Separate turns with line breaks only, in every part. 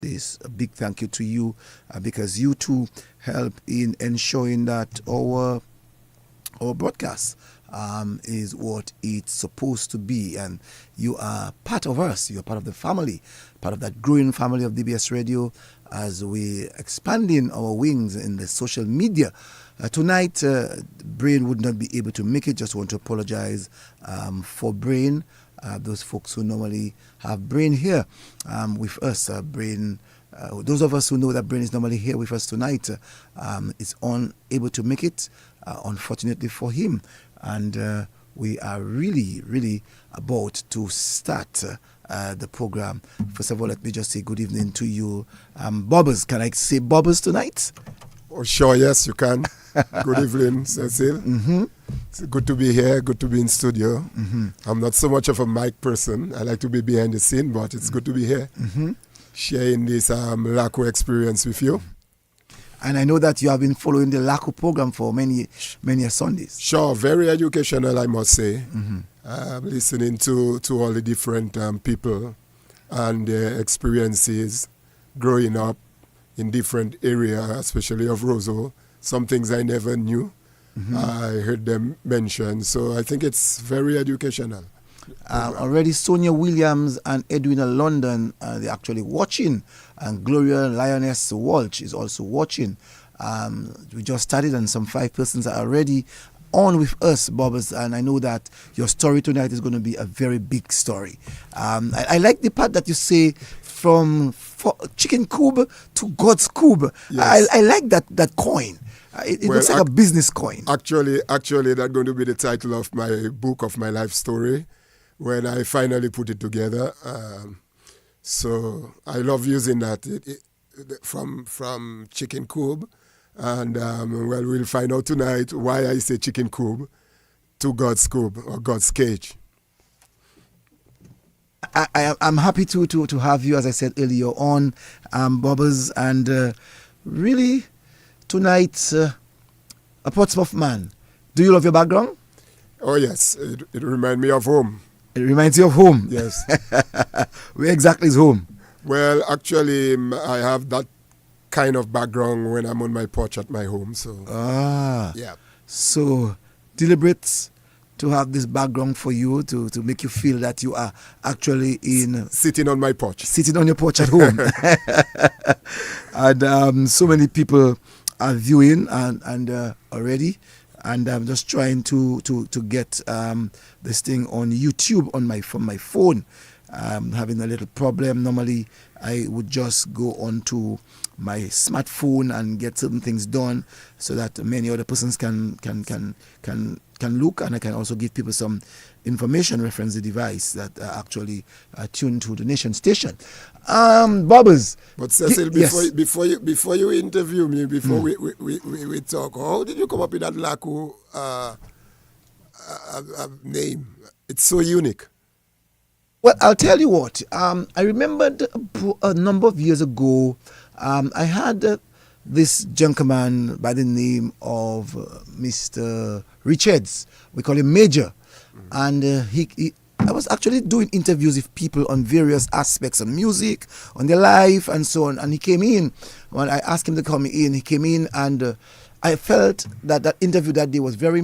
this. A big thank you to you because you too help in ensuring that our broadcast is what it's supposed to be, and you are part of us. You are part of the family, part of that growing family of DBS Radio as we expanding our wings in the social media. Tonight, Brain would not be able to make it. Just want to apologize for Brain. Those folks who normally have Brain here with us. Brain, those of us who know that Brain is normally here with us tonight, is unable to make it, unfortunately for him. And we are really, really about to start the program. First of all, let me just say good evening to you. Bobbers, can I say Bobbers tonight?
Oh, sure, yes, you can. Good evening, Cecil.
Mm-hmm.
It's good to be here, good to be in studio.
Mm-hmm.
I'm not so much of a mic person. I like to be behind the scene, but it's good to be here, sharing this Lakou experience with you.
And I know that you have been following the Lakou program for many Sundays.
Sure, very educational, I must say. Listening to all the different people and their experiences growing up in different areas, especially of Roseau. Some things I never knew. I heard them mention. So I think it's very educational.
Already Sonia Williams and Edwina London, they're actually watching. And Gloria Lioness Walsh is also watching. We just started and some 5 persons are already on with us, Bobbers. And I know that your story tonight is going to be a very big story. I like the part that you say from chicken coop to God's coop.
Yes.
I like that coin. It looks like a business coin.
Actually, that's going to be the title of my book, of my life story, when I finally put it together. So I love using that from chicken coop. And, we'll find out tonight why I say chicken coop to God's coop or God's cage.
I'm happy to have you, as I said earlier on, Bobbers, and really tonight, a Portsmouth man. Do you love your background?
Oh yes, it reminds me of home.
It reminds you of home?
Yes.
Where exactly is home?
Well, actually, I have that kind of background when I'm on my porch at my home. So yeah.
So deliberate to have this background for you to make you feel that you are actually
sitting on my porch.
Sitting on your porch at home. And so many people are viewing and already, and I'm just trying to get this thing on YouTube from my phone. Having a little problem. Normally I would just go onto my smartphone and get certain things done so that many other persons can look, and I can also give people some information reference the device that are actually tuned to the nation station. Bobbers.
But Cecil, before you interview me, before we talk, how did you come up with that Lakou name? It's so unique.
Well, I'll tell you what. I remembered a number of years ago, I had this gentleman by the name of Mr. Richards. We call him Major. And I was actually doing interviews with people on various aspects of music, on their life, and so on. And he came in. When I asked him to come in, he came in, and I felt that interview that day was very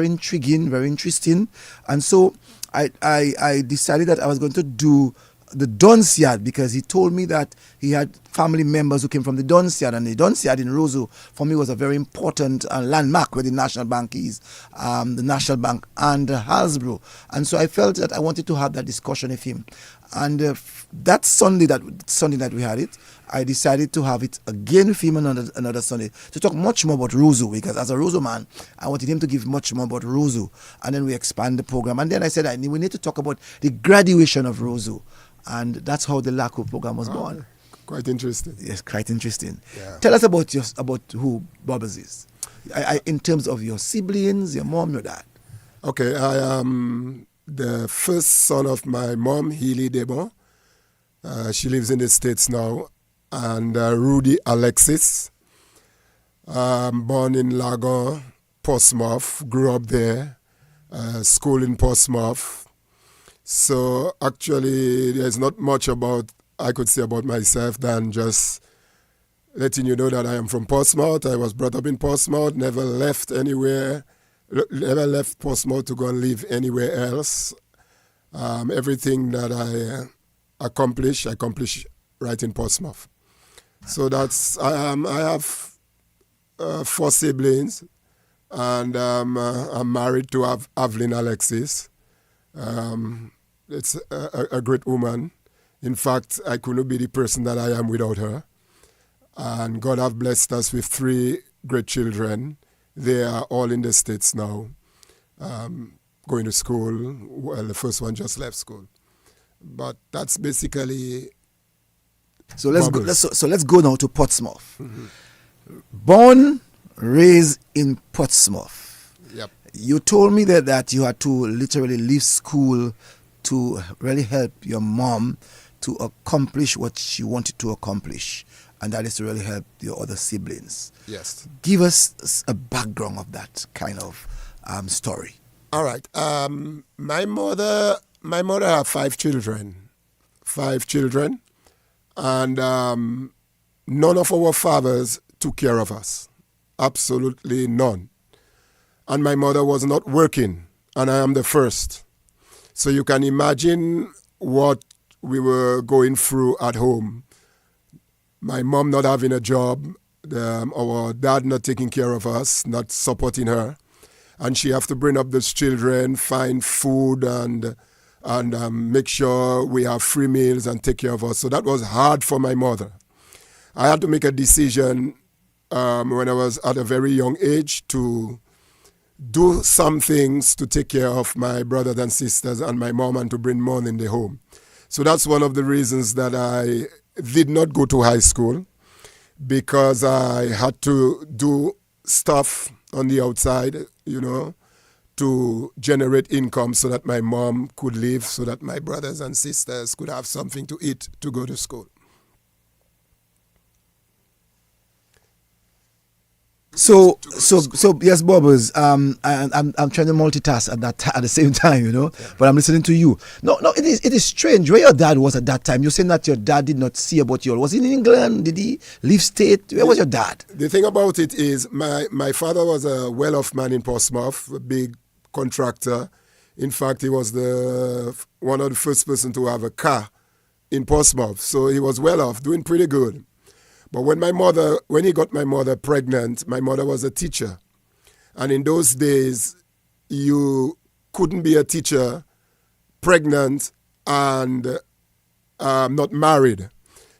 intriguing, very interesting. And so I decided that I was going to do the Don's Yard, because he told me that he had family members who came from the Don's Yard, and the Don's Yard in Roseau for me was a very important landmark where the National Bank is, the National Bank and Hasbro. And so I felt that I wanted to have that discussion with him. And that Sunday that we had it, I decided to have it again with him another Sunday to talk much more about Roseau, because as a Roseau man, I wanted him to give much more about Roseau. And then we expand the program. And then I said, we need to talk about the graduation of Roseau. And that's how the Lakou program was born.
Quite interesting.
Yes, quite interesting.
Yeah.
Tell us about who Bobbers is. In terms of your siblings, your mom, your dad.
Okay, I am the first son of my mom, Healy Debon. She lives in the States now. And Renneth Alexis. Born in Lagon, Portsmouth, grew up there, school in Portsmouth. So actually, there's not much about I could say about myself than just letting you know that I am from Portsmouth. I was brought up in Portsmouth, never left anywhere, never left Portsmouth to go and live anywhere else. Everything that I accomplish right in Portsmouth. So that's, I have 4 siblings, and I'm married to Renneth Alexis. It's a great woman. In fact, I couldn't be the person that I am without her. And God have blessed us with 3 great children. They are all in the States now, going to school. Well, the first one just left school. But that's basically...
So let's go now to Portsmouth. Mm-hmm. Born, raised in Portsmouth.
Yep.
You told me that you had to literally leave school to really help your mom to accomplish what she wanted to accomplish, and that is to really help your other siblings.
Yes.
Give us a background of that kind of story.
All right. My mother had 5 children. 5 children. And none of our fathers took care of us. Absolutely none. And my mother was not working, and I am the first. So you can imagine what we were going through at home. My mom not having a job, our dad not taking care of us, not supporting her. And she have to bring up those children, find food and make sure we have free meals and take care of us. So that was hard for my mother. I had to make a decision when I was at a very young age to do some things to take care of my brothers and sisters and my mom and to bring money in the home. So that's one of the reasons that I did not go to high school, because I had to do stuff on the outside, to generate income so that my mom could live, so that my brothers and sisters could have something to eat to go to school.
So yes, Bubbles. I'm trying to multitask at the same time, but I'm listening to you. No, it is strange where your dad was at that time. You're saying that your dad did not see about you. Was he in England? Did he leave state? Where was your dad?
The thing about it is my father was a well-off man in Portsmouth, a big contractor. In fact, he was one of the first person to have a car in Portsmouth. So he was well off, doing pretty good. But when he got my mother pregnant, my mother was a teacher. And in those days, you couldn't be a teacher pregnant and not married.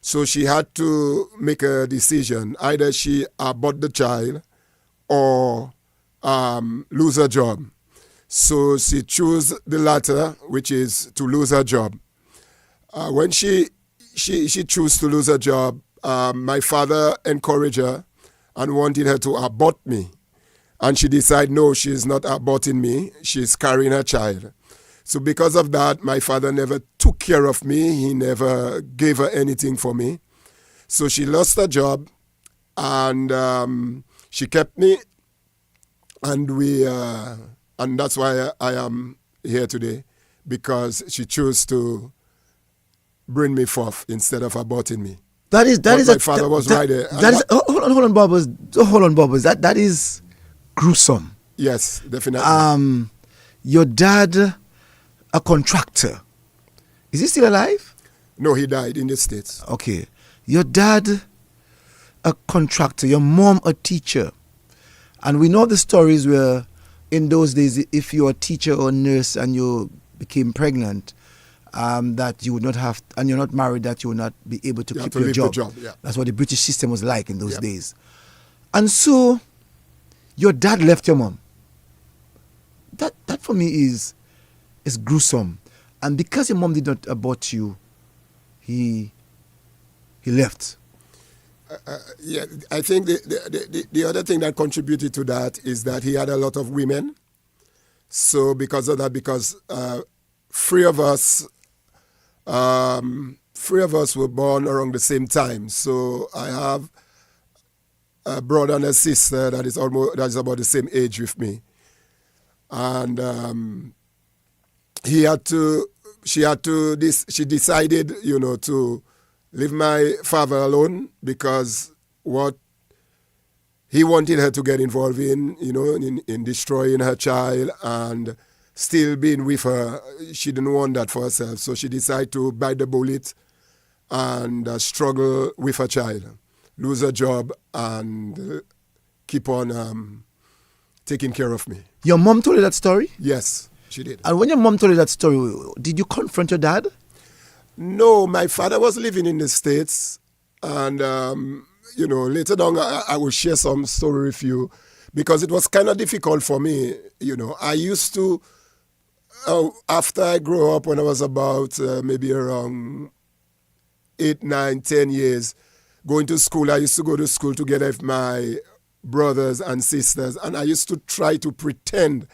So she had to make a decision. Either she abort the child or lose her job. So she chose the latter, which is to lose her job. When she chose to lose her job, my father encouraged her and wanted her to abort me. And she decided, no, she's not aborting me. She's carrying her child. So because of that, my father never took care of me. He never gave her anything for me. So she lost her job, and she kept me. And that's why I am here today, because she chose to bring me forth instead of aborting me.
My
father was right there.
Hold on, Bubbles. That is gruesome.
Yes, definitely.
Your dad, a contractor. Is he still alive?
No, he died in the States.
Okay. Your dad, a contractor. Your mom, a teacher. And we know the stories where in those days, if you're a teacher or a nurse and you became pregnant, that you would not have, and you're not married, that you will not be able to keep your job.
Yeah.
That's what the British system was like in those days. And so, your dad left your mom. That for me is gruesome. And because your mom did not abort you, he left.
I think the other thing that contributed to that is that he had a lot of women. So because of that, three of us were born around the same time. So I have a brother and a sister that is about the same age with me, and she decided, to leave my father alone because what he wanted her to get involved in, in destroying her child and still being with her. She didn't want that for herself. So she decided to bite the bullet and struggle with her child, lose her job, and keep on taking care of me.
Your mom told you that story?
Yes, she did.
And when your mom told you that story, did you confront your dad?
No, my father was living in the States, and later on I will share some story with you because it was kind of difficult for me. I used to, after I grew up, when I was about maybe around 8, 9, 10 years, going to school, I used to go to school together with my brothers and sisters, and I used to try to pretend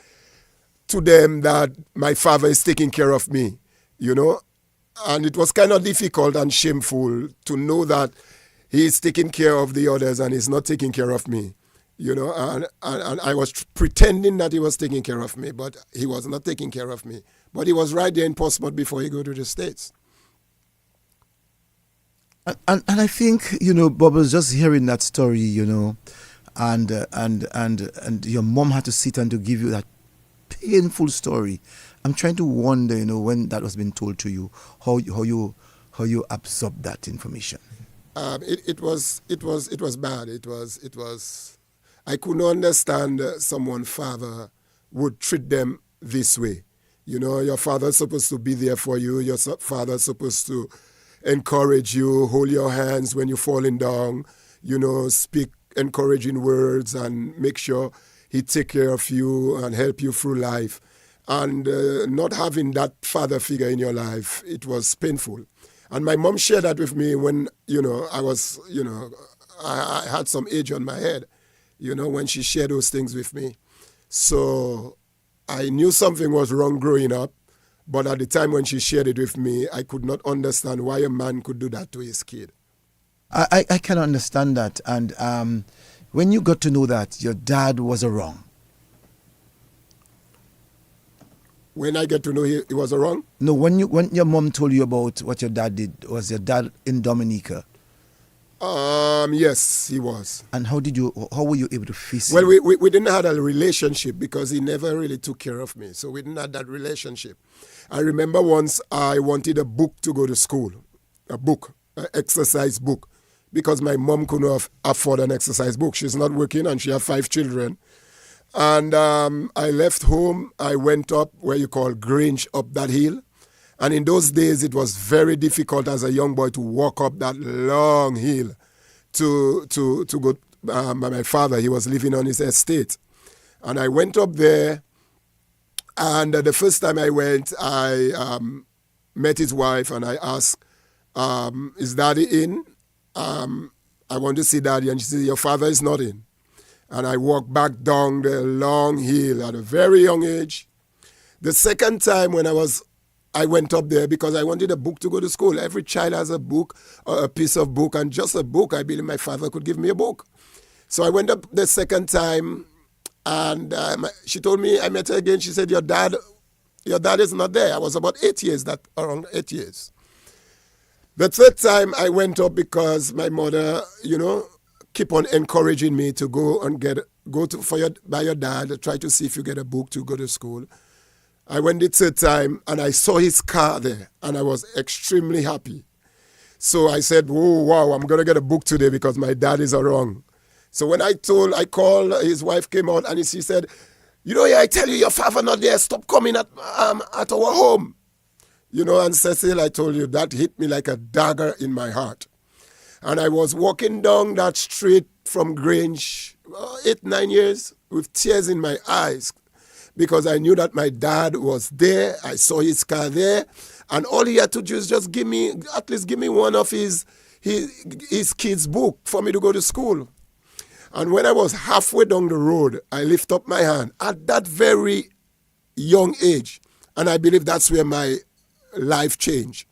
to them that my father is taking care of me, and it was kind of difficult and shameful to know that he is taking care of the others and he's not taking care of me, and I was pretending that he was taking care of me, but he was not taking care of me. But he was right there in Portsmouth before he go to the States.
And I think, Bubbles, just hearing that story, and your mom had to sit and to give you that painful story. I'm trying to wonder, when that was being told to you, how you absorbed that information.
It was bad. It was. I couldn't understand someone's father would treat them this way. Your father's supposed to be there for you. Your father's supposed to encourage you, hold your hands when you're falling down. Speak encouraging words and make sure he take care of you and help you through life. And not having that father figure in your life, it was painful. And my mom shared that with me when, I was, I had some age on my head, when she shared those things with me. So I knew something was wrong growing up, but at the time when she shared it with me, I could not understand why a man could do that to his kid.
I can understand that. And when you got to know that your dad was wrong.
When I get to know he was wrong?
No, when your mom told you about what your dad did, was your dad in Dominica?
Yes, he was.
And how were you able to face
Well,
him?
we didn't have a relationship because he never really took care of me. So we didn't have that relationship. I remember once I wanted a book to go to school, an exercise book, because my mom couldn't afford an exercise book. She's not working and she has 5 children. And I left home. I went up where you call Grange, up that hill. And in those days, it was very difficult as a young boy to walk up that long hill to go by my father. He was living on his estate. And I went up there. And the first time I went, I met his wife and I asked, is Daddy in? I want to see Daddy. And she said, your father is not in. And I walked back down the long hill at a very young age. The second time when I went up there because I wanted a book to go to school. Every child has a book, or a piece of book, and just a book. I believe my father could give me a book. So I went up the second time, and she told me, I met her again. She said, your dad is not there. I was about around 8 years. The third time I went up because my mother, keep on encouraging me to go and by your dad, try to see if you get a book to go to school. I went the third time and I saw his car there and I was extremely happy. So I said, oh, wow, I'm going to get a book today because my dad is wrong. So when I called, his wife came out and she said, I tell you, your father not there, stop coming at our home. And Cecil, I told you, that hit me like a dagger in my heart. And I was walking down that street from Grange, 8, 9 years, with tears in my eyes, because I knew that my dad was there. I saw his car there, and all he had to do is just give me one of his kids' book for me to go to school. And when I was halfway down the road, I lift up my hand at that very young age, and I believe that's where my life changed.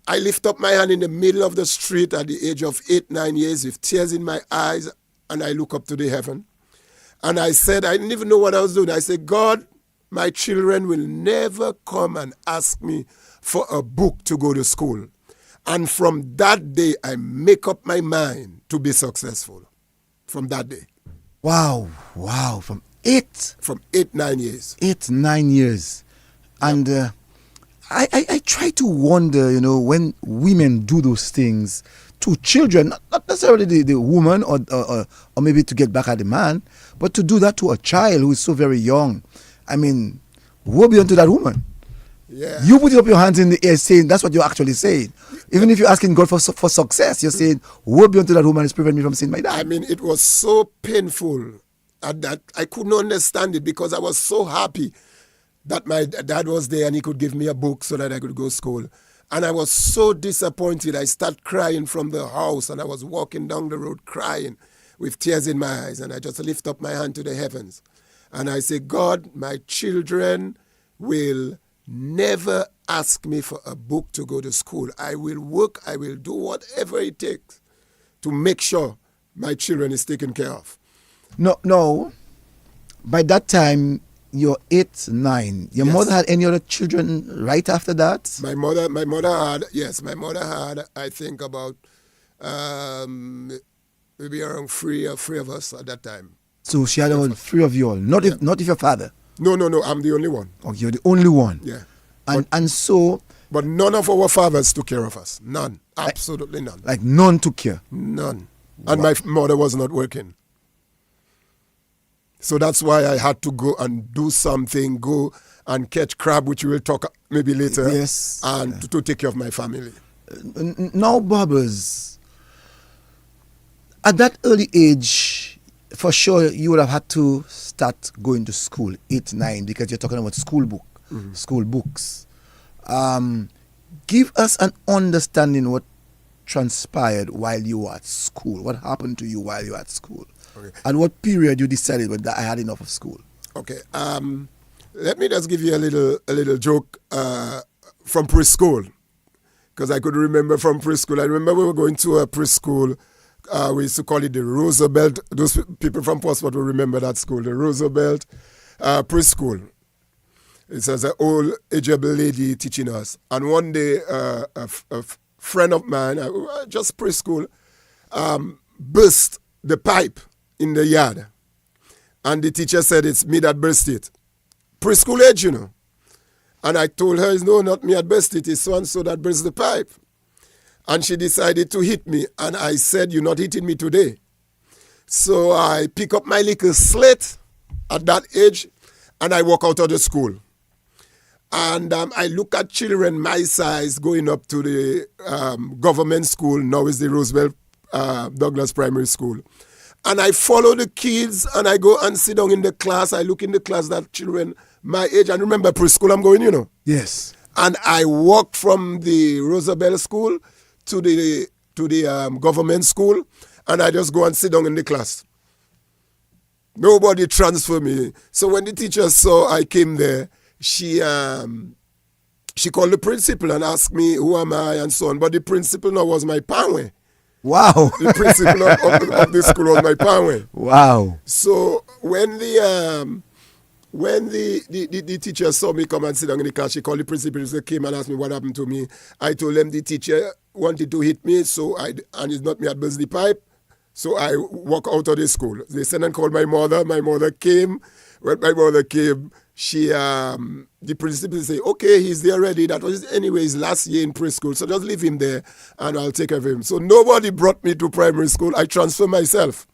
I lift up my hand in the middle of the street at the age of 8, 9 years with tears in my eyes, and I look up to the heaven. And I said, I didn't even know what I was doing. I said, God, my children will never come and ask me for a book to go to school. And from that day, I make up my mind to be successful. From that day.
Wow. From 8.
From 8-9 years.
8-9 years. And I try to wonder, when women do those things to children, not necessarily the woman or maybe to get back at the man, but to do that to a child who is so very young. I mean, woe be unto that woman.
Yeah.
You put up your hands in the air saying, that's what you're actually saying. Even if you're asking God for success, you're saying, woe be unto that woman is preventing me from seeing my dad.
I mean, it was so painful that I couldn't understand it because I was so happy that my dad was there and he could give me a book so that I could go to school. And I was so disappointed. I started crying from the house and I was walking down the road crying with tears in my eyes. And I just lift up my hand to the heavens. And I say, God, my children will never ask me for a book to go to school. I will work, I will do whatever it takes to make sure my children is taken care of.
No. By that time, you're 8, 9. Your mother had any other children right after that?
My mother had, I think about maybe around three of us at that time.
So she had all 3 of you all, not if your father.
No, I'm the only one.
Oh, you're the only one.
Yeah.
And so...
But none of our fathers took care of us. None. Absolutely none.
Like none took care?
None. And my mother was not working. So that's why I had to go and do something, go and catch crab, which we will talk maybe later.
Yes.
And to take care of my family.
Now, Barbers, at that early age, for sure you would have had to start going to school, 8, 9, because you're talking about school books. Give us an understanding what transpired while you were at school. What happened to you while you were at school?
Okay.
And what period you decided that I had enough of school?
Okay. Let me just give you a little joke from preschool, because I could remember from preschool. I remember we were going to a preschool. We used to call it the Roosevelt. Those people from Portsmouth will remember that school, the Roosevelt preschool. It's as an old aged lady teaching us. And one day, a friend of mine, just preschool, burst the pipe in the yard. And the teacher said, it's me that burst it. Preschool age, And I told her, no, not me that burst it. It's so-and-so that burst the pipe. And she decided to hit me. And I said, you're not hitting me today. So I pick up my little slate at that age, and I walk out of the school. And I look at children my size going up to the government school. Now it's the Roosevelt Douglas Primary School. And I follow the kids, and I go and sit down in the class. I look in the class, that children my age. And remember, preschool I'm going,
Yes.
And I walk from the Roosevelt School to the government school, and I just go and sit down in the class. Nobody transfer me. So when the teacher saw I came there, she called the principal and asked me who am I and so on. But the principal now was my parent.
Wow.
The principal of the school was my parent.
Wow.
So when the teacher saw me come and sit down in the class, she called the principal. She came and asked me what happened to me. I told them the teacher wanted to hit me, and it's not me that burst the pipe. So I walk out of the school. They sent and called my mother. My mother came. When my mother came, the principal said, okay, he's there already. That was anyways last year in preschool. So just leave him there and I'll take care of him. So nobody brought me to primary school. I transferred myself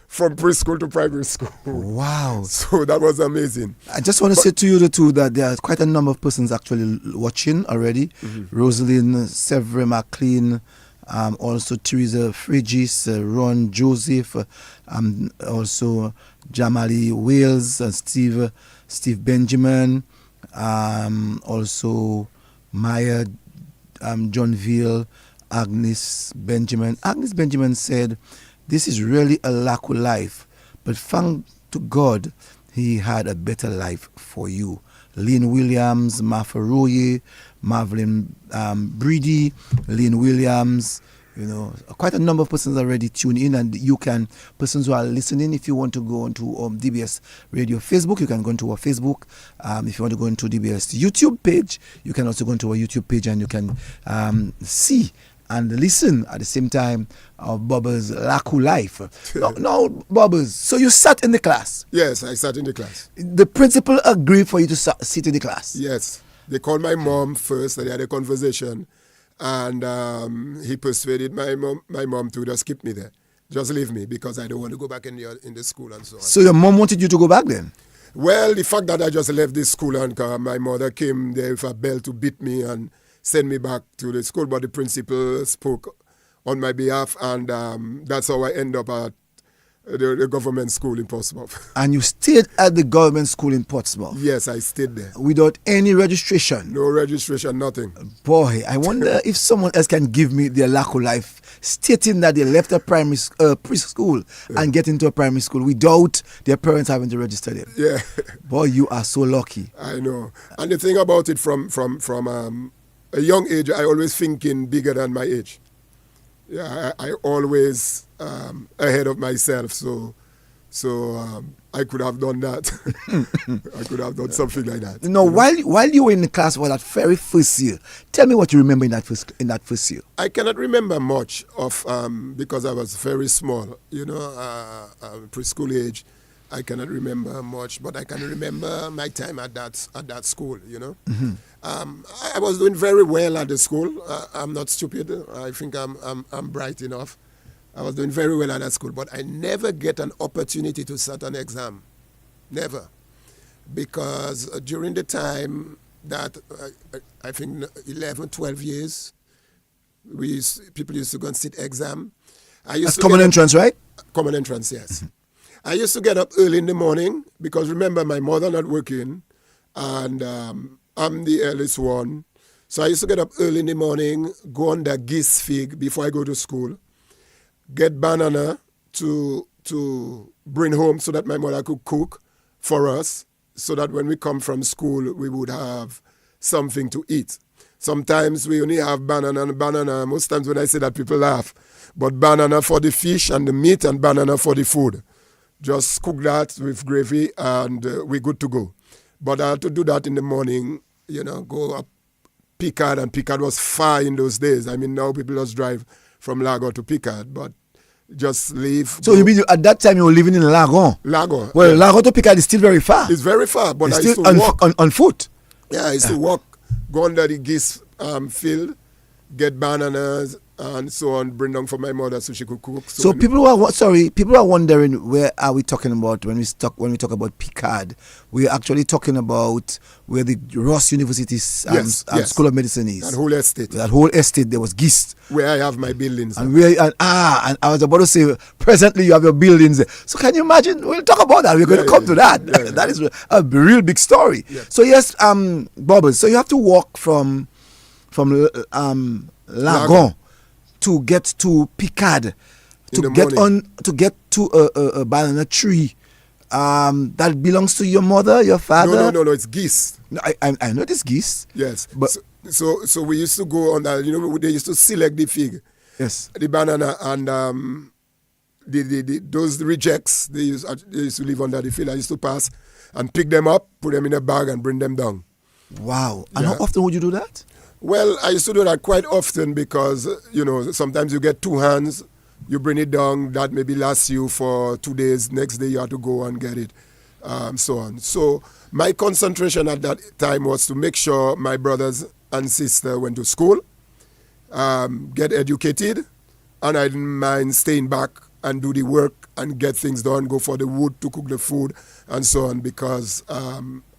from preschool to primary school.
Wow.
So that was amazing.
I just want to say to you the two that there are quite a number of persons actually watching already. Mm-hmm. Rosalind, Severin McLean, also Teresa Frigis, Ron Joseph, also Jamali Wales, Steve Benjamin, also Maya Johnville, Agnes Benjamin. Agnes Benjamin said, this is really a Lakou life, but thank to God he had a better life for you. Lynn Williams, Mafaroye, Marvelyn Breedy, Lynn Williams, quite a number of persons already tuned in, and you can, persons who are listening, if you want to go onto DBS Radio Facebook, you can go into our Facebook. If you want to go into DBS YouTube page, you can also go into our YouTube page, and you can see and listen at the same time of Bubba's Lakou life. No, Bubba's. So you sat in the class.
Yes, I sat in the class.
The principal agreed for you to sit in the class.
Yes. They called my mom first, and they had a conversation, and he persuaded my mom to just keep me there. Just leave me, because I don't want to go back in the school and so on.
So your mom wanted you to go back then?
Well, the fact that I just left this school, and my mother came there with a belt to beat me and send me back to the school, but the principal spoke on my behalf, and that's how I end up at the government school in Portsmouth.
And you stayed at the government school in Portsmouth?
Yes, I stayed there.
Without any registration?
No registration, nothing.
Boy, I wonder if someone else can give me their Lakou life, stating that they left a preschool and get into a primary school without their parents having to register them.
Yeah.
Boy, you are so lucky.
I know. And the thing about it, from a young age, I always thinking bigger than my age. Yeah, I always ahead of myself, so I could have done that. I could have done something like that.
No, while you were in the class for that very first year, tell me what you remember in that first year.
I cannot remember much of because I was very small. Preschool age. I cannot remember much, but I can remember my time at that school.
Mm-hmm.
I was doing very well at the school. I'm not stupid. I think I'm bright enough. I was doing very well at that school, but I never get an opportunity to sit an exam. Never. Because during the time that, I think 11, 12 years, people used to go and sit exam.
That's common entrance, right?
Common entrance, yes. Mm-hmm. I used to get up early in the morning, because remember, my mother not working, and I'm the eldest one. So I used to get up early in the morning, go on the geese fig before I go to school, get banana to bring home so that my mother could cook for us, so that when we come from school, we would have something to eat. Sometimes we only have banana. Most times when I say that, people laugh. But banana for the fish and the meat, and banana for the food. Just cook that with gravy, and we're good to go. But I had to do that in the morning, go up Picard, and Picard was far in those days. I mean, now people just drive from Lakou to Picard, but just leave.
So you mean at that time you were living in Lakou?
Lakou.
Well, yeah. Lakou to Picard is still very far.
It's very far, but
it's
I
still
used to walk.
On foot?
Yeah, I used to walk, go under the geese field, get bananas, and so on, bring down for my mother so she could cook.
So people are wondering, where are we talking about when we talk about Picard? We're actually talking about where the Ross University School of Medicine is.
That whole estate.
That whole estate, there was Gist.
Where I have my buildings.
And and I was about to say, presently you have your buildings there. So can you imagine? We'll talk about that. We're going to come to that. Yeah. That is a real big story. Yeah. So yes, Bubbles, so you have to walk from Lakou to get to Picard, to get to a banana tree that belongs to your mother, your father.
No, it's geese.
No, I know this geese.
Yes, but so we used to go on that. They used to select the fig,
yes,
the banana, and those rejects they used to live under the field. I used to pass and pick them up, put them in a bag, and bring them down.
Wow! And how often would you do that?
Well, I used to do that quite often, because, sometimes you get two hands, you bring it down, that maybe lasts you for 2 days, next day you have to go and get it, so on. So my concentration at that time was to make sure my brothers and sister went to school, get educated, and I didn't mind staying back and do the work and get things done, go for the wood to cook the food, and so on, because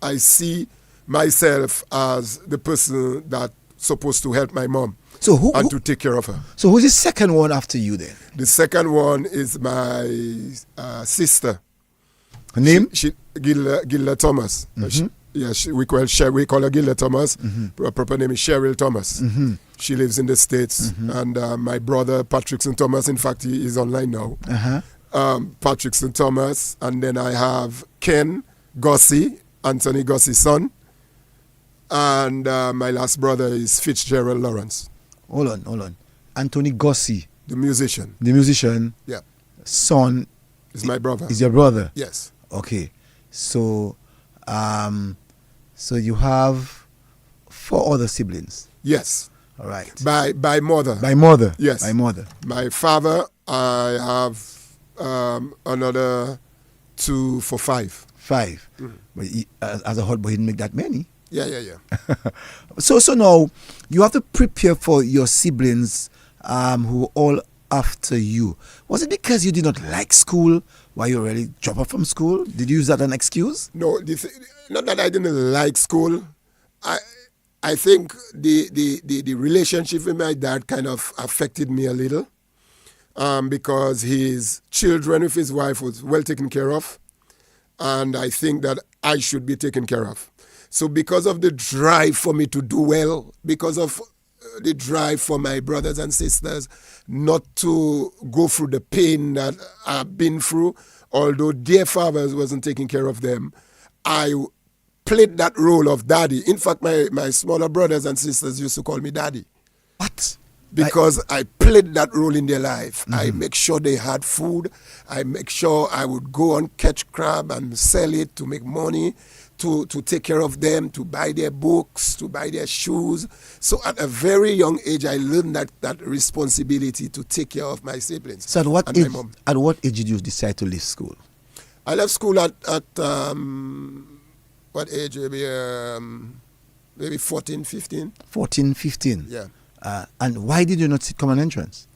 I see myself as the person that supposed to help my mom to take care of her. So
who's the second one after you then?
The second one is my sister.
Her name?
Gilda Thomas.
Mm-hmm.
We call her Gilda Thomas.
Mm-hmm.
Her proper name is Cheryl Thomas.
Mm-hmm.
She lives in the States. Mm-hmm. And my brother Patrickson Thomas, in fact, he is online now.
Uh-huh.
Patrickson Thomas. And then I have Ken Gussie, Anthony Gussie's son. And my last brother is Fitzgerald Lawrence.
Hold on. Anthony Gussie.
The musician.
Yeah. Son.
Is my brother.
Is your brother?
Yes.
Okay. So, so you have 4 other siblings.
Yes.
All right.
By mother.
By mother.
Yes.
By mother.
My father, I have another 2 for 5.
5. But as a hot boy, he didn't make that many.
Yeah.
So now you have to prepare for your siblings who were all after you. Was it because you did not like school? Why you already dropped out from school? Did you use that as an excuse?
No, not that I didn't like school. I think the relationship with my dad kind of affected me a little, because his children with his wife was well taken care of, and I think that I should be taken care of. So because of the drive for me to do well, because of the drive for my brothers and sisters not to go through the pain that I've been through, although their fathers wasn't taking care of them, I played that role of daddy. In fact, my smaller brothers and sisters used to call me daddy.
What?
Because I played that role in their life. I make sure they had food. I make sure I would go and catch crab and sell it to make money, to take care of them, to buy their books, to buy their shoes. So at a very young age, I learned that responsibility to take care of my siblings.
So
my mom.
at what age did you decide to leave school?
I left school at what age? Maybe 14, 15.
14, 15.
Yeah.
And why did you not sit common entrance?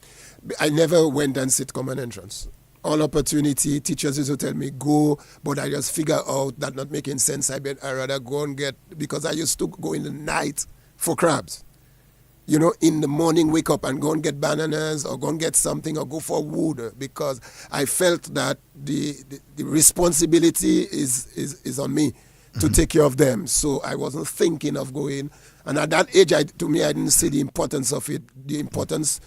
I never went and sit common entrance. All opportunity, teachers used to tell me go, but I just figure out that not making sense. I rather go and get, because I used to go in the night for crabs. You know, in the morning, wake up and go and get bananas or go and get something or go for wood, because I felt that the responsibility is on me to take care of them. So I wasn't thinking of going. And at that age, to me, I didn't see the importance of it. The importance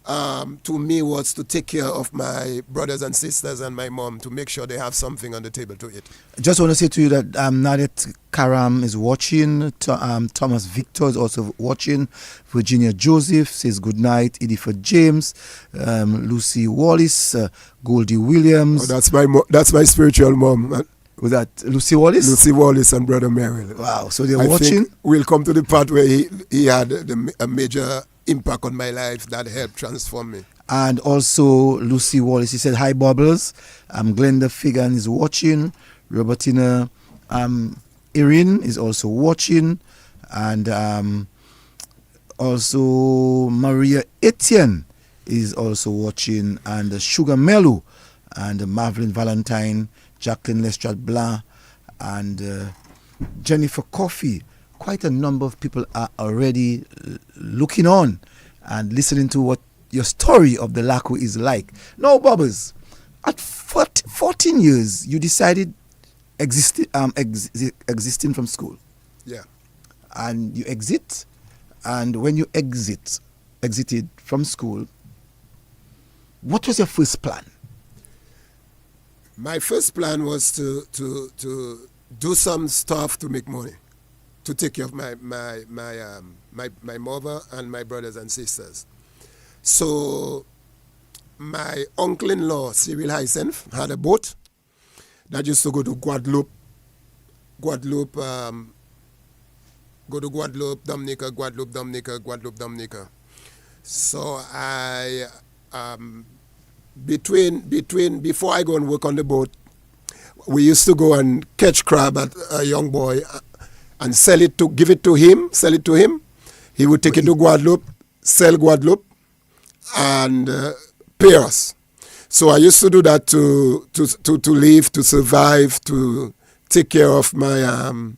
to me was to take care of my brothers and sisters and my mom, to make sure they have something on the table to eat.
I just want to say to you that Nadet Karam is watching, Thomas Victor is also watching, Virginia Joseph says good night, Ediford James, Lucy Wallace, Goldie Williams.
Oh, that's my spiritual mom.
Was that Lucy Wallace?
Lucy Wallace and Brother Merrill.
Wow, so they're watching?
Think we'll come to the part where he had a major impact on my life that helped transform me.
And also Lucy Wallace, he said, hi Bubbles. Glenda Figan is watching. Robertina Erin is also watching. And also Maria Etienne is also watching. And Sugar Melu and Marvelyn Valentine, Jacqueline Lestrade Blanc, and Jennifer Coffey. Quite a number of people are already looking on and listening to what your story of the Lakou is like. Now, Bubbles, at 14 years, you decided existing from school.
Yeah.
And you exit. And when you exited from school, what was your first plan?
My first plan was to do some stuff to make money, to take care of my mother and my brothers and sisters. So my uncle-in-law, Cyril Hysenf, had a boat that used to go to Guadeloupe, Dominica. So I before I go and work on the boat, we used to go and catch crab at a young boy and sell it to him. He would take it to Guadeloupe, sell Guadeloupe, and pay us. So I used to do that to live, to survive, to take care of my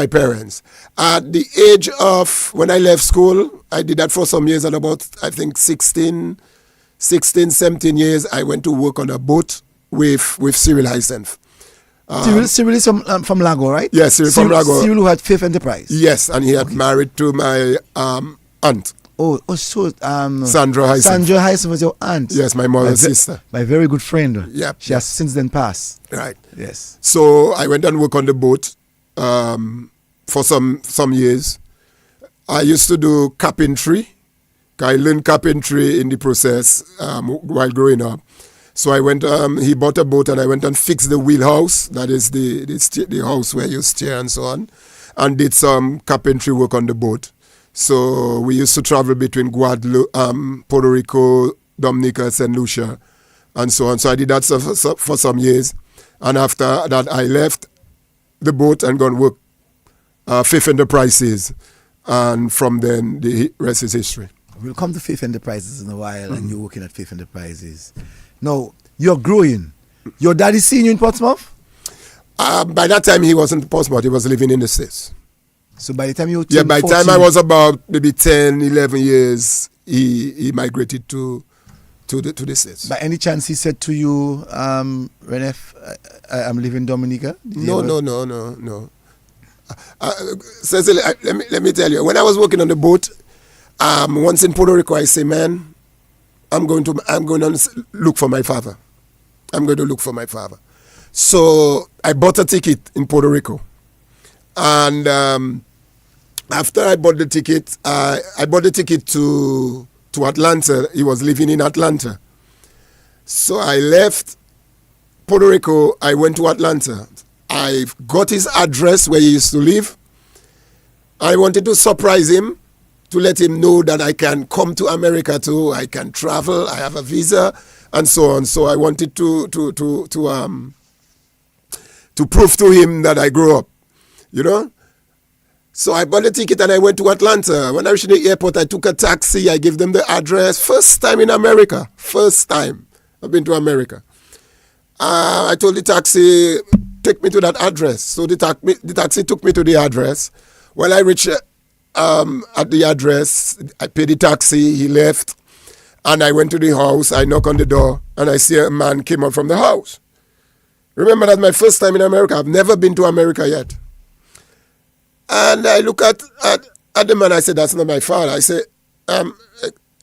parents. At the age of, when I left school, I did that for some years. At about, I think, 16, 17 years, I went to work on a boat with Cyril Hysenf.
Cyril is from Lago, right?
Yes, Cyril from Lago.
Cyril who had Faith Enterprise.
Yes, and he had married to my aunt.
So
Sandra Hysenf.
Sandra Hysenf was your aunt.
Yes, my mother's sister.
My very good friend.
Yep.
She has since then passed.
Right.
Yes.
So I went and worked on the boat for some years. I used to do carpentry. I learned carpentry in the process while growing up. So I went, he bought a boat and I went and fixed the wheelhouse, that is the house where you steer and so on, and did some carpentry work on the boat. So we used to travel between Guadeloupe, Puerto Rico, Dominica, St. Lucia, and so on. So I did that for some years. And after that, I left the boat and gone work Fifth Enterprises. And from then, the rest is history.
We'll come to Fifth Enterprises in a while, and you're working at Fifth Enterprises. Now, you're growing. Your daddy seen you in Portsmouth?
By that time, he wasn't in Portsmouth. He was living in the States.
So by the time you were
by the time I was about maybe 10, 11 years, he migrated to the States.
By any chance he said to you, Renneth, I'm leaving Dominica?
No. Cecily, let me tell you, when I was working on the boat, once in Puerto Rico, I say, man, I'm going to look for my father. I'm going to look for my father. So I bought a ticket in Puerto Rico. And after I bought the ticket, I bought the ticket to Atlanta. He was living in Atlanta. So I left Puerto Rico. I went to Atlanta. I got his address where he used to live. I wanted to surprise him, to let him know that I can come to America too. I can travel. I have a visa, and so on. So I wanted to prove to him that I grew up, you know. So I bought a ticket and I went to Atlanta. When I reached the airport, I took a taxi. I gave them the address. First time in America. First time I've been to America. I told the taxi, take me to that address. So the taxi took me to the address. When I reached at the address, I paid the taxi. He left. And I went to the house. I knock on the door. And I see a man came out from the house. Remember, that's my first time in America. I've never been to America yet. And I look at the man. I said, that's not my father. I said,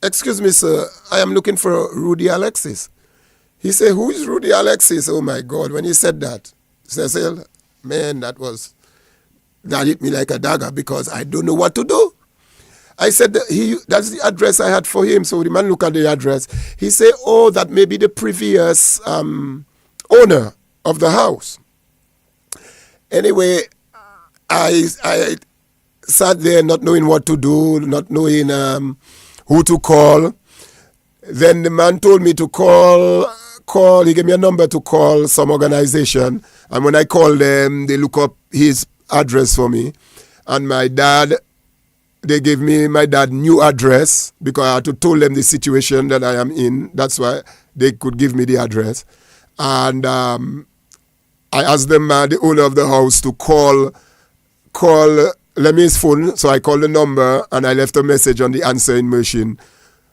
excuse me, sir. I am looking for Rudy Alexis. He said, who is Rudy Alexis? Oh, my God. When he said that, Cecil, man, that hit me like a dagger because I don't know what to do. I said, that's the address I had for him. So the man looked at the address. He said, oh, that may be the previous owner of the house. Anyway, I sat there not knowing what to do, not knowing who to call. Then the man told me to call. He gave me a number to call some organization. And when I called them, they look up his address for me. And they gave me my dad's new address because I had to tell them the situation that I am in. That's why they could give me the address. And I asked them, the owner of the house, to call let me his phone. So I called the number and I left a message on the answering machine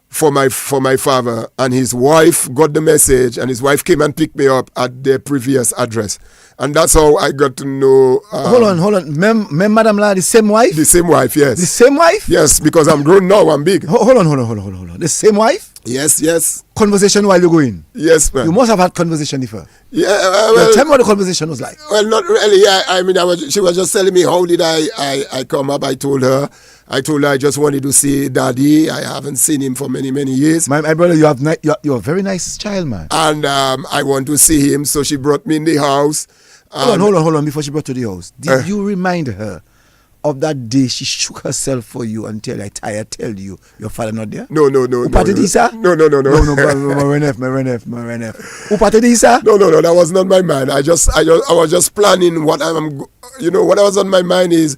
for my father. And his wife got the message, and his wife came and picked me up at their previous address. And that's how I got to know.
Hold on. Madam La, the same wife?
The same wife, yes.
The same wife?
Yes, because I'm grown now, I'm big.
Hold on. The same wife?
Yes.
Conversation while you're going?
Yes, man.
You must have had conversation with her.
Yeah,
tell me what the conversation was like.
Well, not really. Yeah, I mean, she was just telling me how did I come up. I told her I just wanted to see Daddy. I haven't seen him for many, many years.
My brother, you're a very nice child, man.
And I want to see him, so she brought me in the house.
Hold on. Before she brought to the house, did you remind her of that day she shook herself for you and tell you your father not there?
No.
Upatedisa?
No.
Reneth. Upatedisa?
No, that was not my mind. I was just planning what what was on my mind is,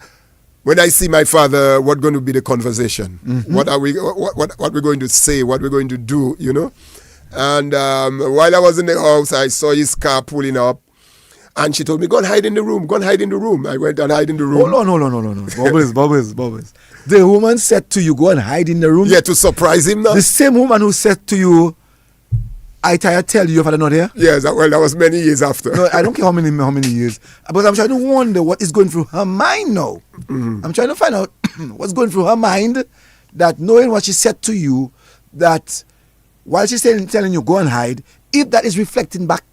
when I see my father, what's going to be the conversation? Mm-hmm. What we're going to say, what we're going to do, you know? And while I was in the house, I saw his car pulling up. And she told me, go and hide in the room. I went and hide in the room.
Hold on. Bubbles. The woman said to you, go and hide in the room?
Yeah, to surprise him now.
The same woman who said to you, I tell you your father not here?
Yes, that was many years after.
No, I don't care how many years. But I'm trying to wonder what is going through her mind now. Mm-hmm. I'm trying to find out what's going through her mind, that knowing what she said to you, that while she's telling you go and hide, if that is reflecting back.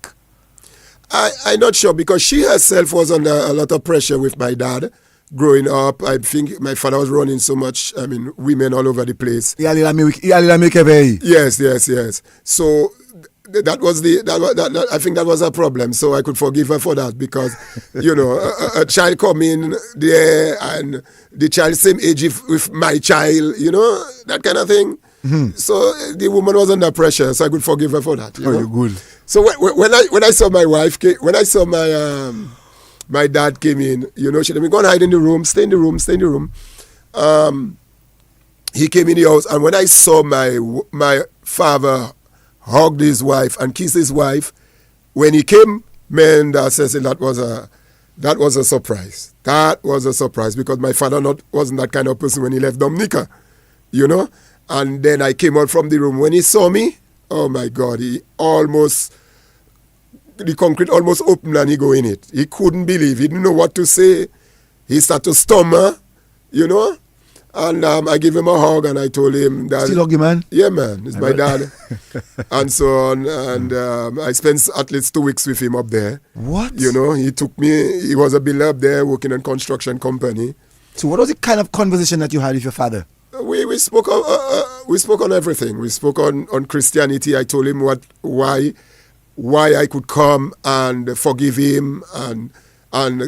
I'm not sure, because she herself was under a lot of pressure with my dad growing up. I think my father was running so much, women all over the place.
Yes.
So I think that was a problem. So I could forgive her for that because, a child come in there and the child same age with my child, that kind of thing. Mm-hmm. So the woman was under pressure, so I could forgive her for that.
You're good.
So when I saw my wife, when I saw my dad came in, she told me, go and hide in the room, stay in the room. He came in the house, and when I saw my father hugged his wife and kissed his wife, when he came, man, that was a surprise. That was a surprise because my father wasn't that kind of person when he left Dominica, And then I came out from the room. When he saw me, oh my God, the concrete almost opened and he go in it. He couldn't believe. He didn't know what to say. He started to stammer, And I gave him a hug and I told him that...
Still hug you, man?
Yeah, man. It's my dad. And so on. And I spent at least 2 weeks with him up there.
What?
He took me... He was a builder up there working in a construction company.
So what was the kind of conversation that you had with your father?
We spoke on everything. We spoke on Christianity. I told him why I could come and forgive him and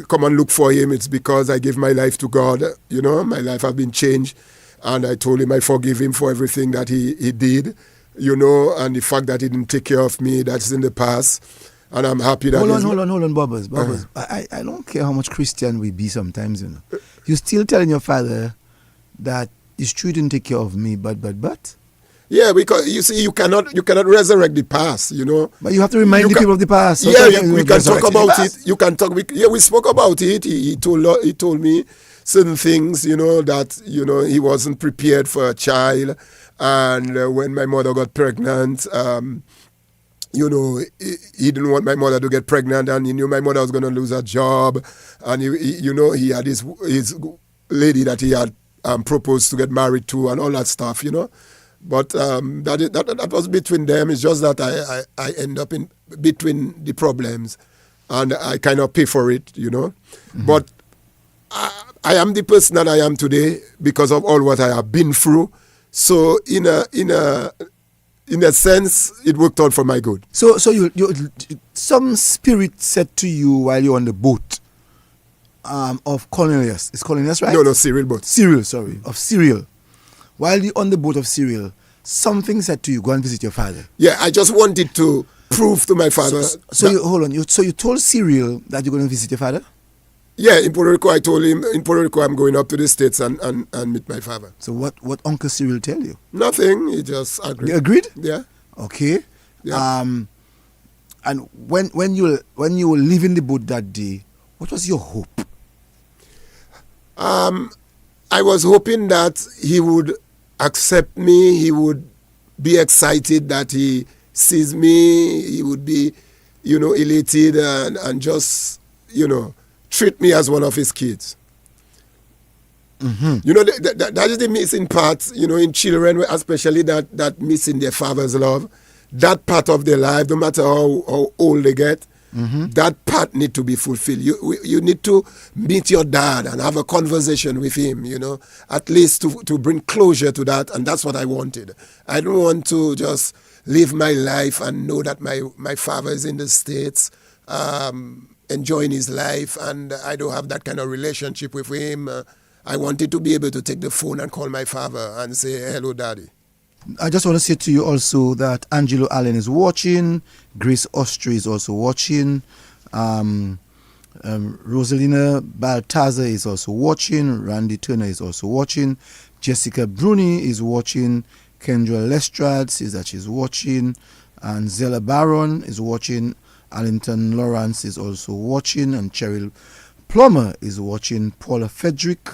come and look for him. It's because I gave my life to God. My life has been changed. And I told him I forgive him for everything that he did, and the fact that he didn't take care of me, that's in the past. And I'm happy that...
Hold on, Bobbers. I don't care how much Christian we be sometimes, You're still telling your father that it's true you didn't take care of me, but...
Yeah, because you see, you cannot resurrect the past,
But you have to remind the people of the past.
So we can talk about it. You can talk. We spoke about it. He told me certain things, that he wasn't prepared for a child, and when my mother got pregnant, he didn't want my mother to get pregnant, and he knew my mother was going to lose her job, and he had his lady that he had proposed to get married to, and all that stuff, But that was between them. It's just that I end up in between the problems, and I kind of pay for it, Mm-hmm. But I am the person that I am today because of all what I have been through. So in a sense, it worked out for my good.
So you some spirit said to you while you're on the boat of Cornelius. Is Cornelius right?
No, Cyril boat.
Cyril, sorry, of Cyril. While you're on the boat of Cyril, something said to you, go and visit your father.
Yeah, I just wanted to prove to my father.
Hold on. So you told Cyril that you're going to visit your father?
Yeah, in Puerto Rico, I told him, in Puerto Rico, I'm going up to the States and meet my father.
So what Uncle Cyril tell you?
Nothing. He just agreed.
You agreed?
Yeah.
Okay.
Yeah.
And when you were leaving the boat that day, what was your hope?
I was hoping that he would accept me. He would be excited that he sees me. He would be, elated and just, treat me as one of his kids.
Mm-hmm.
That is the missing part, in children, especially that missing their father's love. That part of their life, no matter how old they get, mm-hmm. that part need to be fulfilled. You need to meet your dad and have a conversation with him, at least to bring closure to that. And that's what I wanted. I don't want to just live my life and know that my father is in the States, enjoying his life, and I don't have that kind of relationship with him. I wanted to be able to take the phone and call my father and say, hello, Daddy.
I just want to say to you also that Angelo Allen is watching, Grace Ostry is also watching, Rosalina Baltazar is also watching, Randy Turner is also watching, Jessica Bruni is watching, Kendra Lestrade says that she's watching, and Zella Baron is watching, Allington Lawrence is also watching, and Cheryl Plummer is watching, Paula Frederick.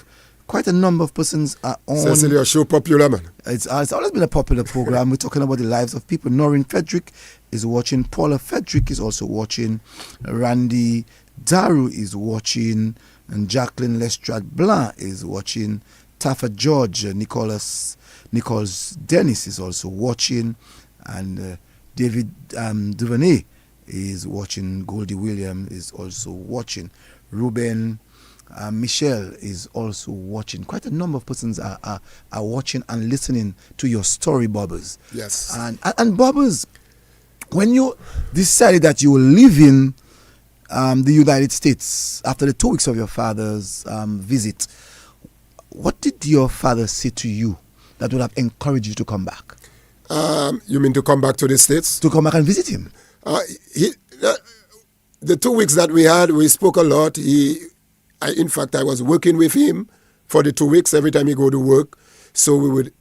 Quite a number of persons are on.
Cecilia, show popular, man.
It's always been a popular program. We're talking about the lives of people. Noreen Frederick is watching. Paula Frederick is also watching. Randy Daru is watching. And Jacqueline Lestrade Blanc is watching. Taffa George, Nichols Dennis is also watching. And David Duvernay is watching. Goldie Williams is also watching. Ruben Michelle is also watching. Quite a number of persons are watching and listening to your story, Bobbers.
Yes.
And Bobbers, when you decided that you were leaving the United States after the 2 weeks of your father's visit, what did your father say to you that would have encouraged you to come back?
You mean to come back to the States?
To come back and visit him?
The 2 weeks that we had, we spoke a lot. In fact, I was working with him for the 2 weeks every time he go to work. So we would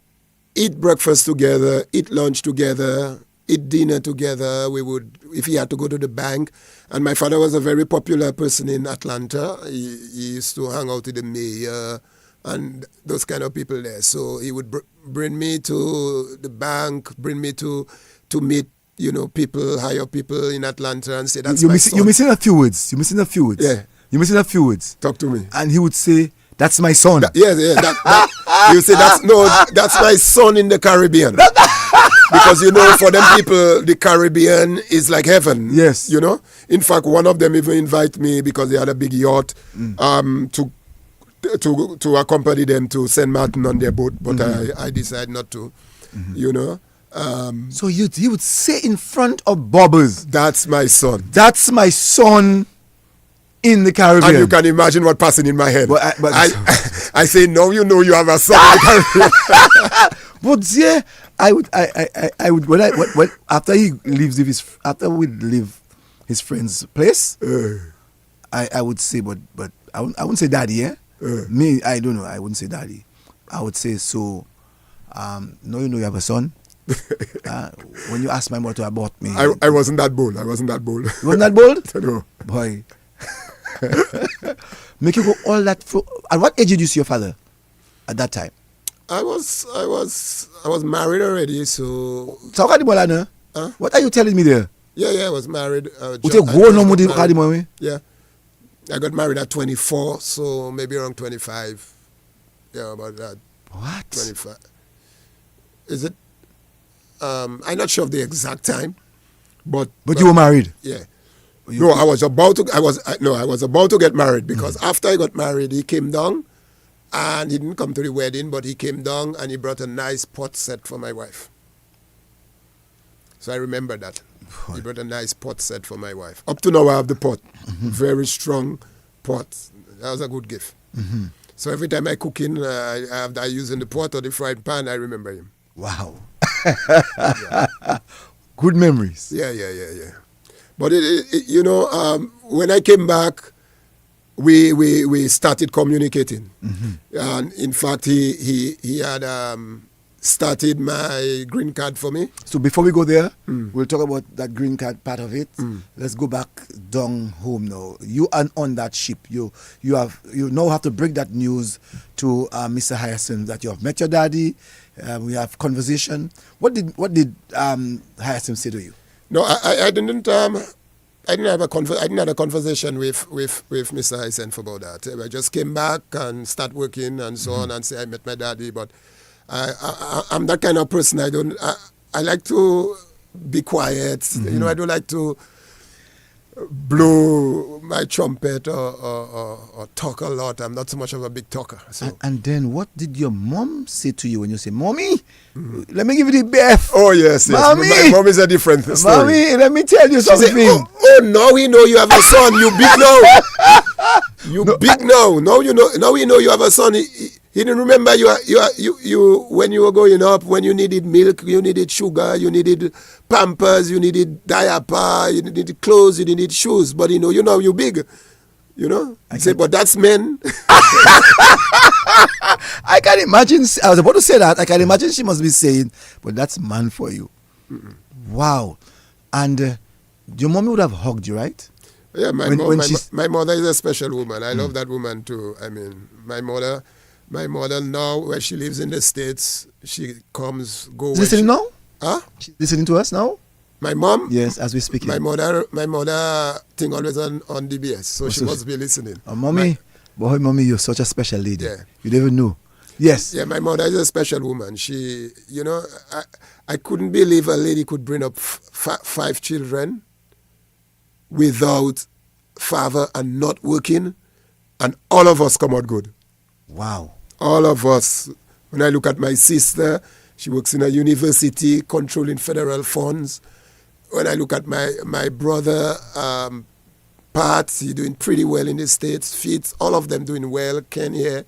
eat breakfast together, eat lunch together, eat dinner together. We would, if he had to go to the bank. And my father was a very popular person in Atlanta. He used to hang out with the mayor and those kind of people there. So he would bring me to the bank, bring me to meet, people, higher people in Atlanta and say, that's my son.
You're missing a few words.
Yeah.
You're missing a few words.
Talk to me.
And he would say, that's my son.
Yes. He would say, that's my son in the Caribbean. Because, for them people, the Caribbean is like heaven.
Yes.
In fact, one of them even invited me because they had a big yacht to accompany them to St. Martin on their boat. But I decided not to,
So he would say in front of Bobbers,
that's my son.
That's my son in the Caribbean.
And you can imagine what passing in my head.
But
I say, no, you have a son in the Caribbean.
But yeah, I would when after he leaves after we leave his friend's place, I would say, but I wouldn't say daddy, yeah. Me, I don't know. I wouldn't say daddy. I would say so. No, you have a son. When you asked my mother to abort me,
I wasn't that bold.
You wasn't that bold?
No.
Boy. Make you go all that. At what age did you see your father? At that time.
I was married already, so.
So what are you telling me there?
Yeah, I was married. Yeah. I got married at 24, so maybe around 25. Yeah, about that.
What?
25. Is it? I'm not sure of the exact time, but
you were married.
Yeah. I was about to get married because after I got married, he came down, and he didn't come to the wedding, but he came down and he brought a nice pot set for my wife. So I remember that. He brought a nice pot set for my wife. Up to now, I have the pot. Very strong pot. That was a good gift. So every time I cook I use in the pot or the frying pan, I remember him.
Wow. Good memories.
Yeah. But when I came back, we started communicating, and in fact, he had started my green card for me.
So before we go there, we'll talk about that green card part of it. Let's go back down home now. You are on that ship. You now have to break that news to Mr. Hyacinth that you have met your daddy. We have conversation. What did Hyacinth say to you?
No, I didn't. I didn't have a conversation with Mr. Hyacinth about that. I just came back and start working and so on and say I met my daddy. But I'm that kind of person. I like to be quiet. I don't like to blow my trumpet or talk a lot. I'm not so much of a big talker. So.
And then what did your mom say to you when you say, Mommy, let me give you the best?
Oh, yes.
Mommy,
my mom is a different story.
Mommy, let me tell you something.
Say, now we know you have a son. You big now. Now we know you have a son. He didn't remember you when you were growing up, when you needed milk, you needed sugar, you needed Pampers, you needed diaper, you needed clothes, you needed shoes. But you're big. I say, but that's men.
I can imagine. I was about to say that. I can imagine she must be saying, but that's man for you. Wow. And your mommy would have hugged you, right?
Yeah, my mother is a special woman. I love that woman too. I mean, my mother now, where she lives in the States, she comes, go.
Listening now?
Huh?
She's listening to us now?
My mom?
Yes, as we speak.
My mother thing always on DBS, so she must be listening.
Mommy, you're such a special lady.
Yeah.
You never know. Yes.
Yeah, my mother is a special woman. She, I couldn't believe a lady could bring up 5 children without father and not working, and all of us come out good.
Wow.
All of us. When I look at my sister, she works in a university controlling federal funds. when I look at my brother, Pat, he's doing pretty well in the States. Fitz, all of them doing well. Ken here,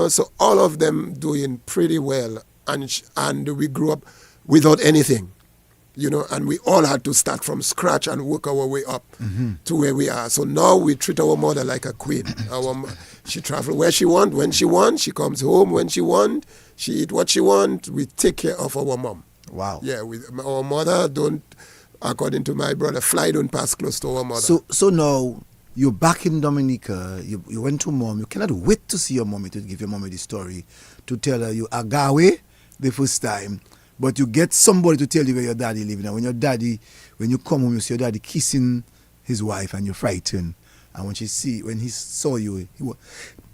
so all of them doing pretty well. And we grew up without anything, and we all had to start from scratch and work our way up to where we are. So now we treat our mother like a queen. She travels where she wants, when she wants. She comes home when she wants. She eat what she wants. We take care of our mom.
Wow.
Yeah, our mother don't, according to my brother, fly don't pass close to our mother.
So now you're back in Dominica. You went to mom. You cannot wait to see your mommy, to give your mommy the story, to tell her you agawe the first time. But you get somebody to tell you where your daddy lives. Now, when you come home, you see your daddy kissing his wife and you're frightened. And when he saw you,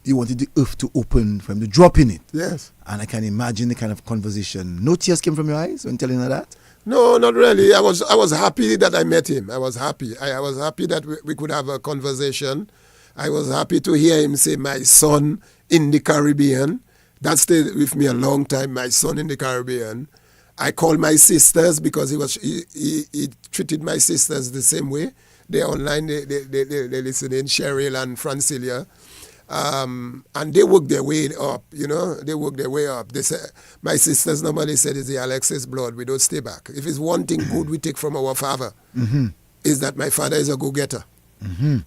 he wanted the earth to open for him to drop in it.
Yes.
And I can imagine the kind of conversation. No tears came from your eyes when telling her that?
No, not really. I was happy that I met him. I was happy. I was happy that we could have a conversation. I was happy to hear him say, my son in the Caribbean. That stayed with me a long time, my son in the Caribbean. I called my sisters because he treated my sisters the same way. They're online, they listen in, Cheryl and Francilia. And they work their way up, They work their way up. They say, my sisters normally said, it's the Alexis blood. We don't stay back. If it's one thing good we take from our father, is that my father is a go-getter.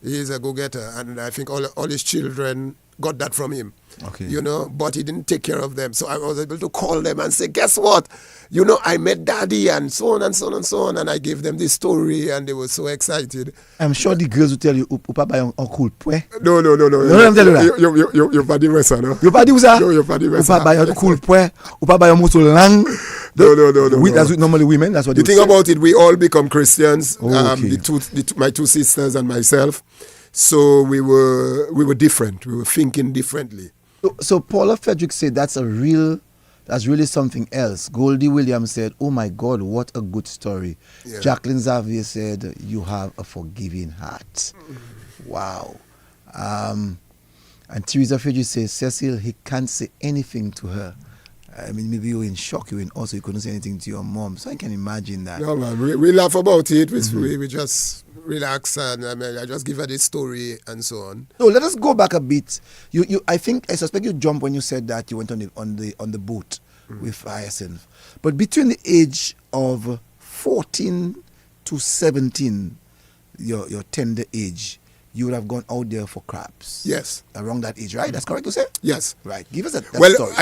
He is a go-getter. And I think all his children got that from him.
Okay.
But he didn't take care of them. So I was able to call them and say, guess what? I met daddy and so on and so on and so on. And I gave them this story and they were so excited.
I'm sure the girls will tell you, Upa by Uncle Pwe.
No.
I'm telling you.
Your paddy was, no?
Your paddy was,
No, your paddy was.
Upa by Uncle Pwe. Upa by Muso Lang.
No.
That's what normally women, that's what
the
they
thing
say.
about it, we all become Christians.
Okay.
My two sisters and myself. So we were different. We were thinking differently.
So Paula Frederick said that's really something else. Goldie Williams said, oh my God, what a good story.
Yeah.
Jacqueline Xavier said, you have a forgiving heart. Wow. And Teresa Frederick says, Cecil, he can't say anything to her. I mean, maybe you were in shock, you couldn't say anything to your mom. So I can imagine that.
No, man, we laugh about it. We just relax and I just give her this story and so on.
So let us go back a bit. I suspect you jumped when you said that you went on the boat with Hyacinth. But between the age of 14 to 17, your tender age, you would have gone out there for crabs.
Yes.
Around that age, right? That's correct to say?
Yes.
Right. Give us that
story.
Well,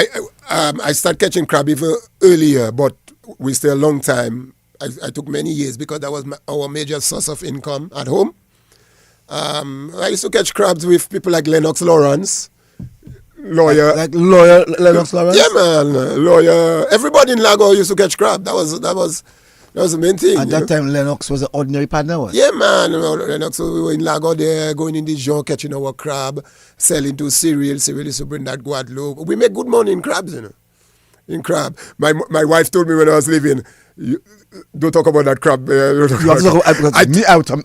I started catching crab even earlier, but we stayed a long time. I took many years because that was our major source of income at home. I used to catch crabs with people like Lennox Lawrence, lawyer.
Like lawyer Lennox Lawrence?
Yeah, man. Lawyer. Everybody in Lago used to catch crab. That was the main thing.
At that time, Lennox was an ordinary partner, was?
Yeah, man. Lennox, we were in Lago there, going in the Jean, catching our crab, selling to Cyril. Cyril used to bring that Guadeloupe. We make good money in crabs, In crab. My wife told me when I was leaving, don't talk about that crab.
I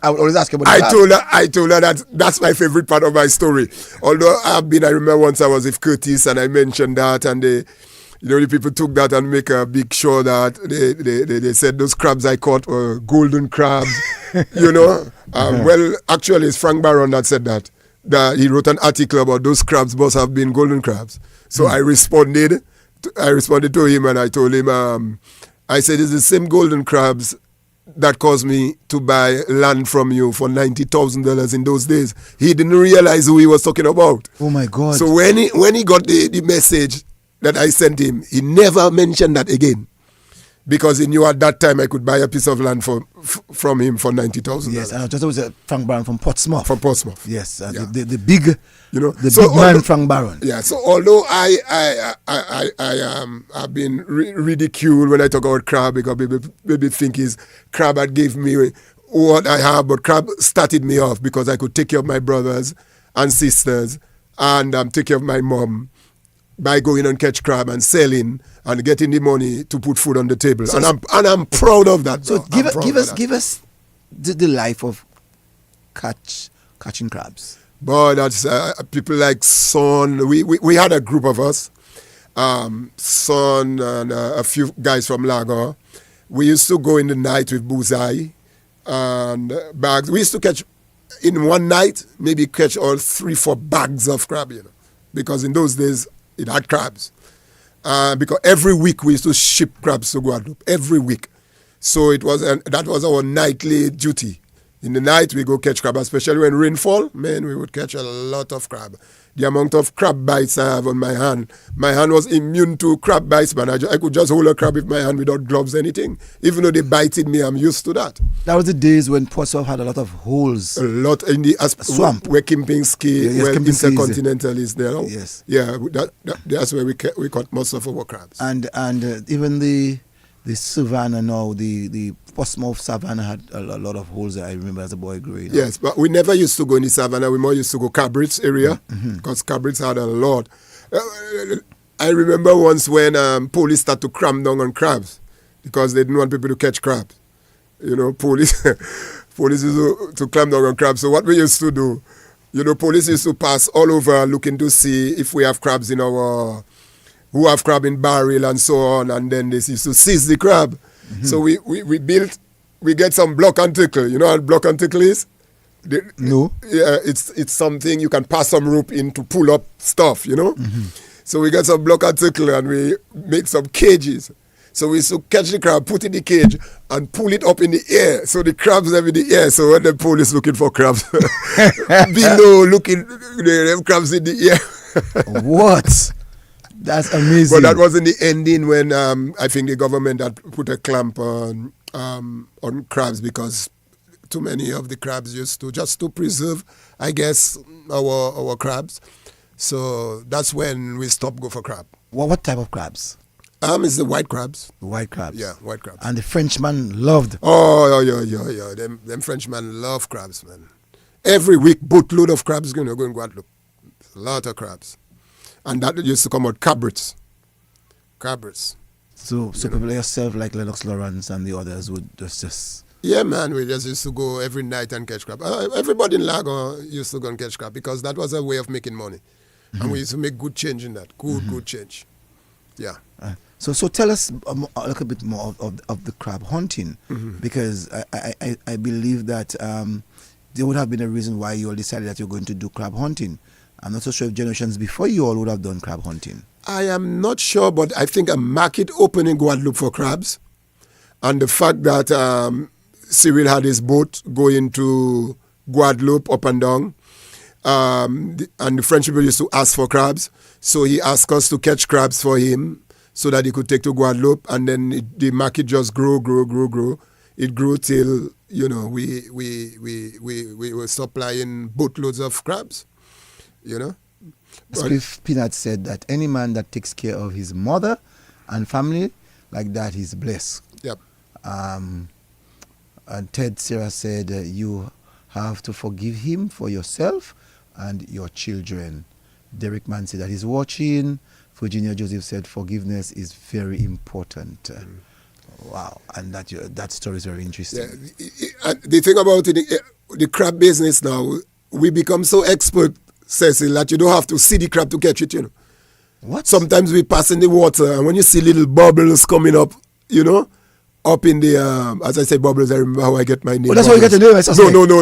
always ask about that.
I told her that's my favorite part of my story. Although I remember once I was with Curtis and I mentioned that and the people took that and make a big show that they said those crabs I caught were golden crabs, Well, actually, it's Frank Barron that said that he wrote an article about those crabs must have been golden crabs. So I responded to him and I told him, I said, it's the same golden crabs that caused me to buy land from you for $90,000 in those days. He didn't realize who he was talking about.
Oh my God.
So when he got the message that I sent him, he never mentioned that again. Because he knew at that time I could buy a piece of land from him for $90,000.
Yes, and I just was Frank Barron from Portsmouth.
From Portsmouth.
Yes,
Yeah.
the big,
so
big man Frank Barron.
Yeah. So although I've been ridiculed when I talk about crab because people think is crab that gave me what I have, but crab started me off because I could take care of my brothers and sisters and take care of my mom by going and catch crab and selling and getting the money to put food on the table. So, and I'm proud of that.
So give us the life of catching crabs.
But that's people like Son. We had a group of us, Son and a few guys from Lago. We used to go in the night with bullseye and bags. We used to catch, in one night, maybe catch all 3-4 bags of crab, because in those days it had crabs. Because every week we used to ship crabs to Guadeloupe, every week. So that was our nightly duty. In the night we go catch crab, especially when rainfall. Man, we would catch a lot of crab. The amount of crab bites I have on my hand was immune to crab bites, man. I could just hold a crab with my hand without gloves, anything. Even though they bited me, I'm used to that.
That was the days when Portsmouth had a lot of holes.
A lot in the
swamp.
Where Kempinski, where Intercontinental is there.
Yes.
Yeah, that's where we caught most of our crabs.
And even the savannah now, the Portsmouth savannah had a lot of holes that I remember as a boy growing up.
Yes, but we never used to go in the savannah. We more used to go Cabrits area, because Cabrits had a lot. I remember once when police started to cram down on crabs because they didn't want people to catch crabs. Police used to clamp down on crabs. So what we used to do, police used to pass all over looking to see if we have crabs who have crab in barrel and so on, and then they used to seize the crab. So we get some block and tickle. You know what block and tickle is?
No.
Yeah, it's something you can pass some rope in to pull up stuff, So we get some block and tickle and we make some cages. So we used to catch the crab, put in the cage, and pull it up in the air. So the crabs are in the air. So when the police looking for crabs, below looking, them crabs in the air.
What? That's amazing.
But that was in the ending when I think the government had put a clamp on crabs because too many of the crabs used to preserve, I guess, our crabs. So that's when we stopped go for crab.
What type of crabs?
It's the white crabs.
White crabs.
Yeah, white crabs.
And the Frenchman loved.
Oh, yeah. Them Frenchmen love crabs, man. Every week, boatload of crabs going to go in Guadeloupe. A lot of crabs. And that used to come out cabrits.
So people like yourself, like Lennox Lawrence and the others would just...
Yeah, man, we just used to go every night and catch crab. Everybody in Lago used to go and catch crab because that was a way of making money. And we used to make good change in that. Good change. Yeah.
So tell us a little bit more of the crab hunting, because I believe that there would have been a reason why you all decided that you're going to do crab hunting. I'm not so sure if generations before you all would have done crab hunting.
I am not sure, but I think a market opened in Guadeloupe for crabs. And the fact that Cyril had his boat going to Guadeloupe up and down, and the French people used to ask for crabs. So he asked us to catch crabs for him so that he could take to Guadeloupe. And then the market just grew. It grew till, we were supplying boatloads of crabs.
Cliff Peanut said that any man that takes care of his mother and family like that is blessed.
Yep.
And Ted Sarah said you have to forgive him for yourself and your children. Derek Mann said that he's watching. Virginia Joseph said forgiveness is very important. Wow, and that story is very interesting.
Yeah. The thing about it, the crab business now, we become so expert, Cecil, that you don't have to see the crab to catch it,
What?
Sometimes we pass in the water, and when you see little bubbles coming up, up in the, as I say bubbles, I remember how I get my name.
Oh, that's how you get the name?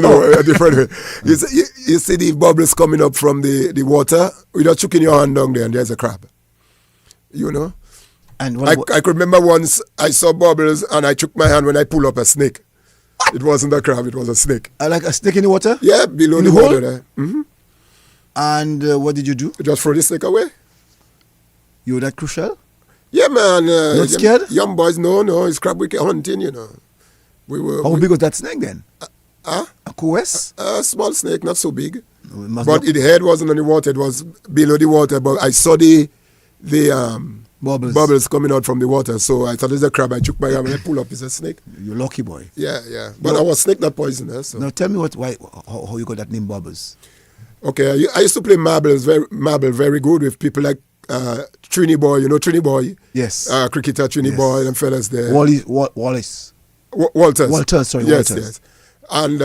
No, a different way. You see the bubbles coming up from the water, you just chucking your hand down there, and there's a crab. And I could remember once I saw bubbles, and I took my hand when I pull up a snake. It wasn't a crab, it was a snake.
Like a snake in the water?
Yeah, below the water there. Mm-hmm.
And what did you do?
Just throw the snake away.
You were that crucial?
Yeah, man.
Not scared?
Young boys, no, it's crab wicket hunting,
How big was that snake then? A coes?
A small snake, not so big. But its head wasn't on the water, it was below the water. But I saw the bubbles coming out from the water. So I thought it's a crab. I took my arm and I pull up, it's a snake.
You're lucky boy.
Yeah. But our snake not poisonous. So.
Now tell me how you got that name Bubbles.
Okay, I used to play marble very good with people like Trini Boy, Trini Boy?
Yes.
Cricketer Trini Boy and fellas there.
Wallace.
Walters.
Sorry,
yes,
Walters.
Yes. And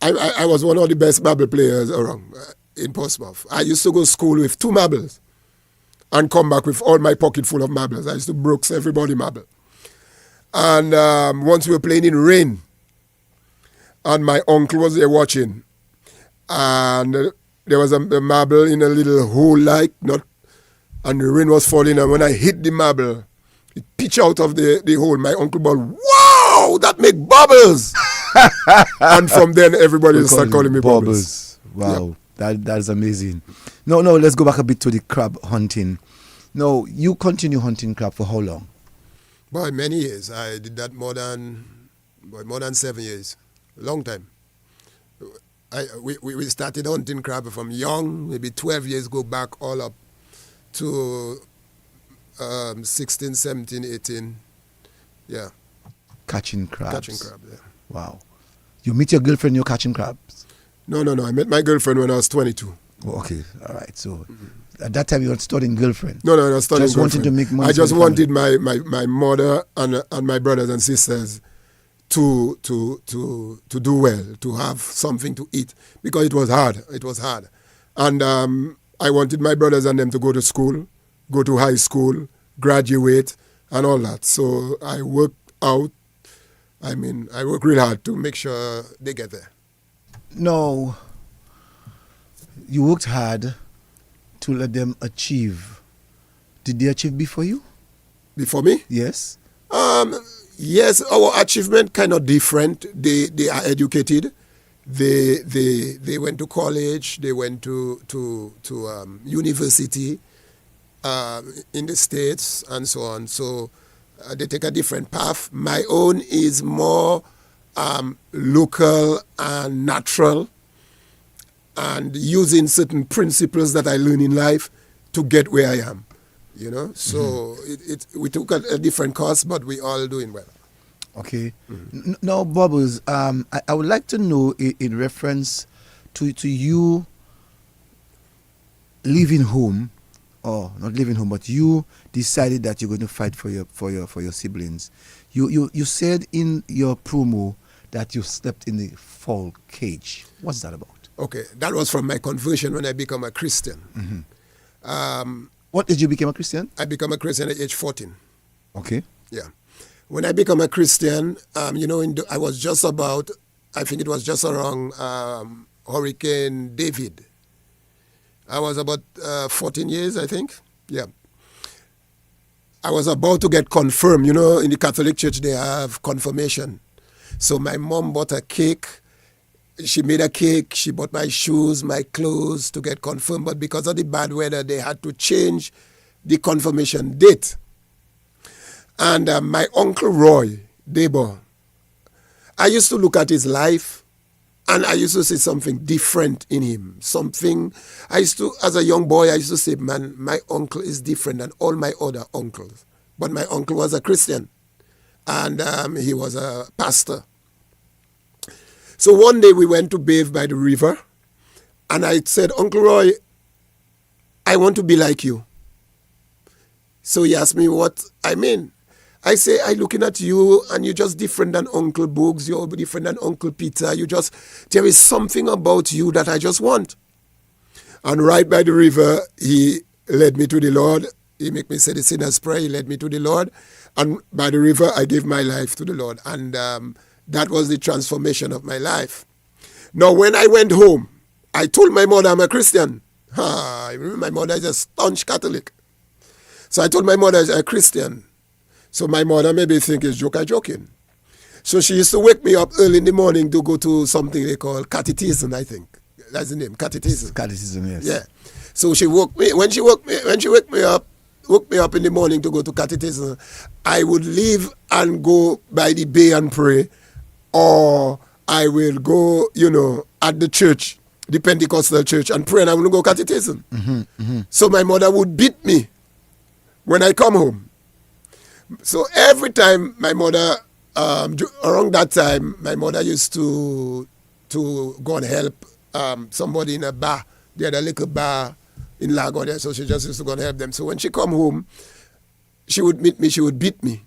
I was one of the best marble players around in Portsmouth. I used to go to school with 2 marbles and come back with all my pocket full of marbles. I used to brooks everybody marble. And once we were playing in rain, and my uncle was there watching, and there was a marble in a little hole, and the rain was falling, and when I hit the marble, it pitched out of the hole. My uncle bawled, "Wow, that make bubbles!" And from then, everybody started calling me Bubbles.
Wow, yep. That is amazing. No, let's go back a bit to the crab hunting. No, you continue hunting crab for how long?
Boy, many years. I did that more than 7 years. A long time. We started hunting crab from young, maybe 12 years, go back all up to 16, 17, 18. Yeah.
Catching crabs.
Catching crabs, yeah.
Wow. You meet your girlfriend, you're catching crabs?
No. I met my girlfriend when I was 22.
Oh, okay. All right. So at that time, you were studying girlfriend?
No, I was studying
just
girlfriend.
Wanted to make money.
I just wanted my mother and my brothers and sisters to do well, to have something to eat, because it was hard. And I wanted my brothers and them to go to school, go to high school, graduate, and all that. So I worked real hard to make sure they get there.
No, you worked hard to let them achieve. Did they achieve before you?
Before me?
Yes.
Yes, our achievement kind of different. They are educated. They went to college. They went to university in the States and so on. So they take a different path. My own is more local and natural, and using certain principles that I learn in life to get where I am. So we took a different course, but we all doing well.
Okay. Now, Bubbles, I would like to know in reference to you leaving home, or not leaving home, but you decided that you're going to fight for your siblings. You said in your promo that you slept in the fall cage. What's that about?
Okay, that was from my conversion when I became a Christian.
Mm-hmm. What did you become a Christian?
I became a Christian at age 14.
Okay.
Yeah. When I became a Christian, I was just about, I think it was just around Hurricane David. I was about 14 years, I think. Yeah. I was about to get confirmed. In the Catholic Church, they have confirmation. So my mom bought a cake. She made a cake. She bought my shoes, my clothes to get confirmed. But because of the bad weather, they had to change the confirmation date. And my uncle Roy Debo, I used to look at his life, and I used to see something different in him. As a young boy, I used to say, man, my uncle is different than all my other uncles. But my uncle was a Christian, and he was a pastor. So one day we went to bathe by the river, and I said, Uncle Roy, I want to be like you. So he asked me what I mean. I say, I looking at you, and you're just different than Uncle Boogs, you're different than Uncle Peter. There is something about you that I just want. And right by the river, he led me to the Lord. He made me say the sinner's prayer. He led me to the Lord. And by the river, I gave my life to the Lord. And that was the transformation of my life. Now, when I went home, I told my mother I'm a Christian. I remember my mother is a staunch Catholic. So I told my mother I'm a Christian. So my mother maybe think it's joking. So she used to wake me up early in the morning to go to something they call catechism, I think. That's the name, catechism.
Catechism, yes.
Yeah. So she woke me up in the morning to go to catechism, I would leave and go by the bay and pray, or I will go, at the church, the Pentecostal church, and pray, and I will go catechism.
Mm-hmm, mm-hmm.
So my mother would beat me when I come home. So every time my mother, around that time, my mother used to go and help somebody in a bar. They had a little bar in Lakou there, so she just used to go and help them. So when she come home, she would meet me, she would beat me.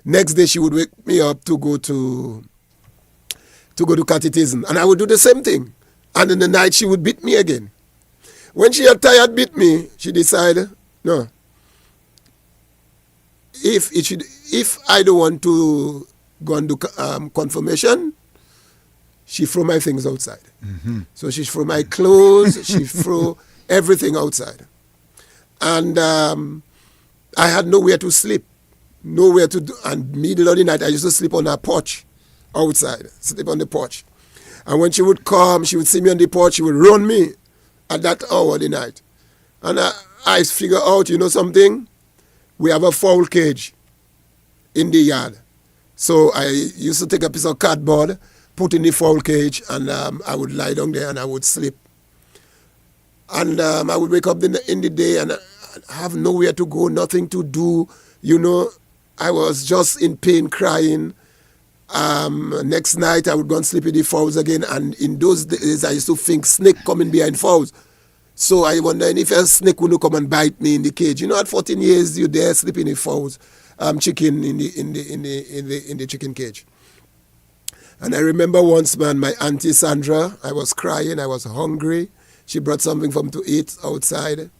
Next day, she would wake me up to go to catechism, and I would do the same thing. And in the night, she would beat me again. When she had tired beat me, she decided, no, if I don't want to go and do confirmation, she throw my things outside.
Mm-hmm.
So she throw my clothes, she throw everything outside. And I had nowhere to sleep, nowhere to do. And middle of the night, I used to sleep on her porch outside, sleep on the porch. And when she would come, she would see me on the porch, she would run me at that hour of the night. And I figure out, you know something? We have a fowl cage in the yard. So I used to take a piece of cardboard, put in the fowl cage, and I would lie down there and I would sleep. And I would wake up in the day and I have nowhere to go, nothing to do. You know, I was just in pain, crying. Next night I would go and sleep in the fowls again. And in those days I used to think snake coming behind fowls. So I wonder if a snake would come and bite me in the cage. You know, at 14 years you're there sleeping in fowls, chicken in the chicken cage. And I remember once, man, my auntie Sandra, I was crying, I was hungry. She brought something for me to eat outside.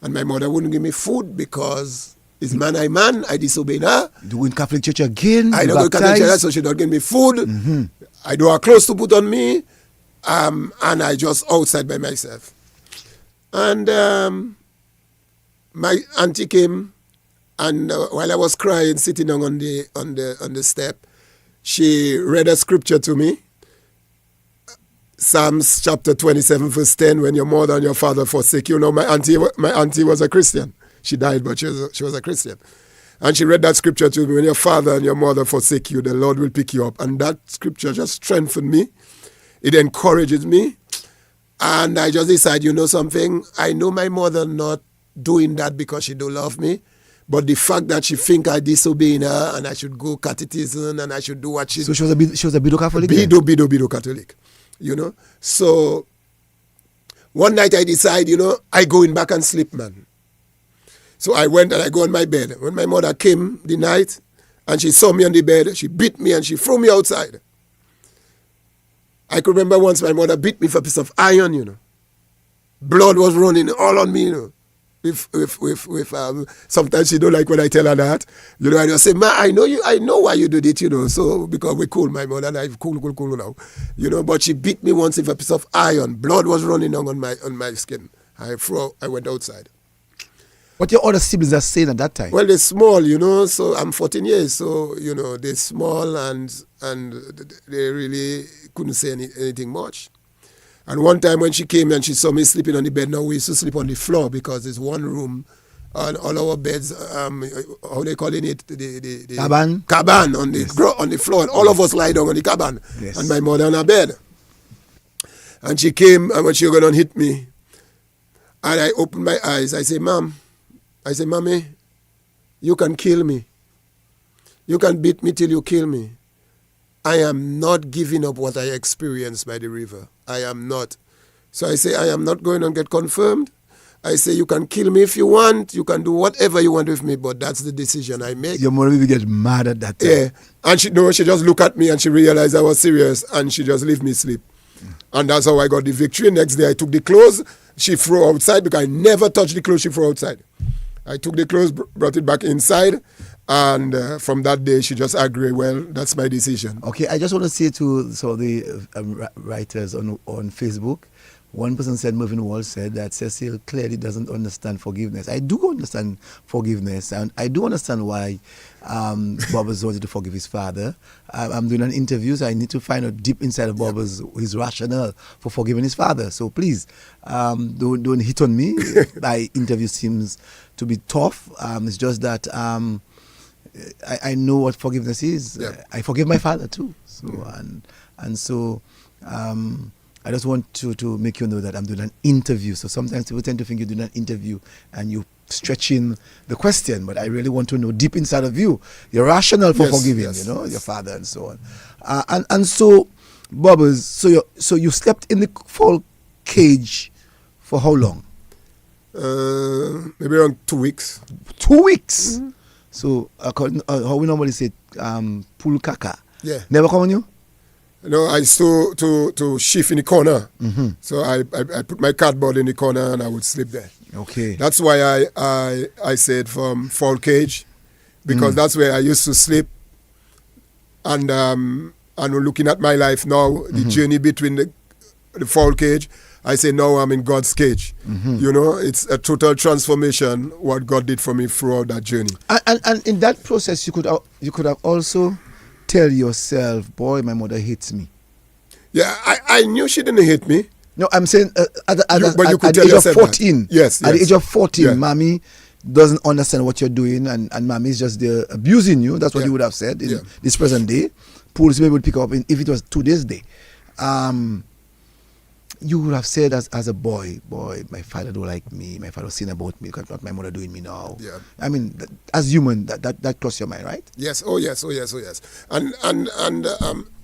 And my mother wouldn't give me food because it's man, I disobeyed her.
You do in Catholic Church again?
I don't go to Catholic Church, so she don't give me food.
Mm-hmm.
I don't have clothes to put on me. And I just outside by myself. And my auntie came, and while I was crying, sitting down on the step, she read a scripture to me. Psalms chapter 27, verse 10, when your mother and your father forsake you. Now, my auntie was a Christian. She died, but she was a Christian. And she read that scripture to me, when your father and your mother forsake you, the Lord will pick you up. And that scripture just strengthened me. It encourages me. And I just decided, you know something, I know my mother not doing that because she don't love me. But the fact that she think I disobeying her and I should go catechism and I should do what she...
So she was a Bido Catholic?
Bido Catholic. You know, so one night I decide, you know, I go in back and sleep, man. So I went and I go on my bed. When my mother came the night and she saw me on the bed, she beat me and she threw me outside. I could remember once my mother beat me for a piece of iron, you know. Blood was running all on me, you know. Sometimes she don't like when I tell her that. You know, I just say, Ma, I know why you did it, you know, so because we cool, my mother and I cool now. You know, but she beat me once with a piece of iron. Blood was running on my skin. I went outside.
What your other siblings are saying at that time?
Well, they're small, you know, so I'm 14 years, so, you know, they're small and they really couldn't say anything much. And one time when she came and she saw me sleeping on the bed, now we used to sleep on the floor because there's one room and all our beds, how they calling it? The
Caban?
Caban on the floor. And all of us lie down on the caban.
Yes.
And my mother on her bed. And she came and when she was going to hit me, and I opened my eyes, I say, Mommy, you can kill me. You can beat me till you kill me. I am not giving up what I experienced by the river. I am not. So I say, I am not going to get confirmed. I say, you can kill me if you want. You can do whatever you want with me, but that's the decision I make.
Your mother will get mad at that time.
Yeah. And she just looked at me and she realized I was serious and she just leave me sleep. And that's how I got the victory. Next day I took the clothes. She threw outside because I never touched the clothes she threw outside. I took the clothes, brought it back inside. And from that day, she just agreed, well, that's my decision.
Okay, I just want to say to some of the writers on Facebook, one person said, Mervyn Wall said that Cecil clearly doesn't understand forgiveness. I do understand forgiveness, and I do understand why Bubbles wanted to forgive his father. I'm doing an interview, so I need to find out deep inside of Bubbles his rationale for forgiving his father. So please, don't hit on me. My interview seems to be tough. It's just that... I know what forgiveness is.
Yeah.
I forgive my father too. So and so I just want to make you know that I'm doing an interview. So sometimes people tend to think you're doing an interview and you stretching the question, but I really want to know deep inside of you your rationale for forgiving, you know, your father and so on. And so, Bubbles, so you slept in the fowl cage for how long?
Maybe around 2 weeks.
2 weeks. Mm-hmm. So, how we normally say, pool kaka.
Yeah.
Never come on you?
No, I used to shift in the corner.
Mm-hmm.
So I put my cardboard in the corner and I would sleep there.
Okay.
That's why I said from fowl cage because that's where I used to sleep. And looking at my life now, the journey between the fowl cage, I say now I'm in God's cage. You know, it's a total transformation what God did for me throughout that journey.
And in that process, you could have also tell yourself, boy, my mother hates me.
Yeah, I knew she didn't hate me.
No, I'm saying at the age of 14.
Yes.
At the age of 14,
Yeah.
mommy doesn't understand what you're doing, and mommy is just there abusing you. That's what you would have said in this present day. Police maybe would pick up if it was today's day. You would have said as a boy, my father don't like me. My father was saying about me. What my mother doing me now?
Yeah.
I mean, as human, that crossed your mind, right?
Yes. Oh yes. And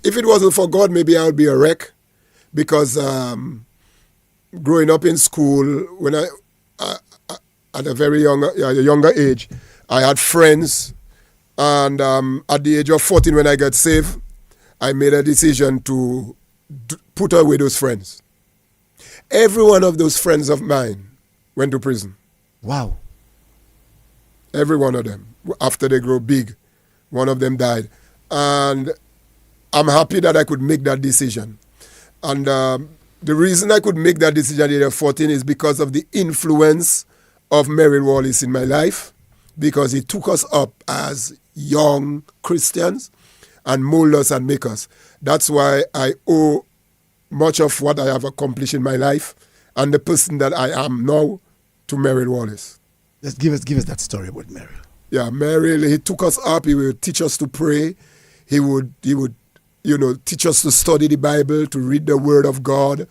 if it wasn't for God, maybe I would be a wreck, because growing up in school, when I at a very younger age, I had friends, and at the age of 14, when I got saved, I made a decision to put away those friends. Every one of those friends of mine went to prison.
Wow.
Every one of them. After they grow big, one of them died. And I'm happy that I could make that decision. And the reason I could make that decision at the age of 14 is because of the influence of Merrill Wallace in my life, because he took us up as young Christians and mold us and make us. That's why I owe much of what I have accomplished in my life and the person that I am now to Merrill Wallace.
Just give us that story about Merrill.
Yeah, Merrill, he took us up. He would teach us to pray. He would teach us to study the Bible, to read the Word of God.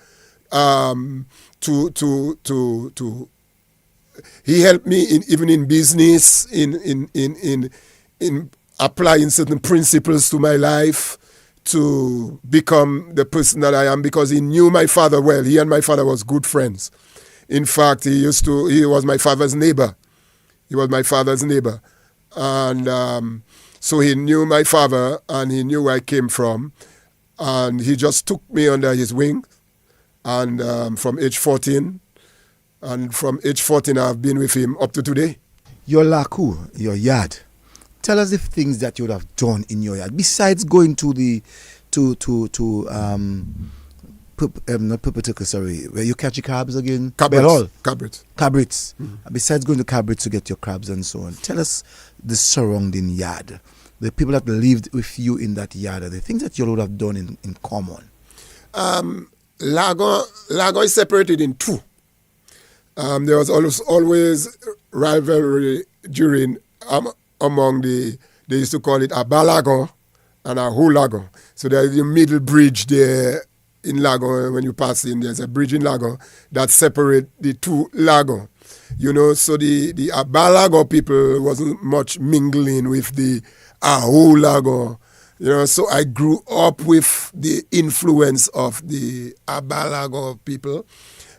He helped me even in business, in applying certain principles to my life, to become the person that I am, because he knew my father well. He and my father was good friends. In fact, he was my father's neighbor. And so he knew my father, and he knew where I came from. And he just took me under his wing. And from age 14, I've been with him up to today.
Your Lakou, your yard. Tell us the things that you would have done in your yard besides going to the not Pupatuka, sorry, where you catch your crabs again.
Cabrits.
Mm-hmm. Besides going to Cabrits to get your crabs and so on, tell us the surrounding yard, the people that lived with you in that yard, the things that you would have done in common.
Lago is separated in two. There was always rivalry among they used to call it a Balagon and a Hulagon. So there's the middle bridge there in Lagon. When you pass in, there's a bridge in Lagon that separate the two Lagon. So the Abalagon people wasn't much mingling with the Ahulagon. So I grew up with the influence of the Abalagon people,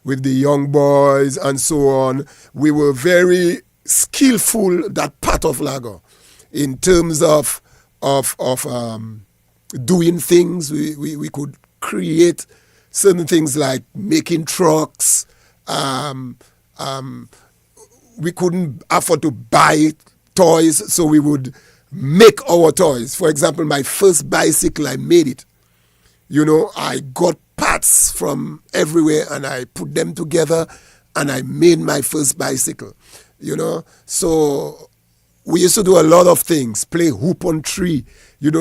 with the young boys and so on. We were very skillful, that part of Lago, in terms of doing things. We could create certain things like making trucks. We couldn't afford to buy toys, so we would make our toys. For example, my first bicycle, I made it. I got parts from everywhere and I put them together and I made my first bicycle. So we used to do a lot of things, play hoop on tree,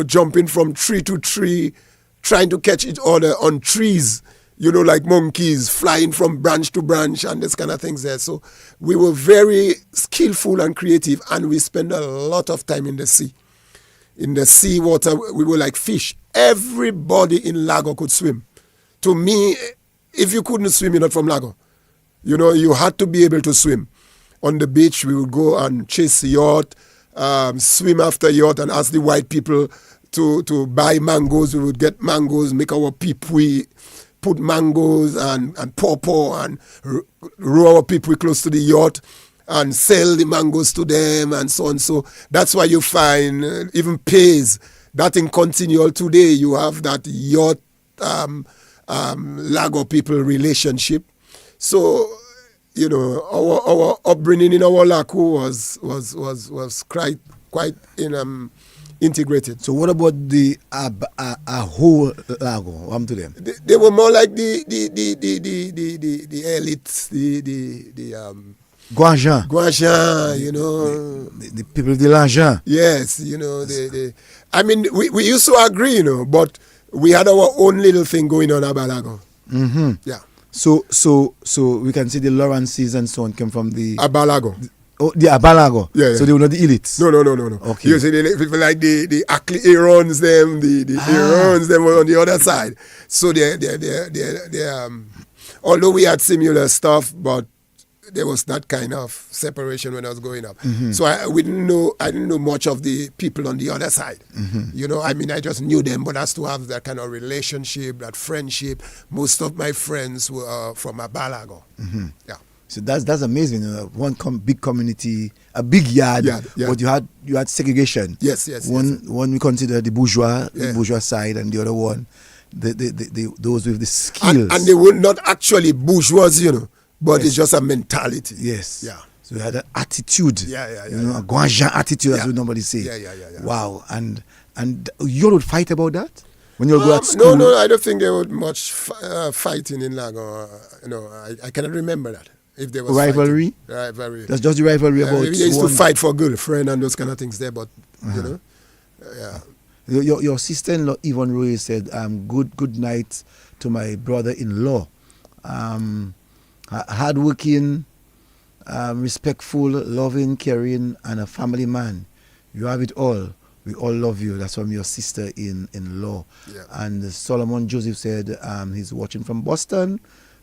jumping from tree to tree, trying to catch each other on trees, like monkeys, flying from branch to branch and this kind of things there. So we were very skillful and creative, and we spent a lot of time in the sea. In the sea water, we were like fish. Everybody in Lago could swim. To me, if you couldn't swim, you're not from Lago. You had to be able to swim. On the beach, we would go and chase yacht, swim after yacht, and ask the white people to buy mangoes. We would get mangoes, make our pipui, put mangoes and pawpaw and row our pipui close to the yacht and sell the mangoes to them and so on. So that's why you find even pays that in continual today. You have that yacht Lago people relationship. So our upbringing in our Lakou was quite integrated.
So what about the whole Lago? What happened to them?
They were more like the elites, the
Guanjean.
Guanjean, you know.
The people of the l'argent.
Yes, you know, I mean, we used to agree, you know, but we had our own little thing going on at Balago.
Mm-hmm.
Yeah.
So we can see the Lawrences and so on came from the
Abalago.
Oh, the Abalago.
Yeah.
So they were not the elites.
No.
Okay.
You see, the people like the Ackley Aarons, the Aarons, them were on the other side. So they although we had similar stuff, but there was that kind of separation when I was growing up.
Mm-hmm.
So I didn't know much of the people on the other side.
Mm-hmm.
You know, I mean, I just knew them, but as to have that kind of relationship, that friendship, most of my friends were from Abalago.
Mm-hmm.
Yeah.
So that's amazing. One big community, a big yard,
Yeah.
but you had segregation.
Yes.
One we consider the bourgeois side, and the other one, those with the skills.
And they were not actually bourgeois, you know, but
Yes.
it's just a mentality.
Yes.
Yeah.
So you had an attitude.
Yeah.
You know, a Guanjean attitude, as we normally say.
Yeah.
Wow. And you would fight about that when you go at school?
No, I don't think there was much fighting in Lago. I cannot remember that. If there was
rivalry.
Rivalry.
That's just the rivalry about.
They used to fight for girlfriend and those kind of things there, but you know, yeah.
Your sister-in-law Yvonne Roy said, "Good night to my brother-in-law. Hardworking, respectful, loving, caring, and a family man. You have it all. We all love you." That's from your sister-in-law.
Yeah.
And Solomon Joseph said he's watching from Boston,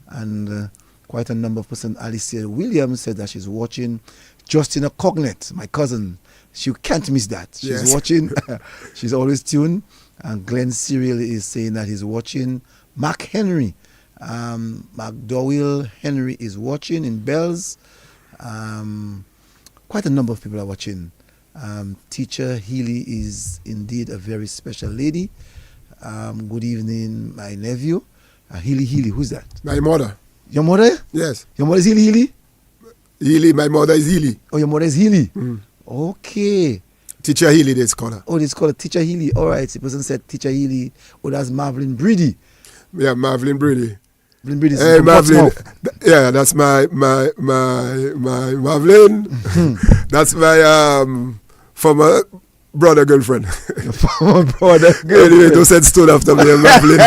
and quite a number of persons. Alicia Williams said that she's watching. Justina Cognet, my cousin, she can't miss that. She's
Yes.
watching. She's always tuned. And Glenn Cyril is saying that he's watching. Mark Henry, McDowell Henry is watching in Bells. Quite a number of people are watching. Teacher Healy is indeed a very special lady. Good evening, my nephew. Healy, who's that?
My mother.
Your mother?
Yes.
Your mother is Healy?
Healy, my mother is Healy.
Oh, your mother is Healy?
Mm.
Okay.
Teacher Healy, they call her.
Oh, it's called Teacher Healy. All right. The person said Teacher Healy. Oh, that's Marvin Brady.
Yeah, Marvin Brady.
Marvin Brady.
Hey, Marvin. Yeah, that's my Marvin. That's my former brother girlfriend.
Former brother girlfriend.
Anyway, don't send stone after me, Marvin.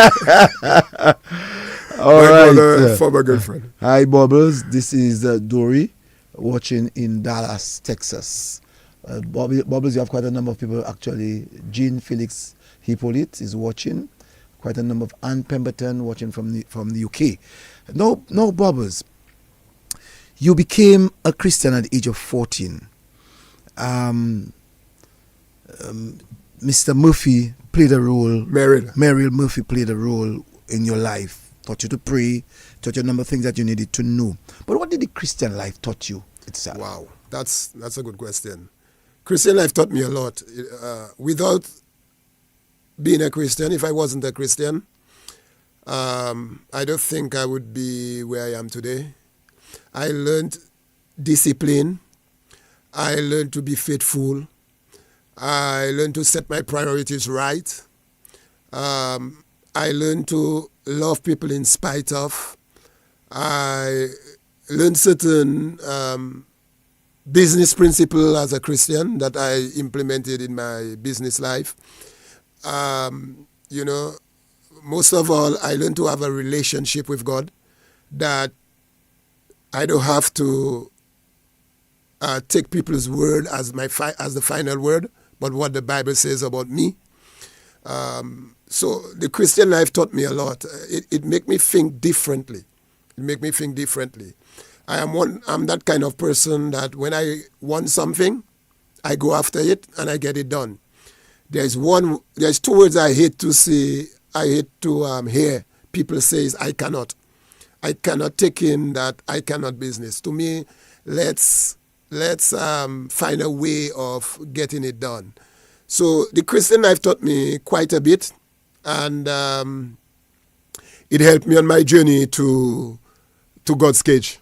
All
my
right.
brother, former girlfriend.
Hi, Bubbles. This is Dory watching in Dallas, Texas. Bubbles, you have quite a number of people actually. Jean Felix Hippolyte is watching. Quite a number of Ann Pemberton watching from the UK. No, Bubbles. You became a Christian at the age of 14. Mr. Murphy played a role. Merrill Murphy played a role in your life. Taught you to pray. Taught you a number of things that you needed to know. But what did the Christian life taught you itself?
Wow, that's a good question. Christian life taught me a lot. Without being a Christian, if I wasn't a Christian, I don't think I would be where I am today. I learned discipline. I learned to be faithful. I learned to set my priorities right. I learned to love people in spite of. I learned certain business principles as a Christian that I implemented in my business life. Most of all, I learned to have a relationship with God that I don't have to take people's word as as the final word, but what the Bible says about me. So the Christian life taught me a lot. It made me think differently. I'm that kind of person that when I want something, I go after it and I get it done. There's two words I hate to say. I hate to hear people say is I cannot. I cannot take in that I cannot business. To me, let's find a way of getting it done. So the Christian life taught me quite a bit, and it helped me on my journey to God's cage.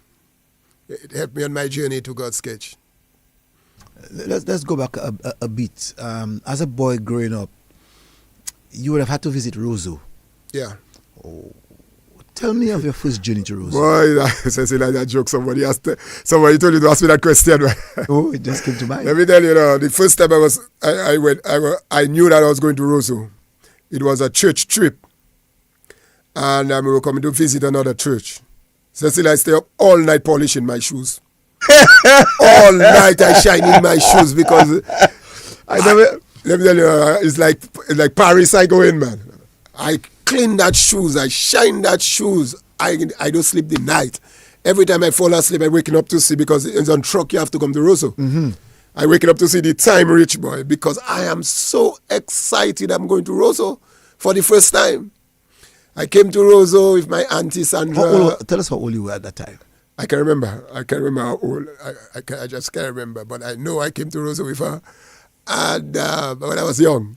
let's go back a bit. As a boy growing up, you would have had to visit Roseau.
Yeah.
Oh, tell me of your first journey to Roseau.
Boy, that's like that joke. Somebody told you to ask me that question.
Oh, it just came to mind.
Let me tell you, the first time I knew that I was going to Roseau. It was a church trip. And we were coming to visit another church. Cecily, I stay up all night polishing my shoes. All night I shine in my shoes because let me tell you, it's like Paris I go in, man. I clean that shoes, I shine that shoes. I don't sleep the night. Every time I fall asleep, I'm waking up to see, because it's on truck, you have to come to Roseau.
Mm-hmm.
I waking up to see the time reach, boy, because I am so excited I'm going to Roseau for the first time. I came to Roseau with my auntie Sandra.
Tell us how old you were at that time.
I can't remember. I can't remember how old. I just can't remember. But I know I came to Roseau with her, and when I was young.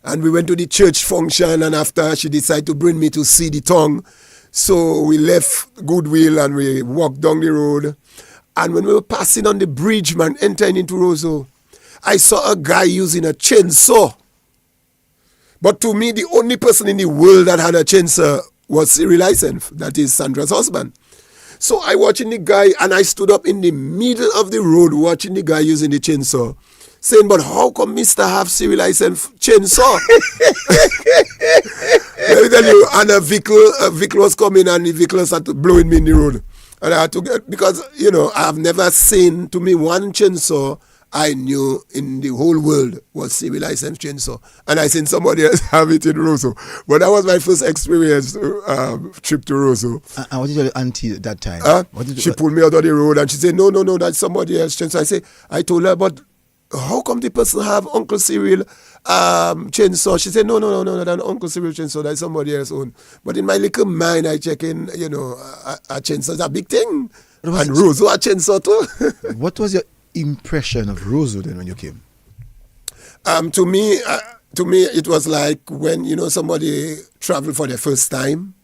And we went to the church function, and after she decided to bring me to see the tongue. So we left Goodwill and we walked down the road. And when we were passing on the bridge, man, entering into Roseau, I saw a guy using a chainsaw. But to me, the only person in the world that had a chainsaw was Cyril Lysenf, that is Sandra's husband. So I watching the guy, and I stood up in the middle of the road watching the guy using the chainsaw, saying, but how come Mr. have Cyril Lysenf chainsaw? Let me tell you, and a vehicle was coming, and the vehicle started blowing me in the road. And I had to get, because, I've never seen, to me, one chainsaw I knew in the whole world was Cyril Lysenf chainsaw. And I seen somebody else have it in Roseau. But that was my first experience, trip to Roseau.
And what did you tell your auntie at that time?
She pulled me out of the road and she said, no, that's somebody else chainsaw. I told her, but how come the person have Uncle Cyril chainsaw? She said, no, that Uncle Cyril chainsaw, that's somebody else own. But in my little mind, I check in, a chainsaw is a big thing. And Roseau a chainsaw too.
What was your impression of Roseau then when you came?
To me, it was like when somebody travel for the first time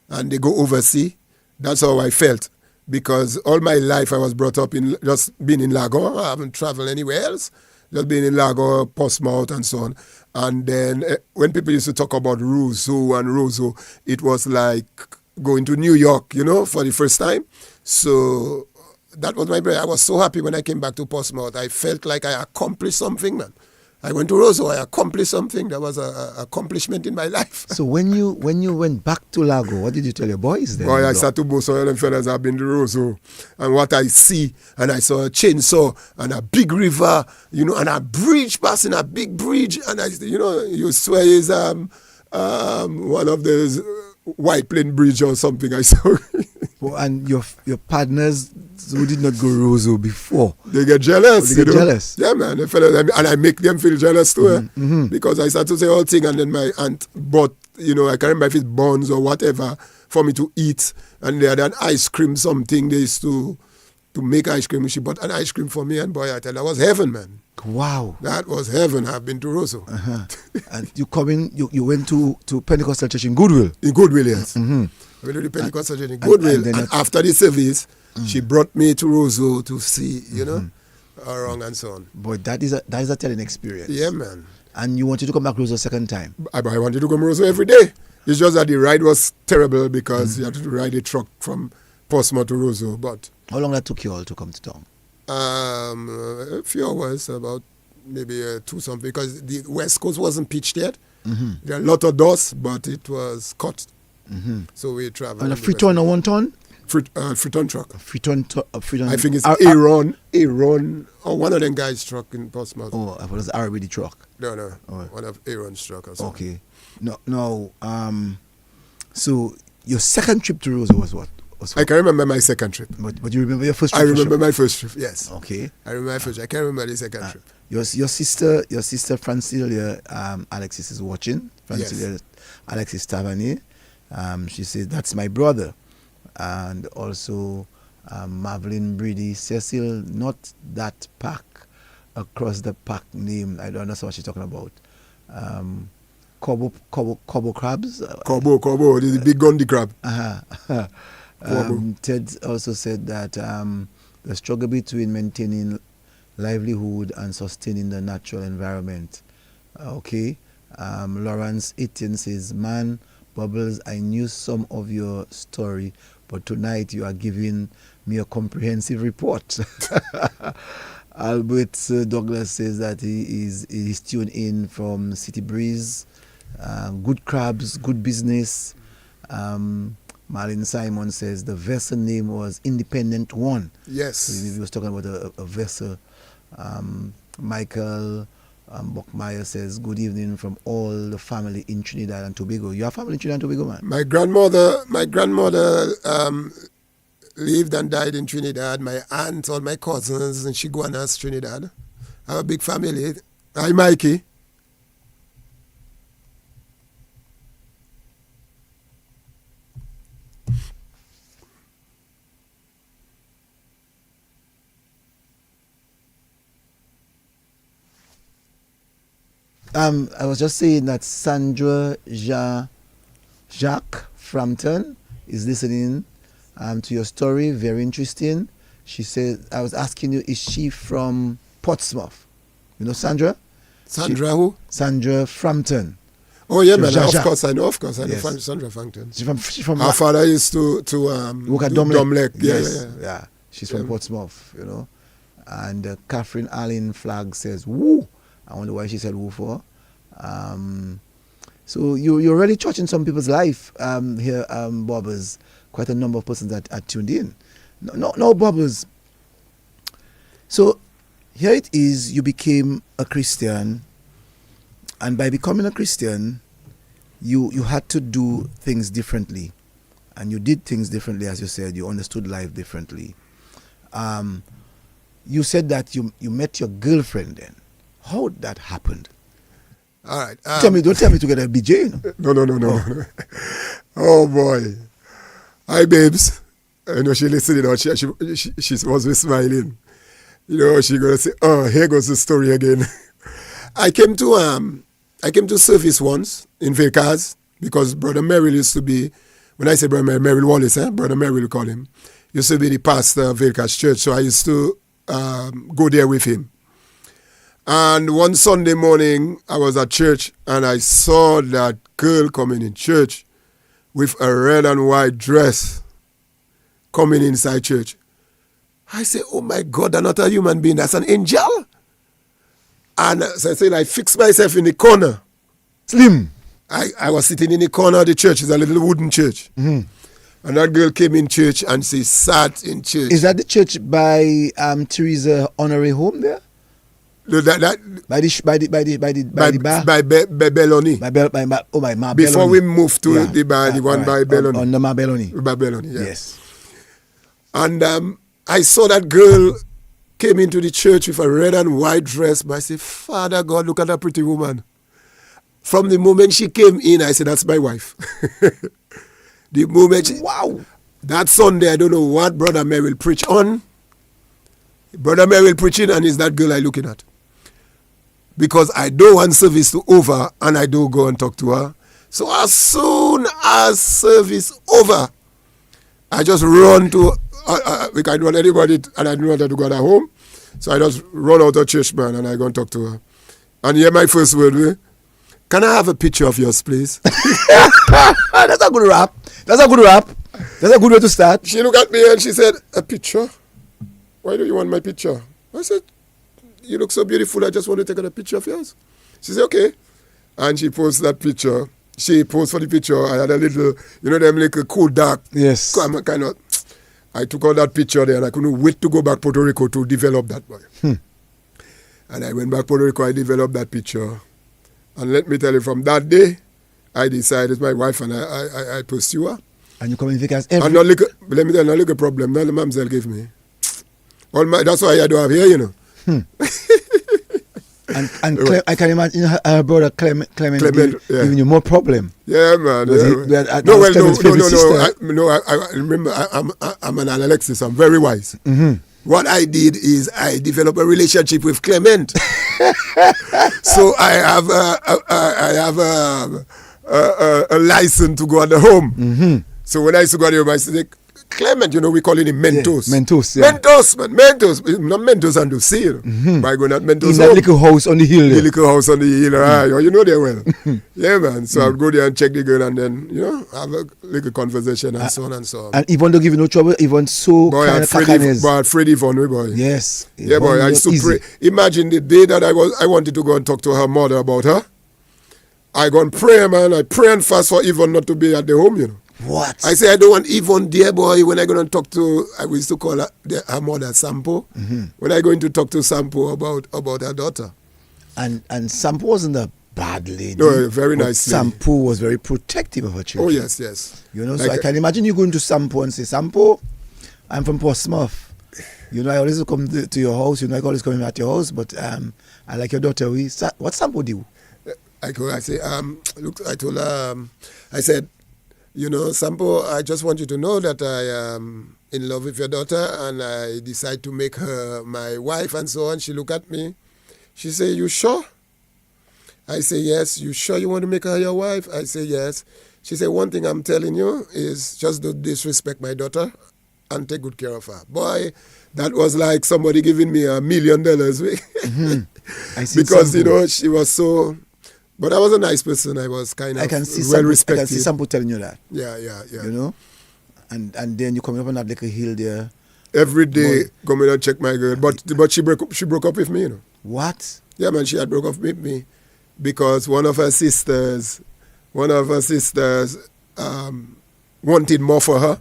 and they go overseas. That's how I felt, because all my life I was brought up in just being in Lakou. I haven't traveled anywhere else. Just being in Lakou, Portsmouth, and so on. And then when people used to talk about Roseau, it was like going to New York, for the first time. So that was my brain. I was so happy when I came back to Portsmouth. I felt like I accomplished something, man. I went to Roseau, I accomplished something. That was an accomplishment in my life.
So when you went back to Lakou, what did you tell your boys then?
Boy, I started to boast all them fellas I've been to Roseau. And what I see, and I saw a chainsaw and a big river, and a bridge passing, a big bridge. And you swear is one of those White Plain Bridge or something I saw.
And your partners who did not go Roseau before,
they get jealous.
They get jealous.
Yeah, man. And I make them feel jealous too, because I start to say all things, and then my aunt bought, I can't remember if it's buns or whatever for me to eat, and they had an ice cream something. They used to make ice cream. She bought an ice cream for me, and boy, I tell you, that was heaven, man.
Wow,
that was heaven. I've been to Roseau.
And you went to Pentecostal church in Goodwill.
In Goodwill, yes. I went to the Pentecostal church in Goodwill, and after the service, she brought me to Roseau to see, around and so on.
Boy, that is a telling experience.
Yeah, man.
And you wanted to come back Roseau a second time?
I wanted to come Roseau every day. It's just that the ride was terrible because you had to ride a truck from Portsmouth to Roseau. But
how long that took you all to come to town?
A few hours, about maybe 2 something, because the West Coast wasn't pitched yet. There are a lot of dust, but it was cut. So we traveled.
And a 3 ton or 1 ton?
3 ton truck.
3 ton.
I think it's Aaron, or one of them guys' truck in Portsmouth.
Oh, I thought it was RBD truck.
No, one of Aaron's truck or something.
Okay. No. So your second trip to Roseau was what?
I can remember my second trip.
But you remember your first trip?
I remember my first trip, yes.
Okay.
I remember my first trip. I can't remember the second trip.
Your sister Francilia Alexis is watching. Francilia Alexis Tavernier. She said, that's my brother. And also Marvelyn Brady, Cecil, not that pack, across the pack name. I don't know what she's talking about. Cobo crabs.
Cobo, the big gundy crab.
Ted also said that the struggle between maintaining livelihood and sustaining the natural environment. Okay. Lawrence Etienne says, man, Bubbles, I knew some of your story, but tonight you are giving me a comprehensive report. Albert Douglas says that he's tuned in from City Breeze. Good crabs, good business. Marlene Simon says the vessel name was Independent One.
Yes.
So he was talking about a vessel. Michael Bockmeyer says, good evening from all the family in Trinidad and Tobago. You have family in Trinidad and Tobago, man?
My grandmother lived and died in Trinidad. My aunt, all my cousins in Chiguanas, Trinidad. I have a big family. Hi, Mikey.
I was just saying that Sandra Jacques Frampton is listening to your story. Very interesting. She said, I was asking you, is she from Portsmouth? You know Sandra?
Who?
Sandra Frampton.
Oh, yeah, man.
Jacques.
Of course, I know.
Yes.
Sandra Frampton.
She's from
Our father used to
work at
do
Domlek.
Domlek.
Yeah. She's from Portsmouth, you know. And Catherine Allen Flag says, woo. I wonder why she said woo for. So you're really touching some people's life here, Bobbers. Quite a number of persons that are tuned in. No, Bobbers. So here it is, you became a Christian, and by becoming a Christian, you had to do things differently. And you did things differently, as you said. You understood life differently. You said that you met your girlfriend then. How that happened?
All right.
Don't tell me to get a BJ. You know?
No. Oh, boy. Hi, babes. You know, she listened, you know, she was smiling. You know, she going to say, oh, here goes the story again. I came to service once in Vilcaz because Brother Merrill used to be, when I say Brother Merrill Wallace, Brother Merrill, we call him, used to be the pastor of Vilcaz Church. So I used to go there with him. And one Sunday morning, I was at church and I saw that girl coming in church with a red and white dress coming inside church. I said, oh my God, that's not a human being, that's an angel. And so I said, I fixed myself in the corner.
Slim.
I was sitting in the corner of the church. It's a little wooden church. Mm-hmm. And that girl came in church and she sat in church.
Is that the church by Teresa Honoré home there?
No,
by the bar?
By Belloni.
By Ma
Before
Belloni.
we moved to the bar, the one by Belloni.
On the Ma Belloni.
By Belloni, yeah.
Yes.
And I saw that girl came into the church with a red and white dress. But I said, Father God, look at that pretty woman. From the moment she came in, I said, that's my wife. The moment
wow.
That Sunday, I don't know what Brother Merrill preach on. Brother Merrill preaching, and is that girl I looking at. Because I don't want service to over, and I don't go and talk to her. So as soon as service over, I just run to, because I don't want anybody, and I don't want her to go to home. So I just run out of church, man, and I go and talk to her. And here my first word, can I have a picture of yours, please?
That's a good rap. That's a good way to start.
She looked at me and she said, a picture? Why do you want my picture? I said, you look so beautiful, I just want to take a picture of yours. She said, okay. And she posed that picture. She posed for the picture. I had a little, you know, them little cool dark.
Yes.
Kind of. I took out that picture there and I couldn't wait to go back to Puerto Rico to develop that boy. And I went back to Puerto Rico, I developed that picture. And let me tell you, from that day, I decided my wife and I pursue her.
And you come in Vickers
every... Let me tell you, not a problem. Now the mamselle gave me. That's why I don't have here, you know.
And I can imagine her brother Clement giving you more problem.
Yeah, man. I remember, I'm an Alexis. I'm very wise. Mm-hmm. What I did is I developed a relationship with Clement. So I have a license to go at the home. Mm-hmm. So when I used to go at the home, I said, Clement, we call him Mentos.
Yeah, Mentos, yeah.
Mentos, man. Mentos. Not Mentos and Lucy. By going at Mentos
in that little house on the hill.
The little house on the hill. You know they well. Yeah, man. So I'll go there and check the girl and then, have a little conversation and so on and so on.
And Yvonne don't give you no trouble. Yvonne so
boy,
kind of cockiness.
Boy, Freddy Yvonne, boy.
Yes.
Yeah, boy. I used to pray. Imagine the day that I wanted to go and talk to her mother about her. I go and pray, man. I pray and fast for Yvonne not to be at the home,
What?
I say I don't want Yvonne there, boy. When I go and talk to, I used to call her mother Sampo. When I go in to talk to Sampo about her daughter.
And Sampo wasn't a bad lady.
No, very nice lady.
Sampo was very protective of her children.
Oh, yes.
So I can imagine you going to Sampo and say, Sampo, I'm from Portsmouth. I always come to your house. I always come at your house, but I like your daughter. What Sampo do?
I say, look, I told her, I said, Sampo, I just want you to know that I am in love with your daughter and I decide to make her my wife and so on. She looked at me. She said, you sure? I say, yes. You sure you want to make her your wife? I say, yes. She said, one thing I'm telling you is just don't disrespect my daughter and take good care of her. Boy, that was like somebody giving me $1 million.
I see
because, she was so... But I was a nice person. I was kind of well respected.
I can see Sampo telling you that.
Yeah.
And then you come up and have like a hill there.
Every day, coming and check my girl. But she broke up with me,
What?
Yeah, man, she had broke up with me because one of her sisters wanted more for her,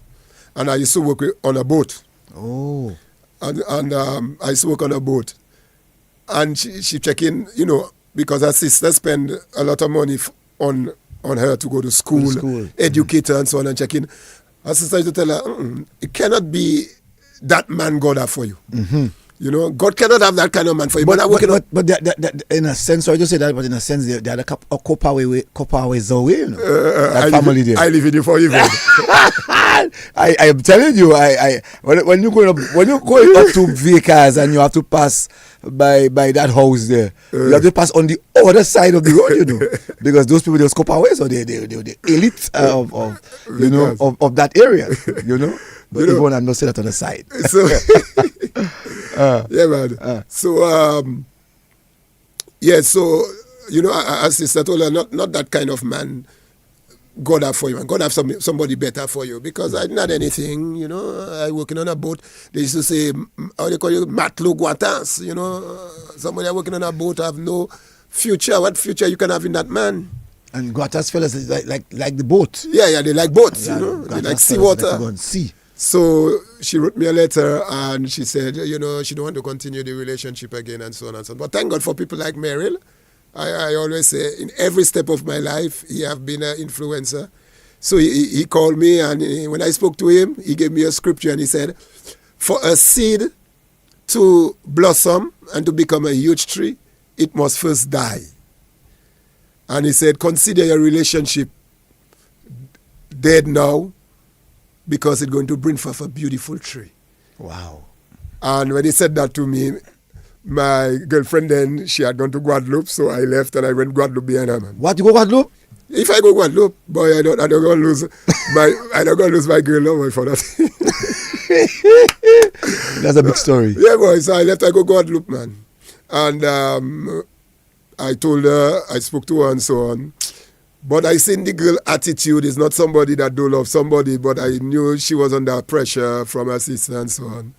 and I used to work on a boat.
Oh.
And I used to work on a boat, and she check in, because her sister spend a lot of money on her to go to school, educate her and so on and check in. Her sister used to tell her, it cannot be that man God have for you. God cannot have that kind of man for you. But
in a sense, sorry to say that, but in a sense, they had a couple ways away, that family there.
I live in it for you.
I am telling you, when you go up to vehicles and you have to pass by that house there, you have to pass on the other side of the road, because those people just couple ways, so the elite of that area, But everyone had not said that on the side.
So yeah, man. As sister told her, not that kind of man God have for you, and God have somebody better for you, because I didn't have anything, I working on a boat. They used to say, how they call you, matelot guatans, somebody working on a boat have no future. What future you can have in that man?
And guatas fellas is like the boat.
Yeah, they like boats, they like seawater.
Like sea.
So she wrote me a letter and she said, she don't want to continue the relationship again and so on and so on. But thank God for people like Meryl. I always say, in every step of my life, he have been an influencer. So he called me, and when I spoke to him, he gave me a scripture and he said, for a seed to blossom and to become a huge tree, it must first die. And he said, consider your relationship dead now, because it's going to bring forth a beautiful tree.
Wow.
And when he said that to me, my girlfriend then, she had gone to Guadeloupe, so I left and I went Guadeloupe behind her, man.
What, you go Guadeloupe?
If I go Guadeloupe, boy, I don't go lose my girl over for that.
That's a big story.
Yeah, boy, so I left, I go Guadeloupe, man. And I told her, I spoke to her and so on. But I seen the girl attitude is not somebody that do love somebody, but I knew she was under pressure from her sister and so on.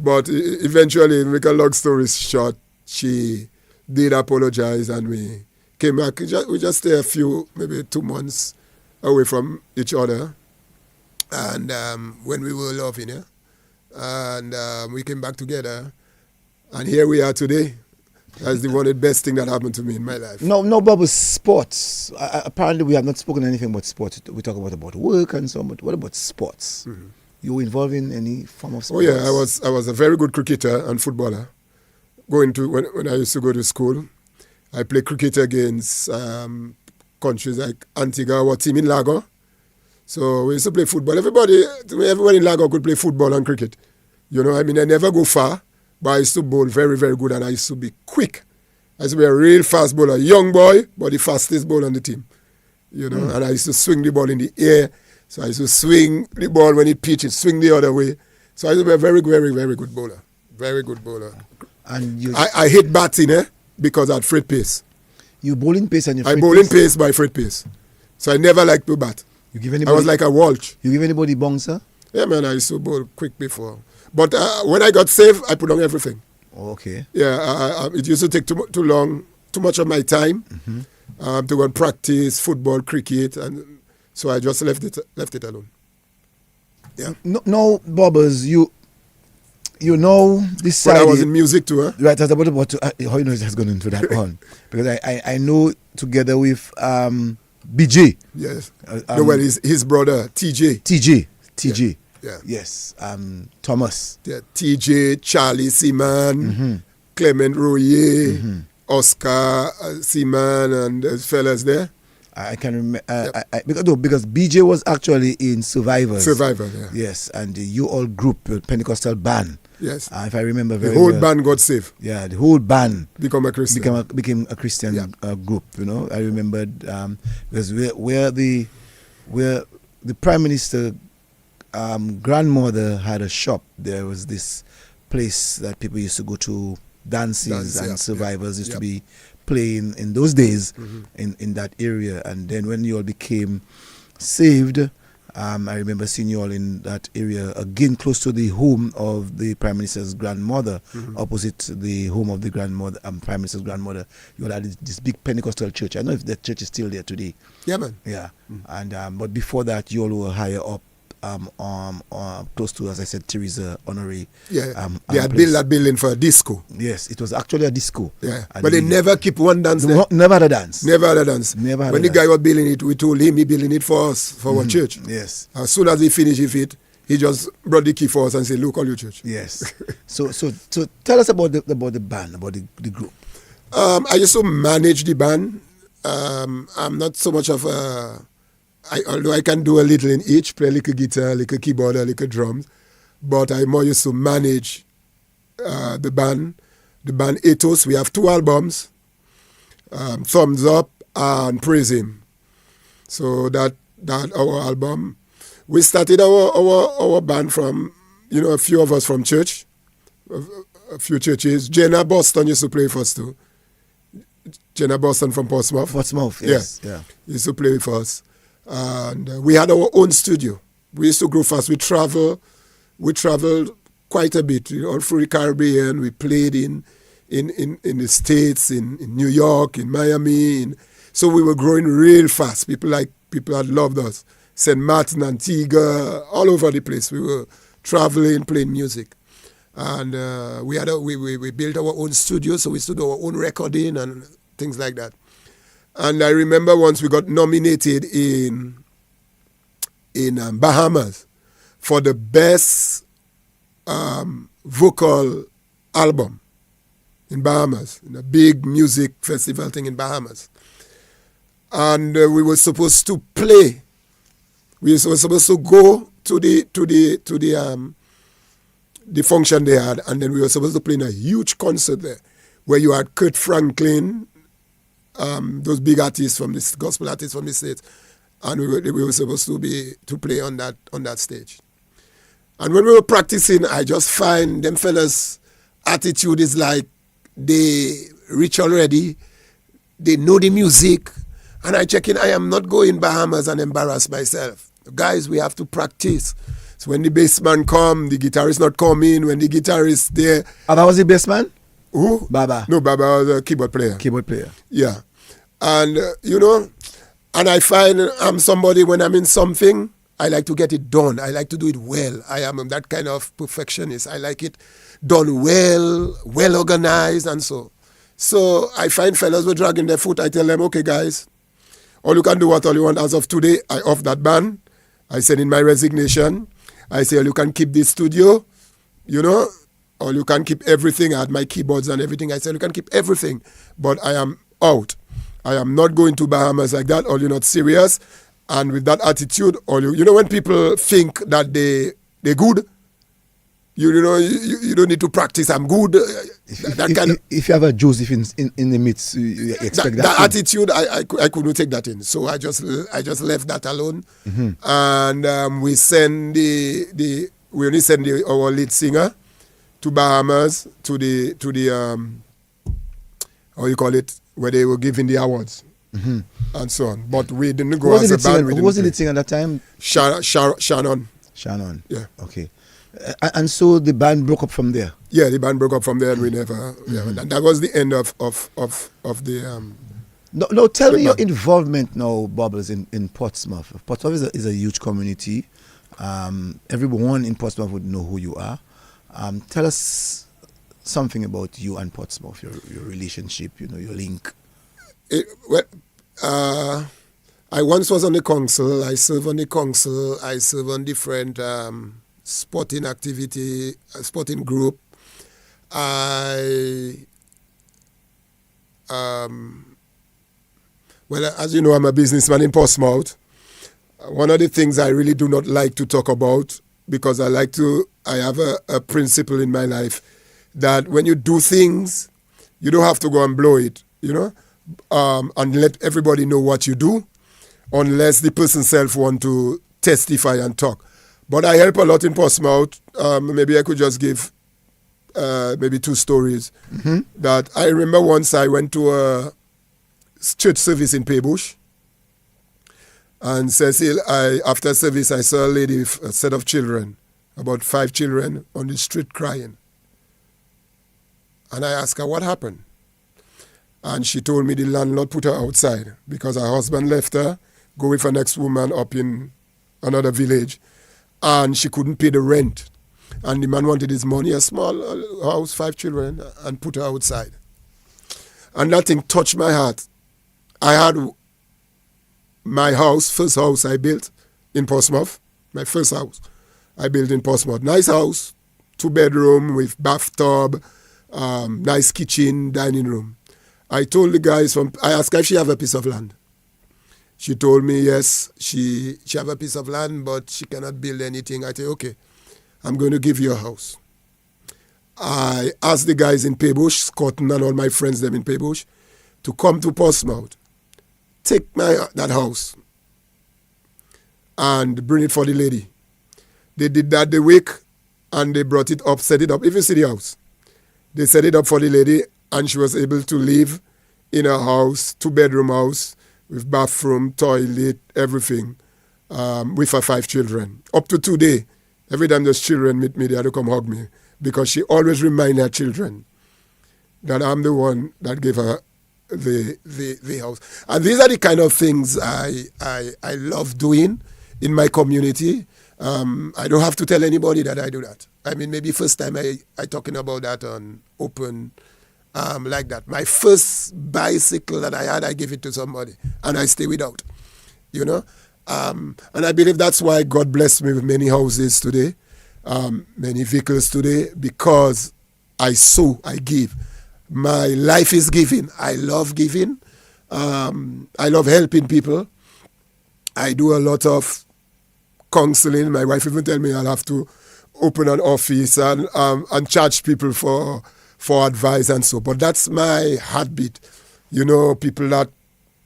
But eventually, make a long story short, she did apologize and we came back. We just stayed maybe 2 months away from each other. And when we were loving, and we came back together. And here we are today. That's the best thing that happened to me in my life.
No, but with sports. Apparently, we have not spoken anything about sports. We talk about work and so on, but what about sports? You were involved in any form of sports?
Oh yeah, I was a very good cricketer and footballer. When I used to go to school, I played cricket against countries like Antigua, our team in Lago. So we used to play football. Everybody in Lago could play football and cricket. I never go far, but I used to bowl very, very good, and I used to be quick. I used to be a real fast bowler, young boy, but the fastest bowler on the team. And I used to swing the ball in the air. So I used to swing the ball when it pitches, swing the other way. So I used to be a very, very, very good bowler. Very good bowler.
And
I hate batting, because I had Fred pace.
You bowling pace and you
I bowling pace by Fred pace. So I never liked to bat.
You give anybody,
I was like a Walsh.
You give anybody bouncer?
Yeah, man, I used to bowl quick before. But when I got safe, I put on everything.
Oh, okay.
Yeah, it used to take too long, too much of my time to go and practice football, cricket, and so I just left it alone. Yeah.
No, Bobbers, you know this side.
But I was in music too, huh?
Right, I was about to, how you know it has gone into that one? Because I know together with BJ.
Yes. No, well, his brother, TJ.
TJ.
Yeah.
Yes. Thomas.
Yeah, TJ, Charlie Seaman, Clement Royer, Oscar Seaman, and those fellas there.
I can remember because BJ was actually in Survivors.
Yeah.
Yes, and you all group Pentecostal band.
Yes.
If I remember very
well.
well.
The whole band got saved.
Yeah, the whole band
became a Christian.
Became a Christian group. You know, I remembered because where the Prime Minister grandmother had a shop. There was this place that people used to go to dances and Survivors used to be playing in those days in that area. And then when you all became saved, I remember seeing you all in that area again, close to the home of the Prime Minister's grandmother, opposite the home of the grandmother, Prime Minister's grandmother. You all had this big Pentecostal church. I don't know if that church is still there today.
Yeah, man.
Yeah, and but before that, you all were higher up. Close to, as I said, Teresa Honoré.
Yeah, they had built that building for a disco.
Yes, it was actually a disco.
Yeah, but they never keep one dance there.
Never had a dance.
Never had a dance. When the guy was building it, we told him he building it for us, for our church.
Yes.
As soon as he finished it, he just brought the key for us and said, "Look, all your church."
Yes. so tell us about the band, about the group.
I used to manage the band. I'm not so much of a... although I can do a little in each, play a little guitar, a little keyboard, a little drums, but I more used to manage the band ethos. We have 2 albums, Thumbs Up and Praise Him. So that our album, we started our band from, a few of us from church, a few churches. Jenna Boston used to play for us too. Jenna Boston from Portsmouth.
Portsmouth, yes. Yeah.
Used to play for us. And we had our own studio. We used to grow fast. We traveled quite a bit, all through the Caribbean. We played in the States, in New York, in Miami. So we were growing real fast. People had loved us. St. Martin, Antigua, all over the place. We were traveling, playing music. And we built our own studio, so we used to do our own recording and things like that. And I remember once we got nominated in Bahamas for the best vocal album in Bahamas, in a big music festival thing in Bahamas. And we were supposed to play. We were supposed to go to the function they had, and then we were supposed to play in a huge concert there, where you had Kurt Franklin, those big artists from this gospel artists from the States, and we were supposed to play on that stage. And when we were practicing, I just find them fellas' attitude is like they rich already, they know the music, and I check in. I am not going Bahamas and embarrass myself. Guys, we have to practice. So when the bass man come, the guitarist not coming. When the guitarist there,
Baba was the bass man.
Who?
Baba.
No, Baba was a keyboard player.
Keyboard player.
Yeah. And, and I find I'm somebody, when I'm in something, I like to get it done. I like to do it well. I am that kind of perfectionist. I like it done well organized, and so. So I find fellas were dragging their foot. I tell them, okay, guys, all you can do what all you want. As of today, I off that band. I send in my resignation. I say, all you can keep this studio, or you can keep everything. I had my keyboards and everything. I said, you can keep everything, but I am out. I am not going to Bahamas like that, or you're not serious. And with that attitude, or when people think that they're good, You know, you don't need to practice. I'm good.
If you have a Joseph in the midst, you expect
that attitude. I couldn't take that in, so I just left that alone. And we only send our lead singer to Bahamas to the how you call it, where they were giving the awards and so on. But we didn't go as a band.
Who was the lead singer at that time?
Shannon.
Shannon.
Yeah. Okay.
And so the band broke up from there.
Yeah, the band broke up from there, and we never. Yeah, that was the end of the.
No, tell me your involvement now, Bubbles, in Portsmouth. Portsmouth is a huge community. Everyone in Portsmouth would know who you are. Tell us something about you and Portsmouth, your relationship, your link.
I once was on the council. I serve on the council. I serve on different sporting activity, sporting group. Well, as you know, I'm a businessman in Portsmouth. One of the things I really do not like to talk about, because I have a principle in my life that when you do things, you don't have to go and blow it, and let everybody know what you do, unless the person self want to testify and talk. But I help a lot in Portsmouth. Maybe I could just give maybe 2 stories. That I remember once I went to a church service in Paybush, and Cecil, after service, I saw a lady with a set of children, about 5 children, on the street crying. And I asked her, what happened? And she told me the landlord put her outside because her husband left her, go with her next woman up in another village, and she couldn't pay the rent. And the man wanted his money, a small house, 5 children, and put her outside. And that thing touched my heart. I had my first house I built in Portsmouth, my first house I built in Portsmouth. Nice house, 2-bedroom with bathtub, nice kitchen, dining room. I told the guys I asked her if she have a piece of land. She told me yes, she have a piece of land, but she cannot build anything. I said, okay, I'm going to give you a house. I asked the guys in Paybush, Scotland and all my friends them in Paybush, to come to Portsmouth, take that house and bring it for the lady. They did that the week, and they brought it up, set it up. If you see the house, they set it up for the lady, and she was able to live in a house, 2-bedroom house, with bathroom, toilet, everything, with her 5 children. Up to today, every time those children meet me, they have to come hug me, because she always reminds her children that I'm the one that gave her the house. And these are the kind of things I love doing in my community. I don't have to tell anybody that I do that. I mean, maybe first time I talking about that on open like that. My first bicycle that I had, I gave it to somebody, and I stay without, And I believe that's why God blessed me with many houses today, many vehicles today, because I sow, I give. My life is giving. I love giving. I love helping people. I do a lot of counseling. My wife even tell me I'll have to open an office and charge people for advice and so. But that's my heartbeat. People that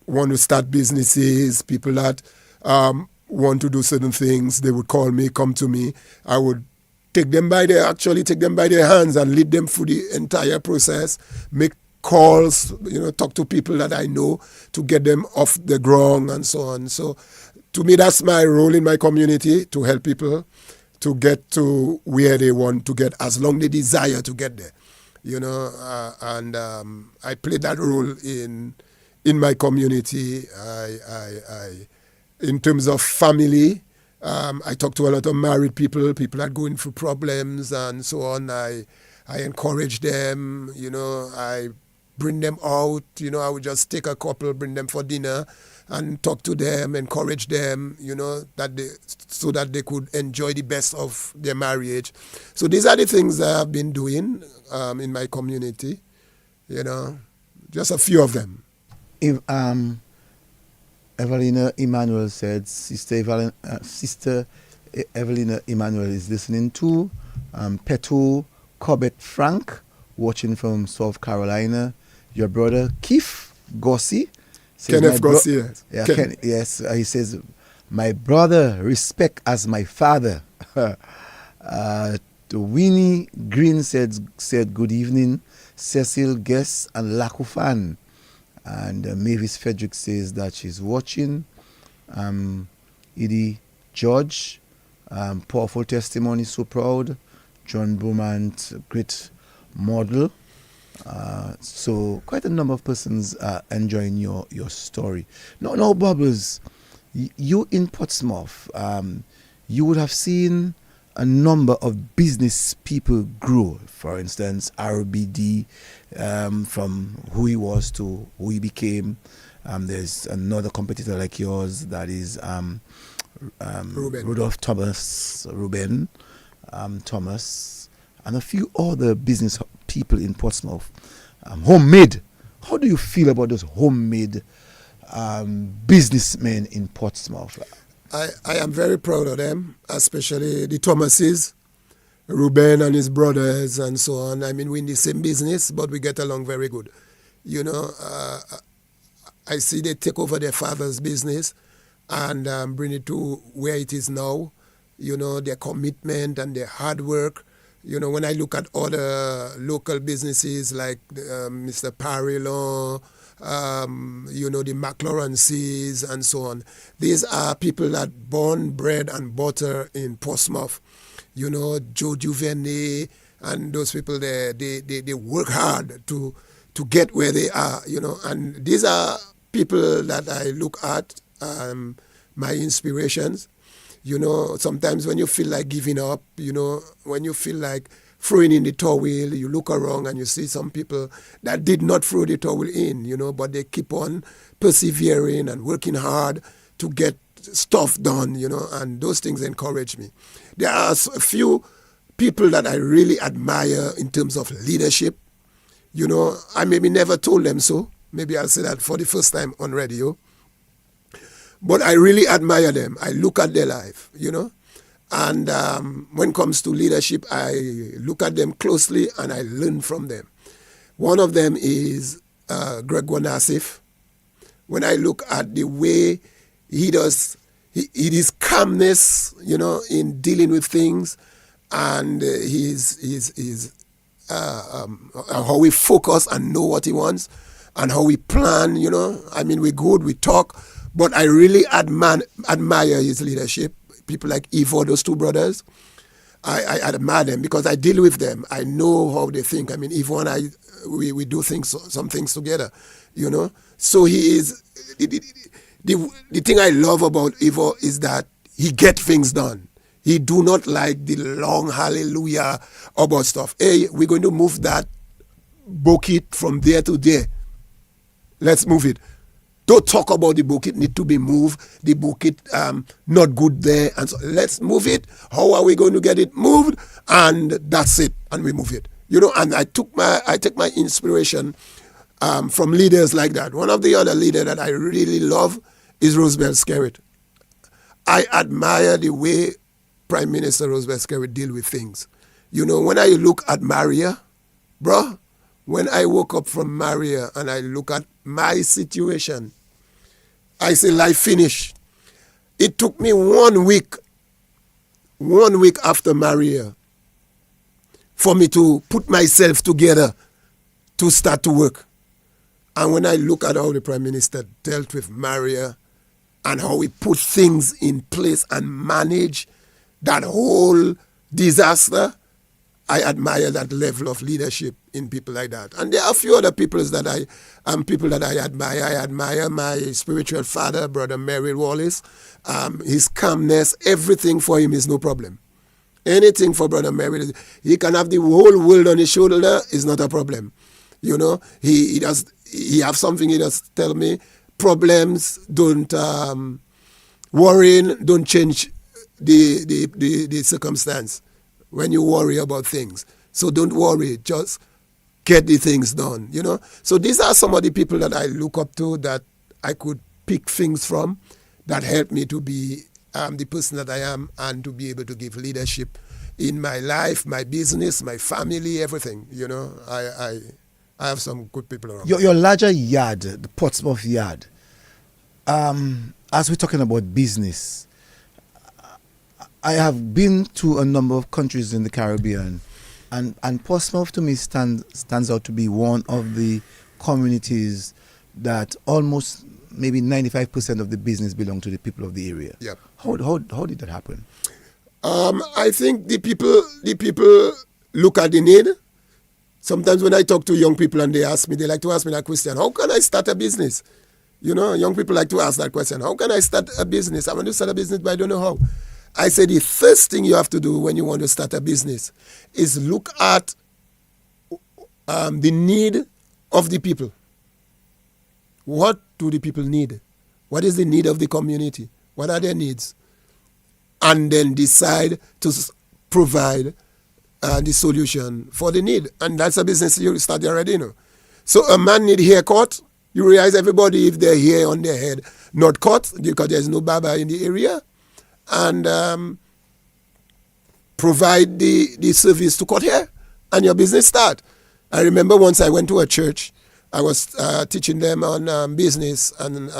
want to start businesses, people that want to do certain things, they would call me, come to me. I would take them by their hands and lead them through the entire process, make calls, talk to people that I know to get them off the ground and so on. So to me, that's my role in my community, to help people to get to where they want to get, as long as they desire to get there. And I play that role in my community. I in terms of family, I talk to a lot of married people that are going through problems and so on. I encourage them, I bring them out, I would just take a couple, bring them for dinner and talk to them, encourage them, so that they could enjoy the best of their marriage. So these are the things that I've been doing in my community, just a few of them.
If Evelina Emmanuel said, Sister Evelina Emmanuel is listening too. Peto Corbett Frank, watching from South Carolina. Your brother Keith Gossi.
Kenneth Gossi, yes.
Yeah, yes. He says, my brother, respect as my father. Winnie Green said good evening. Cecil Guest and Lakou fan. And Mavis Frederick says that she's watching. Edie George, powerful testimony, so proud. John Beaumont, great model. So quite a number of persons are enjoying your story. No, Bubbles, you in Portsmouth, you would have seen a number of business people grow. For instance, RBD, from who he was to who he became. There's another competitor like yours that is Rudolph Thomas, Ruben Thomas, and a few other business people in Portsmouth. Homemade. How do you feel about those homemade businessmen in Portsmouth?
I am very proud of them, especially the Thomases, Ruben and his brothers and so on. I mean, we're in the same business, but we get along very good. You know, I see they take over their father's business and bring it to where it is now. You know, their commitment and their hard work. You know, when I look at other local businesses like Mr. Parilon, you know, the McLaurences and so on. These are people that born, bred and butter in Portsmouth. You know, Joe Duvernay and those people there, they work hard to get where they are, you know. And these are people that I look at, my inspirations. You know, sometimes when you feel like giving up, you know, when you feel like throwing in the towel, you look around and you see some people that did not throw the towel in, you know, but they keep on persevering and working hard to get stuff done, you know, and those things encourage me. There are a few people that I really admire in terms of leadership. You know, I maybe never told them so. Maybe I'll say that for the first time on radio. But I really admire them. I look at their life, you know. And when it comes to leadership, I look at them closely and I learn from them. One of them is Greg Nassif. When I look at the way he does, his calmness, you know, in dealing with things, and how we focus and know what he wants, and how we plan, you know. I mean, we're good, we talk, but I really admire his leadership. People like Ivo, those two brothers, I admire them because I deal with them. I know how they think. I mean, Ivo and I, we do some things together, you know. So he is, the thing I love about Ivo is that he get things done. He do not like the long hallelujah about stuff. Hey, we're going to move that bucket from there to there. Let's move it. Don't talk about the bucket need to be moved. The bucket not good there, and so let's move it. How are we going to get it moved? And that's it. And we move it. You know. And I take my inspiration from leaders like that. One of the other leaders that I really love is Roosevelt Skerritt. I admire the way Prime Minister Roosevelt Skerritt deal with things. You know, when I look at Maria, bro. When I woke up from Maria and I look at my situation, I say life finished. It took me 1 week after Maria for me to put myself together to start to work. And when I look at how the Prime Minister dealt with Maria and how he put things in place and managed that whole disaster, I admire that level of leadership in people like that. And there are a few other people that I admire. I admire my spiritual father, Brother Merrill Wallace. His calmness, everything for him is no problem. Anything for Brother Merrill, he can have the whole world on his shoulder, is not a problem. You know, he have something he does tell me, problems don't worrying, don't change the circumstance. When you worry about things. So don't worry, just get the things done, you know. So these are some of the people that I look up to that I could pick things from that help me to be the person that I am and to be able to give leadership in my life, my business, my family, everything. I have some good people around.
Your larger yard, the Portsmouth yard. As we're talking about business, I have been to a number of countries in the Caribbean, and Portsmouth to me stands out to be one of the communities that almost maybe 95% of the business belong to the people of the area.
Yep.
How did that happen?
I think the people look at the need. Sometimes when I talk to young people and they like to ask me that question, how can I start a business? Young people like to ask that question. How can I start a business? I want to start a business, but I don't know how. I say the first thing you have to do when you want to start a business is look at the need of the people. What do the people need? What is the need of the community? What are their needs? And then decide to provide the solution for the need. And that's a business you start already, So a man need haircut. You realize everybody, if their hair on their head not cut, because there's no barber in the area, and provide the service to cut hair, and your business start. I remember once I went to a church. I was teaching them on business and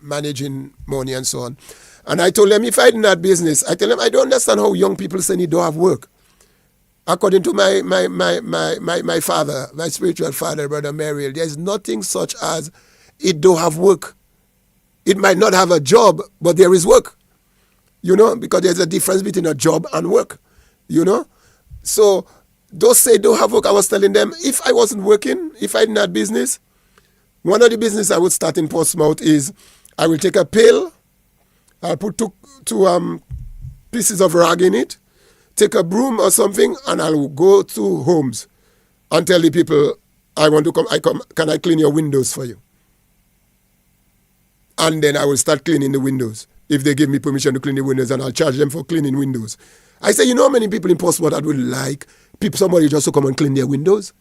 managing money and so on. And I told them, if I didn't have business, I tell them, I don't understand how young people say they don't have work. According to my father, my spiritual father, Brother Mariel, there's nothing such as it don't have work. It might not have a job, but there is work. Because there's a difference between a job and work. So those say don't have work. I was telling them, if I wasn't working, if I didn't have business, one of the business I would start in Portsmouth is I will take a pail, I'll put two pieces of rag in it, take a broom or something, and I'll go to homes and tell the people, I want to come, can I clean your windows for you? And then I will start cleaning the windows. If they give me permission to clean the windows, and I'll charge them for cleaning windows. I say, how many people in Portsmouth that would like somebody just to come and clean their windows?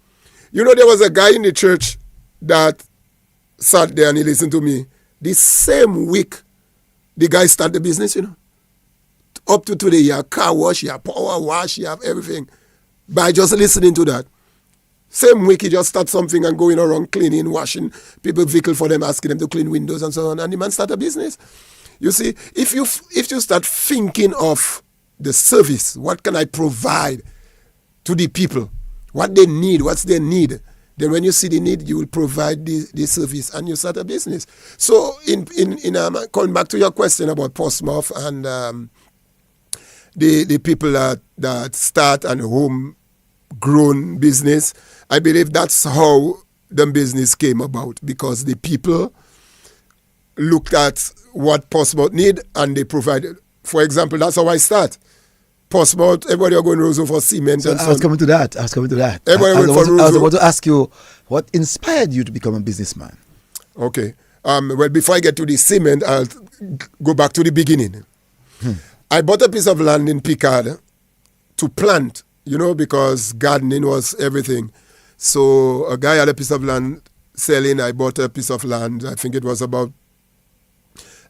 There was a guy in the church that sat there and he listened to me. The same week, the guy started the business, Up to today, you have car wash, you have power wash, you have everything. By just listening to that. Same week, he just started something and going around cleaning, washing people's vehicle for them, asking them to clean windows and so on. And the man started a business. You see, if you start thinking of the service, what can I provide to the people? What they need, what's their need? Then when you see the need, you will provide the service and you start a business. So in coming back to your question about Portsmouth and the people that start and homegrown business, I believe that's how the business came about, because the people looked at what Portsmouth need and they provided. For example, that's how I start. Portsmouth, everybody are going to Roseau for cement and so on.
I was coming to that. I was about to ask you, what inspired you to become a businessman?
Okay. Well, before I get to the cement, I'll go back to the beginning. I bought a piece of land in Picard to plant, because gardening was everything. So a guy had a piece of land selling. I bought a piece of land. I think it was about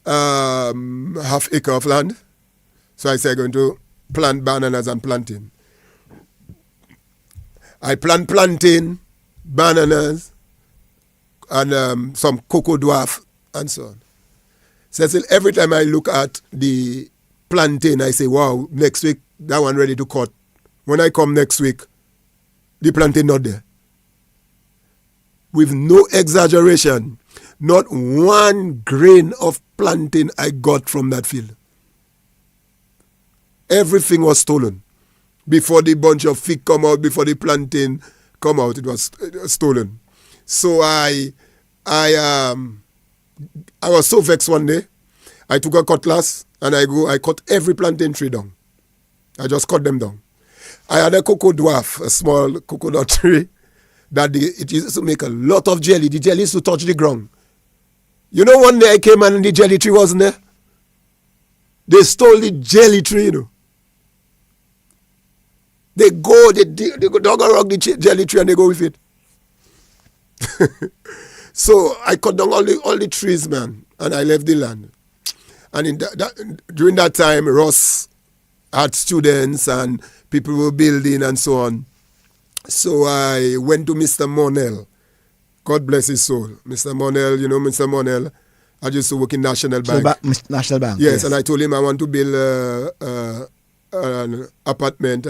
half acre of land. So I said, I'm going to plant bananas and plantain. I plant plantain, bananas, and some cocoa dwarf, and so on. So every time I look at the plantain, I say, wow, next week, that one ready to cut. When I come next week, the plantain not there. With no exaggeration, not one grain of plantain I got from that field. Everything was stolen. Before the bunch of fig come out, before the plantain come out, it was stolen. So I was so vexed one day. I took a cutlass and I cut every plantain tree down. I just cut them down. I had a cocoa dwarf, a small coconut tree, that it used to make a lot of jelly. The jelly used to touch the ground. One day I came and the jelly tree wasn't there. They stole the jelly tree, They go dog around the jelly tree and they go with it. So I cut down all the trees, man, and I left the land. And during that time, Ross had students and people were building and so on. So I went to Mr. Monell. God bless his soul. Mr. Monell, you know Mr. Monell. I used to work in National Bank.
National Bank.
Yes, and I told him I want to build an apartment.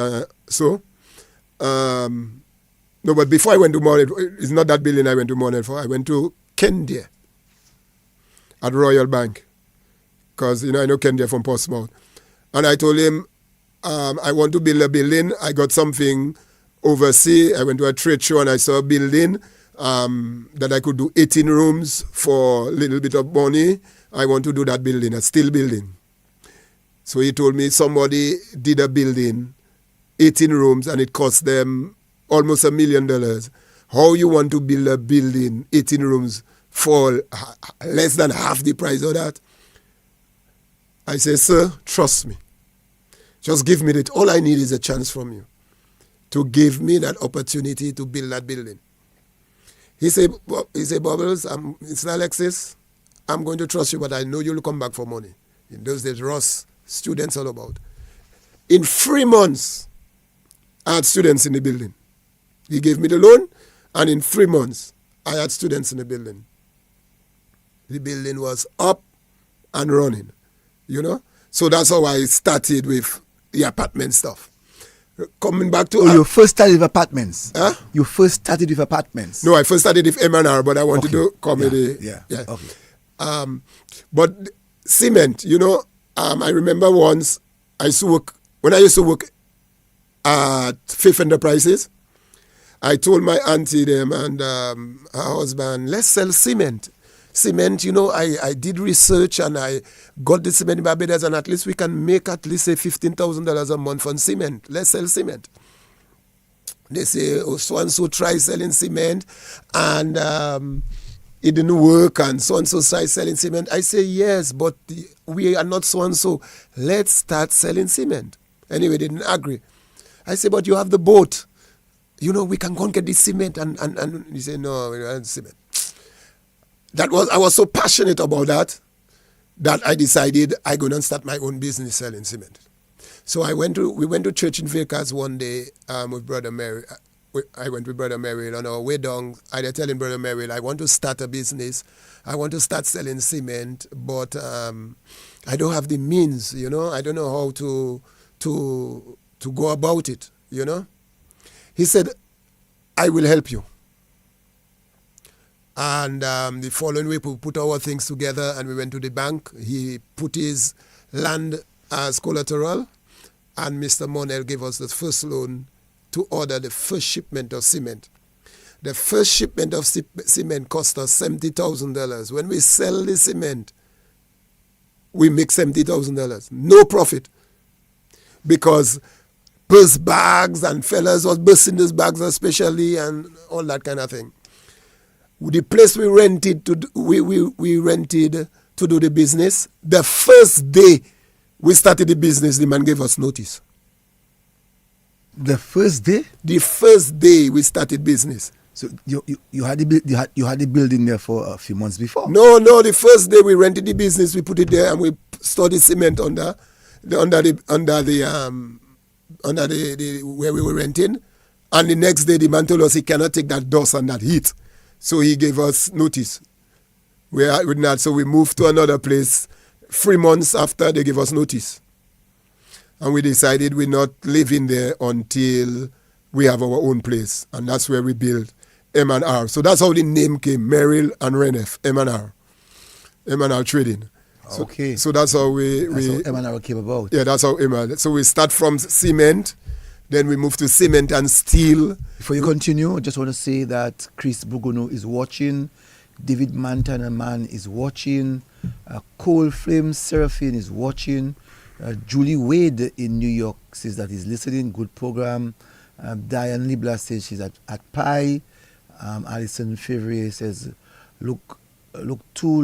No, but before I went to Monell, it's not that building I went to Monell for. I went to Kendia at Royal Bank. Because, I know Kendia from Portsmouth. And I told him, I want to build a building. I got something overseas. I went to a trade show and I saw a building that I could do 18 rooms for a little bit of money. I want to do that building, a steel building. So he told me somebody did a building, 18 rooms, and it cost them almost $1 million. How you want to build a building, 18 rooms, for less than half the price of that? I say, sir, trust me. Just give me that. All I need is a chance from you to give me that opportunity to build that building. He said, Bubbles, it's Alexis. I'm going to trust you, but I know you'll come back for money. In those days, Ross, students all about. In 3 months, I had students in the building. He gave me the loan, and in 3 months, I had students in the building. The building was up and running, So that's how I started with the apartment stuff. Coming back to...
you first started with apartments?
Huh?
You first started with apartments?
No, I first started with M&R, but I wanted to do comedy.
Yeah. Okay.
But cement, I remember once when I used to work at Fifth Enterprises, I told my auntie them and her husband, let's sell cement. Cement, I did research and I got the cement in Barbados, and at least we can make at least say $15,000 a month on cement. Let's sell cement. They say, so-and-so tried selling cement and it didn't work, and so-and-so tried selling cement. I say, yes, but we are not so-and-so. Let's start selling cement. Anyway, they didn't agree. I say, but you have the boat. We can go and get this cement. And he said, no, we don't have cement. I was so passionate about that I decided I'm going to start my own business selling cement. So we went to church in Vegas one day with Brother Mary. I went with Brother Mary. On our way down, I was telling Brother Mary, I want to start a business. I want to start selling cement, but I don't have the means, I don't know how to go about it, He said, I will help you. And the following week, we put our things together and we went to the bank. He put his land as collateral, and Mr. Monell gave us the first loan to order the first shipment of cement. The first shipment of cement cost us $70,000. When we sell the cement, we make $70,000. No profit. Because burst bags and fellas was bursting those bags especially and all that kind of thing. The place we rented we rented to do the business, the first day we started the business, the man gave us notice.
The first day?
The first day we started business.
So you had the building there for a few months before?
No. The first day we rented the business, we put it there and we stored the cement under the where we were renting. And the next day the man told us he cannot take that dust and that heat. So he gave us notice. So we moved to another place 3 months after they gave us notice. And we decided we're not living there until we have our own place. And that's where we built M&R. So that's how the name came, Merrill and Renneth, M&R. M&R Trading.
Okay.
So that's how
that's how M&R came about.
Yeah, that's how M&R. So we start from cement, then we move to cement and steel.
Before you continue, I just want to say that Chris Bugono is watching, David Montana is watching, Cole Flame Seraphine is watching, Julie Wade in New York says that he's listening, good program. Diane Libla says she's at Pi. Alison Fevrier says, look two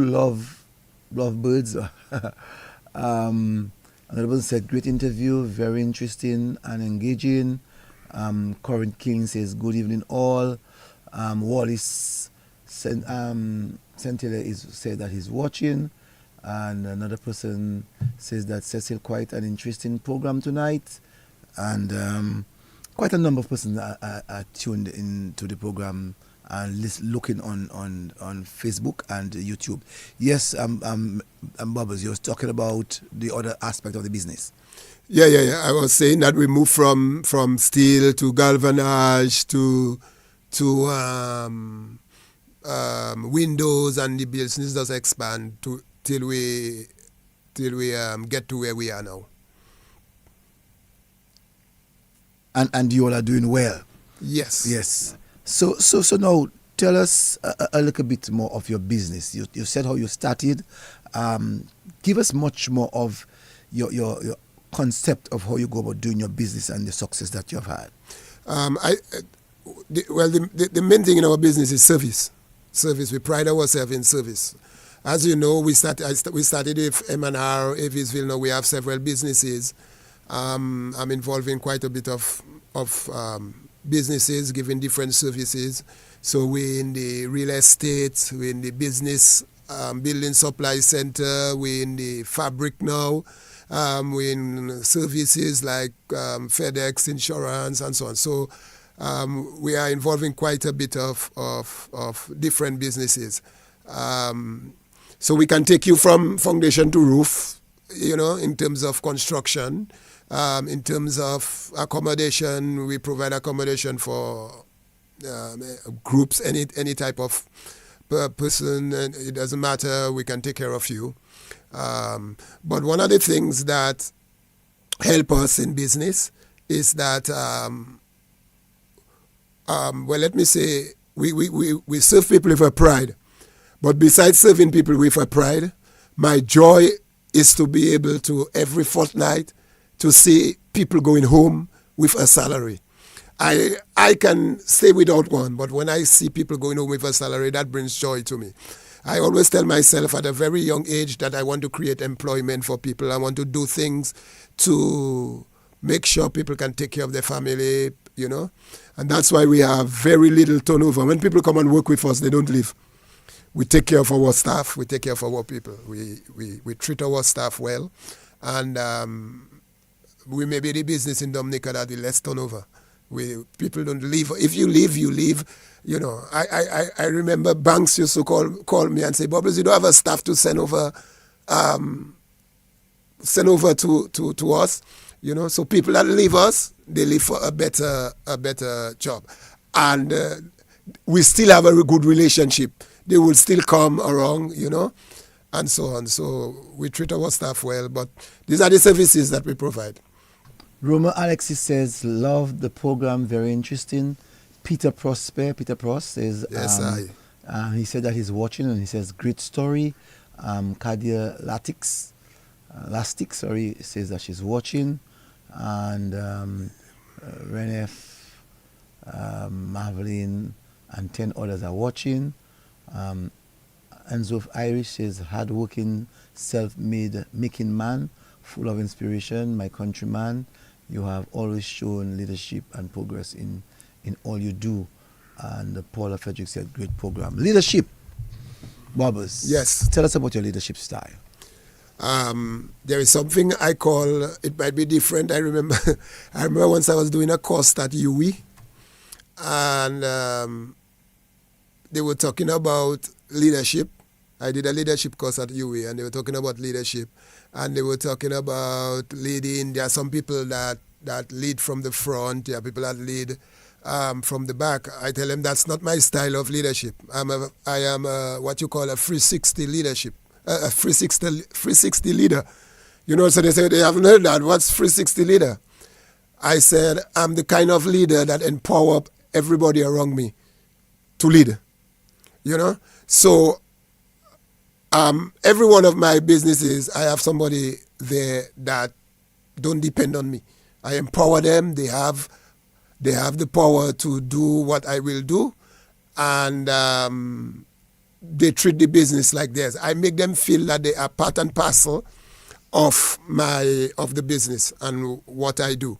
lovebirds. Another one said, great interview, very interesting and engaging. Corinne King says, good evening all. Wallace Centilla said that he's watching. And another person says that Cecil, quite an interesting program tonight. And quite a number of persons are tuned into the program and looking on Facebook and YouTube. Yes, Bubbles, you were talking about the other aspect of the business.
Yeah. I was saying that we moved from steel to galvanized to windows, and the business does expand till we get to where we are now.
And you all are doing well.
Yes.
So now tell us a little bit more of your business. You said how you started. Give us much more of your concept of how you go about doing your business and the success that you've had.
The main thing in our business is service. We pride ourselves in service. As you know, we started with M&R, Avisville. Now we have several businesses. I'm involved in quite a bit of businesses, giving different services. So we're in the real estate, we're in the business building supply center, we're in the fabric now, we're in services like FedEx, insurance, and so on. So we are involved in quite a bit of different businesses. So we can take you from foundation to roof, in terms of construction. In terms of accommodation, we provide accommodation for groups, any type of person. It doesn't matter, we can take care of you. But one of the things that help us in business is that, let me say, we serve people with a pride. But besides serving people with a pride, my joy is to be able to, every fortnight, to see people going home with a salary. I can stay without one, but when I see people going home with a salary, that brings joy to me. I always tell myself at a very young age that I want to create employment for people. I want to do things to make sure people can take care of their family, And that's why we have very little turnover. When people come and work with us, they don't leave. We take care of our staff. We take care of our people. We treat our staff well. And we may be the business in Dominica that the less turnover. People don't leave. If you leave, you leave. I remember banks used to call me and say, Bubbles, you don't have a staff to send over to us. So people that leave us, they leave for a better job. And we still have a good relationship. They will still come around, and so on. So we treat our staff well, but these are the services that we provide.
Renneth Alexis says, love the program, very interesting. Peter Prost says,
yes,
he said that he's watching, and he says, great story. Kadia Lastic, says that she's watching. And Renneth, Marvelin, and 10 others are watching. Enzo Irish says, hardworking, self-made making man, full of inspiration, my countryman. You have always shown leadership and progress in all you do. And Paula Frederick said, great program. Leadership, Bubbles.
Yes.
Tell us about your leadership style.
There is something I call, it might be different. I remember once I was doing a course at UE, and they were talking about leadership. I did a leadership course at UE, and they were talking about leadership, and they were talking about leading. There are some people that lead from the front. There are people that lead from the back. I tell them that's not my style of leadership. I am what you call a 360 leadership, a 360 leader. So they say they haven't heard that. What's 360 leader? I said I'm the kind of leader that empower everybody around me to lead. So every one of my businesses, I have somebody there that don't depend on me. I empower them. They have the power to do what I will do, and they treat the business like theirs. I make them feel that they are part and parcel of the business and what I do.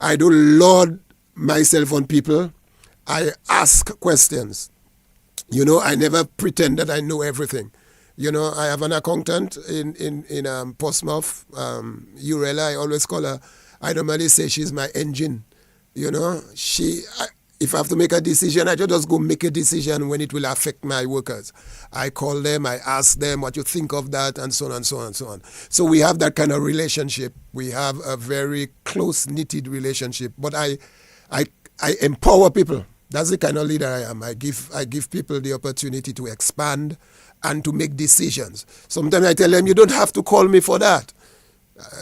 I don't lord myself on people. I ask questions. I never pretend that I know everything. You know, I have an accountant in Portsmouth, Urella. I always call her. I normally say she's my engine. You know, if I have to make a decision, I just go make a decision when it will affect my workers. I call them, I ask them what you think of that, and so on and so on and so on. So we have that kind of relationship. We have a very close-knitted relationship. But I empower people. That's the kind of leader I am. I give people the opportunity to expand and to make decisions. Sometimes I tell them, you don't have to call me for that.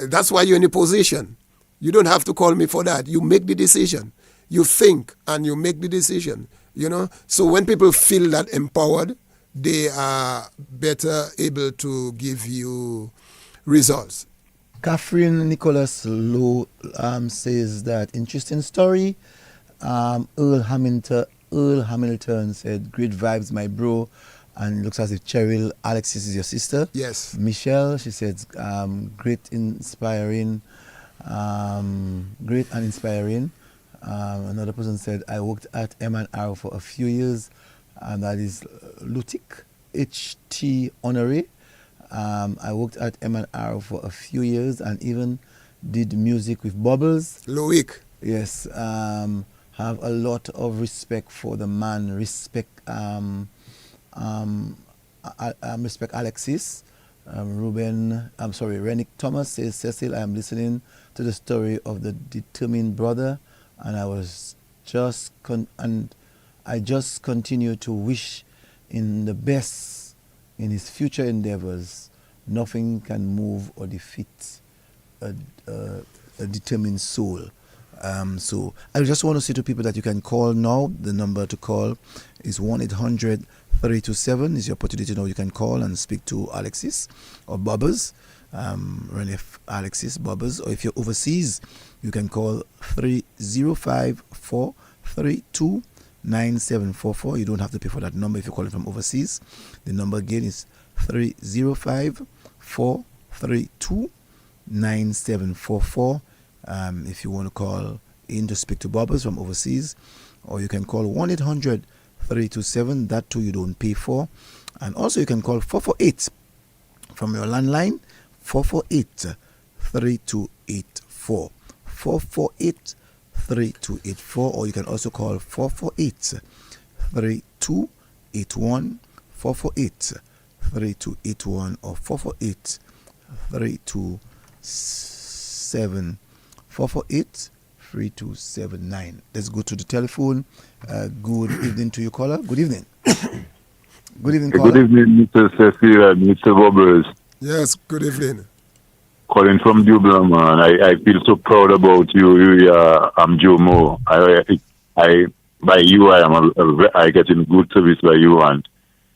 That's why you're in a position. You don't have to call me for that. You make the decision. You think and you make the decision, you know. So when people feel that empowered, they are better able to give you results.
Catherine Nicholas Lowe says that interesting story. Earl Hamilton said, great vibes, my bro. And it looks as if Cheryl Alexis is your sister.
Yes.
Michelle, she said, great and inspiring. Another person said, I worked at M&R for a few years, and that is Lutik H.T. Honoré. I worked at M&R for a few years and even did music with Bubbles.
Loic.
Yes. Have a lot of respect for the man. Respect Alexis. Renneth Thomas says, Cecil, I am listening to the story of the determined brother, and I just continue to wish in the best in his future endeavors. Nothing can move or defeat a determined soul. So I just want to say to people that you can call now. The number to call is 1-800-327 is your opportunity now. You can call and speak to Alexis or Bobbers, Renneth Alexis, Bobbers, or if you're overseas, you can call 305-432-9744. You don't have to pay for that number if you're calling from overseas. The number again is 305-432-9744. If you want to call in to speak to Bobbers from overseas, or you can call 1-800-327. That too you don't pay for. And also you can call 448 from your landline, 448-3284. 448-3284, or you can also call 448-3281, 448-3281, or 448-3279. 448-3279. Let's go to the telephone. Good evening to you, caller. Good evening. Good evening, caller.
Good evening, Mr. Cecil and Mr. Bobbers.
Yes, good evening.
Calling from Dublin, man. I feel so proud about you. I'm Joe Moore. I get in good service by you and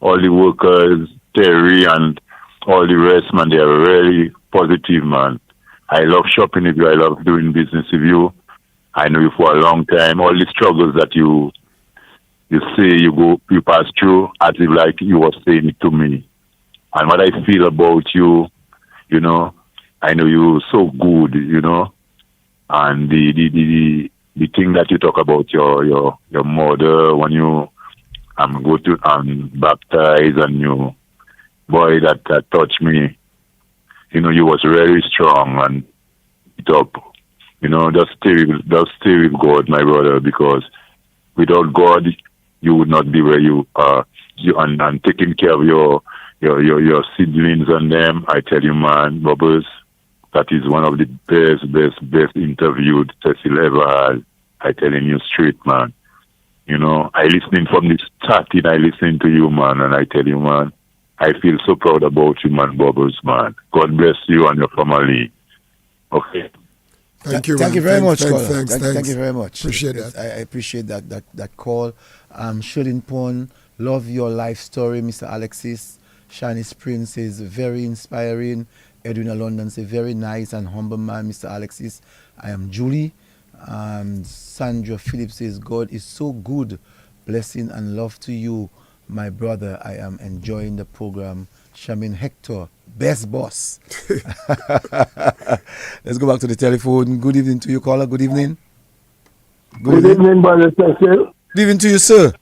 all the workers, Terry and all the rest, man. They are really positive, man. I love shopping with you. I love doing business with you. I know you for a long time. All the struggles that you say you pass through, as if like you were saying it to me. And what I feel about you, you know, I know you're so good, you know. And the thing that you talk about your mother when you go to baptize and you boy that touched me. You know, you was very strong and it up. You know, just stay with God, my brother, because without God, you would not be where you are. And taking care of your siblings and them, I tell you, man, Bubbles, that is one of the best interviewed Cecil ever had. I telling you straight, man. You know, I listening from the starting, I listen to you, man, and I tell you, man, I feel so proud about you, man, Bubbles, man. God bless you and your family. Okay.
Thank you.
Thank you very much, caller.
Thanks.
Thank you very much.
Appreciate that.
I appreciate that call. Shooting Pond, love your life story, Mr. Alexis. Shanice Prince says very inspiring. Edwina London says very nice and humble man, Mr. Alexis. I am Julie. Sandra Phillips says God is so good. Blessing and love to you, my brother. I am enjoying the program. Shamin Hector, best boss. Let's go back to the telephone. Good evening to you, caller. Good evening.
Good evening, brother Cecil.
Good evening to you, sir.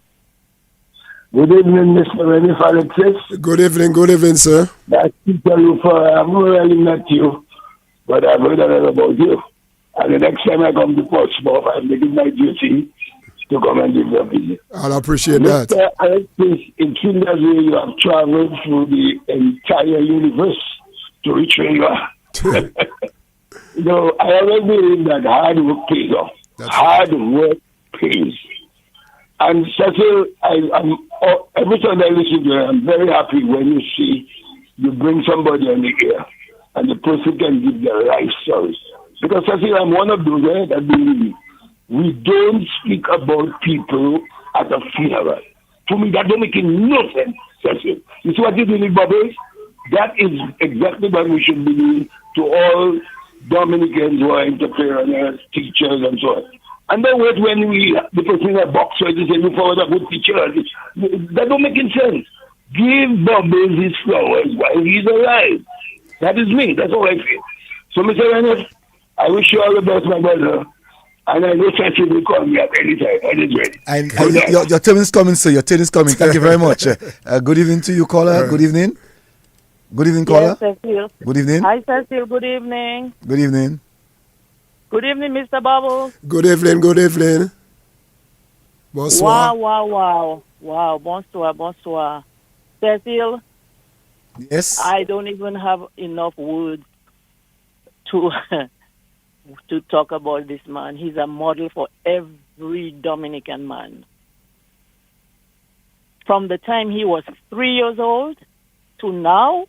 Good evening, Mr. Renneth Alexis.
Good evening, sir.
That's Peter Lufer. I've not really met you, but I've heard a lot about you. And the next time I come to Portsmouth, I'm making my duty to come and give you a visit.
I'll appreciate that.
Mr. Alexis, it seems as though you have traveled through the entire universe to reach where you are. I always believe that hard work pays off. Hard work pays. And Cecil, every time I listen to you, I'm very happy when you see you bring somebody on the air and the person can give their life stories. Because Cecil, I'm one of those that believe we don't speak about people at a funeral. To me, that don't make no sense, Cecil. You see what you do with Bubbles? That is exactly what we should be doing to all Dominicans who are entrepreneurs, teachers, and so on. And then wait when the person in a box where they say, look forward to a good teacher. That don't make any sense. Give Bubbles his flowers while he's alive. That is me. That's all I feel. So, Mr. Renneth, I wish you all the best, my brother. And I know Cecil will call me at any time. I is ready.
And your turn is coming, sir. Your turn is coming. Thank you very much. Good evening to you, caller. Good evening. Good evening, caller.
Yes, Cecil.
Good evening.
Hi, Cecil. Good evening.
Good evening.
Good evening, Mr. Bubbles.
Good evening. Bonsoir.
Wow. Bonsoir. Cecil.
Yes.
I don't even have enough words to to talk about this man. He's a model for every Dominican man. From the time he was 3 years old to now,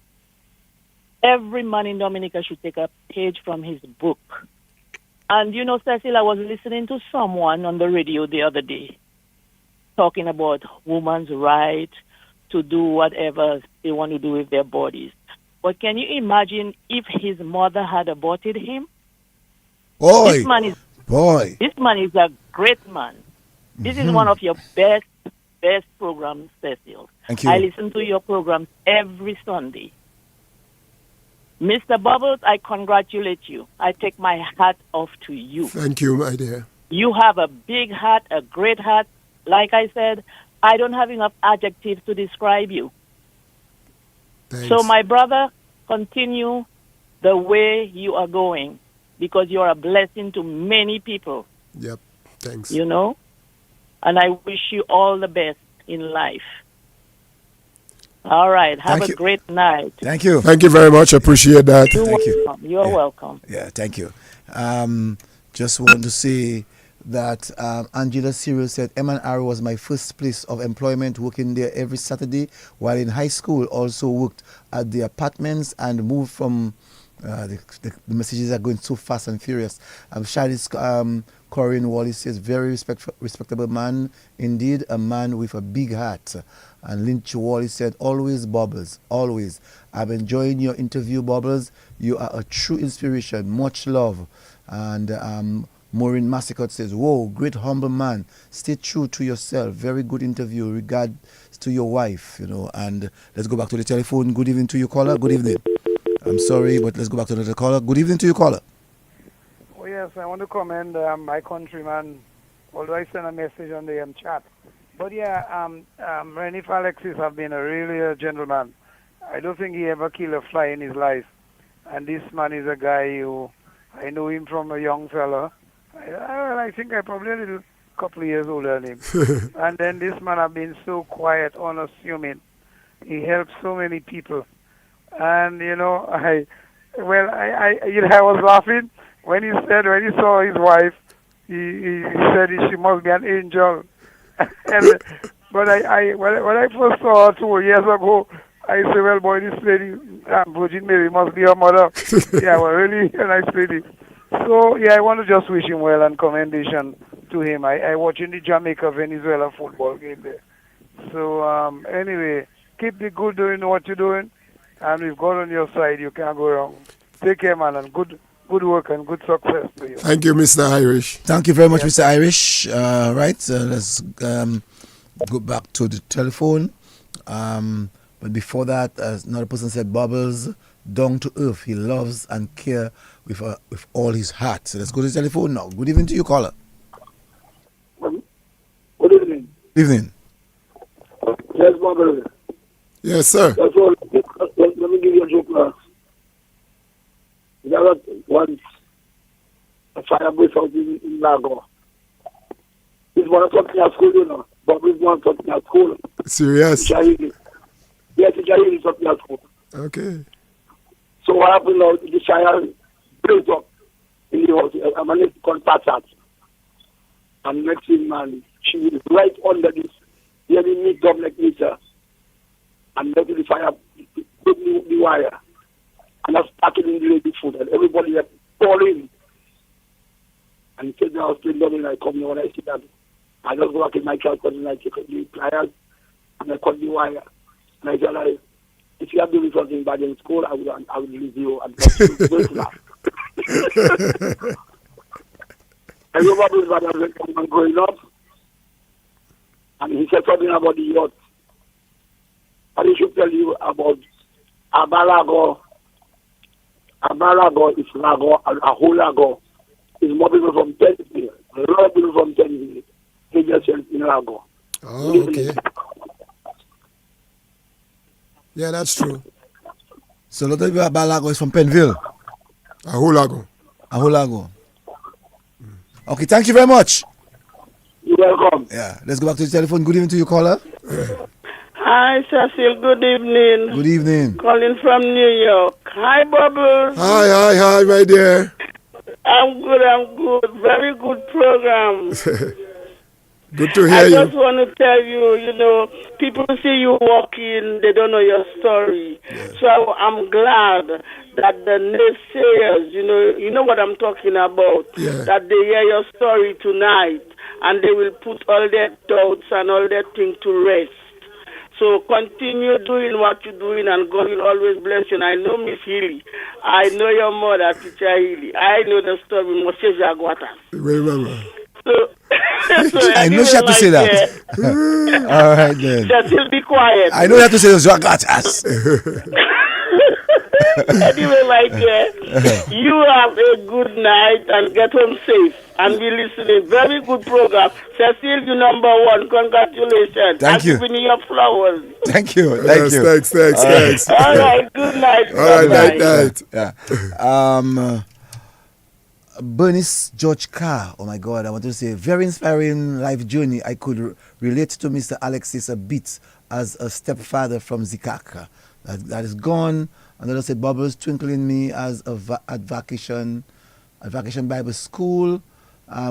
every man in Dominica should take a page from his book. And Cecil, I was listening to someone on the radio the other day talking about women's right to do whatever they want to do with their bodies. But can you imagine if his mother had aborted him? This man is a great man. This is one of your best programs, Cecil.
Thank you.
I listen to your programs every Sunday. Mr. Bubbles, I congratulate you. I take my hat off to you.
Thank you, my dear.
You have a big hat, a great hat. Like I said, I don't have enough adjectives to describe you.
Thanks.
So, my brother, continue the way you are going because you are a blessing to many people.
Yep, thanks.
And I wish you all the best in life. All right. Have a great night.
Thank you.
Thank you very much. I appreciate that.
You're welcome.
Yeah, thank you. Just want to say that Angela Cyril said, M&R was my first place of employment, working there every Saturday. While in high school, also worked at the apartments and moved from the messages are going so fast and furious. Shadis Corinne Wally says, very respectable man, indeed, a man with a big heart. And Lynch Wally said, always Bubbles, always. I'm enjoying your interview, Bubbles. You are a true inspiration. Much love. And Maureen Massacot says, whoa, great humble man. Stay true to yourself. Very good interview. Regards to your wife, And let's go back to the telephone. Good evening to you, caller. Good evening. I'm sorry, but let's go back to another caller. Good evening to you, caller.
Oh, yes, I want to commend my countryman, although I sent a message on the chat. But Renneth Alexis have been really a gentleman. I don't think he ever killed a fly in his life. And this man is a guy who, I know him from a young fella. I think I probably a little couple of years older than him. And then this man have been so quiet, unassuming. He helps so many people. And, I was laughing when he saw his wife, he said she must be an angel. But when I first saw her 2 years ago, I said, well, boy, this lady, Virgin Mary, must be her mother. Really a nice lady. So, I want to just wish him well and commendation to him. I watching the Jamaica-Venezuela football game there. So, anyway, keep the good doing what you're doing. And with God on your side, you can't go wrong. Take care, man, and good work and good success to you.
Thank you, Mr. Irish.
Thank you very much, Mr. Irish. Let's go back to the telephone. But before that, as another person said, Bubbles, down to earth. He loves and cares with all his heart. So let's go to the telephone now. Good evening to you, caller.
Good evening.
Evening.
Bubble.
Yes, sir.
That's all. Let me give you a joke. There was once a fire breaks out in Lago. This one something at school, you know. Bubble is one something at school.
Serious?
Yes, it's something at school.
Okay.
So what happened now, the child built up in the house. I'm going to contact that. And next thing, man, she was right under this. Here we meet up like this, and let the fire put the wire. And I started in the lady food, and everybody was falling. And he said, I was still loving, I come here when I see that. I just go back in my car, and I take the pliers, and I cut the wire. And I said, like, if you are doing something bad in school, I will leave you and go to that. Everybody's bad as growing up. And he said something about the yacht. And he should tell you about Abalago. Abalago is Lago, and Aholago is more people from Tenville. A lot of people from Tenville. He just in Lago.
Oh, okay. Yeah, that's true.
So a lot of people about Lago is from Penville.
Aholago.
Aholago. Okay, thank you very much.
You're welcome.
Yeah, let's go back to the telephone. Good evening to you, caller.
Hi, Cecil. Good evening.
Good evening.
Calling from New York. Hi, Bubbles.
Hi, my dear.
I'm good. Very good program.
Good to hear you.
I just want to tell you, people see you walking, they don't know your story.
Yeah.
So I'm glad that the naysayers, you know what I'm talking about, that they hear your story tonight and they will put all their doubts and all their things to rest. So continue doing what you're doing, and God will always bless you. And I know Miss Healy. I know your mother, Teacher Healy. I know the story, Moshe Jagwata.
Remember.
So
I know she had to say that. All right, then.
Cecil, be quiet.
I know you have to say those Jagatas.
Anyway, you have a good night and get home safe. And be listening. Very good program. Cecil, you number one. Congratulations.
Thank you.
I'm giving you your flowers.
Thank you.
Thanks.
All right, good night.
All right, night.
Yeah. Bernice George Carr. Oh my God, I want to say very inspiring life journey. I could relate to Mr. Alexis a bit as a stepfather from Zikaka. That is gone. Another said Bubbles twinkle in me as at vacation Bible school.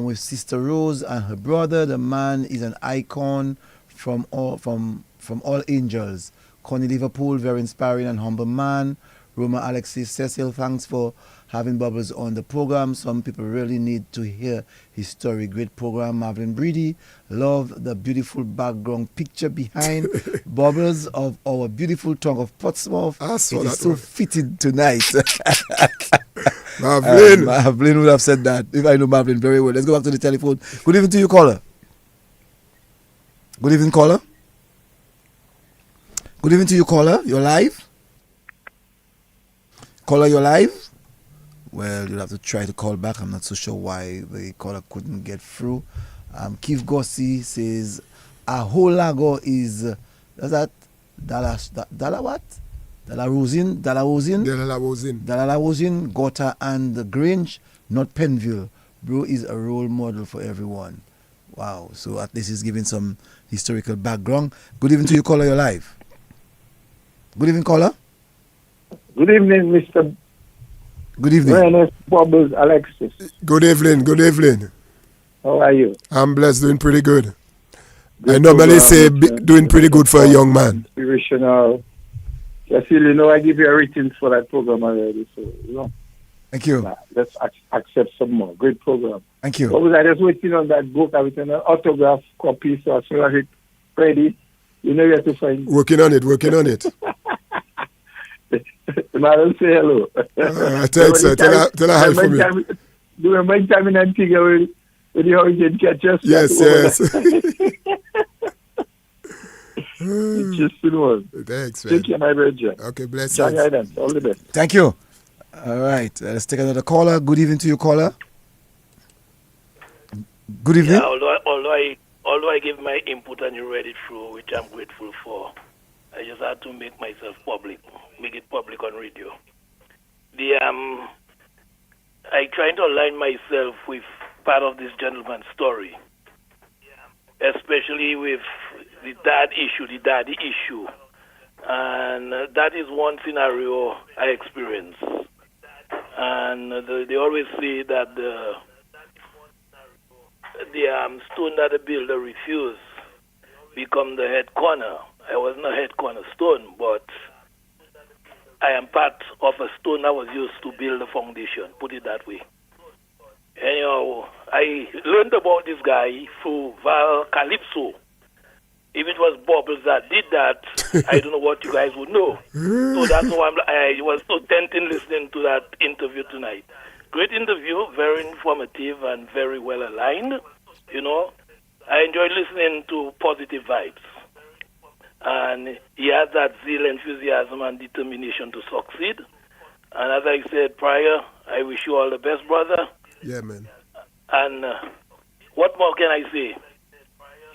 With Sister Rose and her brother. The man is an icon from all angels. Connie Liverpool, very inspiring and humble man. Roma Alexis, Cecil, thanks for having Bubbles on the program. Some people really need to hear his story. Great program. Marvin Breedy, love the beautiful background picture behind Bubbles of our beautiful tongue of Portsmouth. It is so fitting tonight. Marvin would have said that if I know Marvin very well. Let's go back to the telephone. Good evening to you, caller. Good evening, caller. Good evening to you, caller. You're live. Caller, you're live. Well, you'll have to try to call back. I'm not so sure why the caller couldn't get through. Keith Gossi says Aholago is that Dala what? Dalawozin, Gotha and the Grange, not Penville. Bro is a role model for everyone. Wow. So at least he's giving some historical background. Good evening to you, caller. You're live. Good evening, caller.
Good evening, Mr.
Good evening.
Renneth Alexis.
Good evening.
How are you?
I'm blessed, doing pretty good. I normally say doing pretty good for a young man.
Inspirational. Cecil, I give you a rating for that program already. So,
Thank you.
Let's accept some more. Great program.
Thank you.
What was I just waiting on that book? I was in an autograph copy, so as soon as it's ready, you have to find.
Working on it.
Madam, say hello.
Thanks, sir. Tell her hi for me.
Do you mind time in Antigua with the hurricane catch us?
Yes.
Just one.
Thanks, man.
Take care, my brother.
Okay, bless
you. All the best.
Thank you. All right, let's take another caller. Good evening to you, caller. Good evening.
Yeah, although although I gave my input and you read it through, which I'm grateful for, I just had to make myself public, make it public on radio. I trying to align myself with part of this gentleman's story, especially with the daddy issue. And that is one scenario I experienced. And they always say that the stone that the builder refused become the head corner. I wasn't a head cornerstone, but I am part of a stone that was used to build the foundation, put it that way. Anyhow, I learned about this guy through Val Calypso. If it was Bubbles that did that, I don't know what you guys would know. So that's why I was so tempted listening to that interview tonight. Great interview, very informative and very well aligned. You know, I enjoyed listening to positive vibes. And he has that zeal, enthusiasm, and determination to succeed. And as I said prior, I wish you all the best, brother.
Yeah, man.
And what more can I say?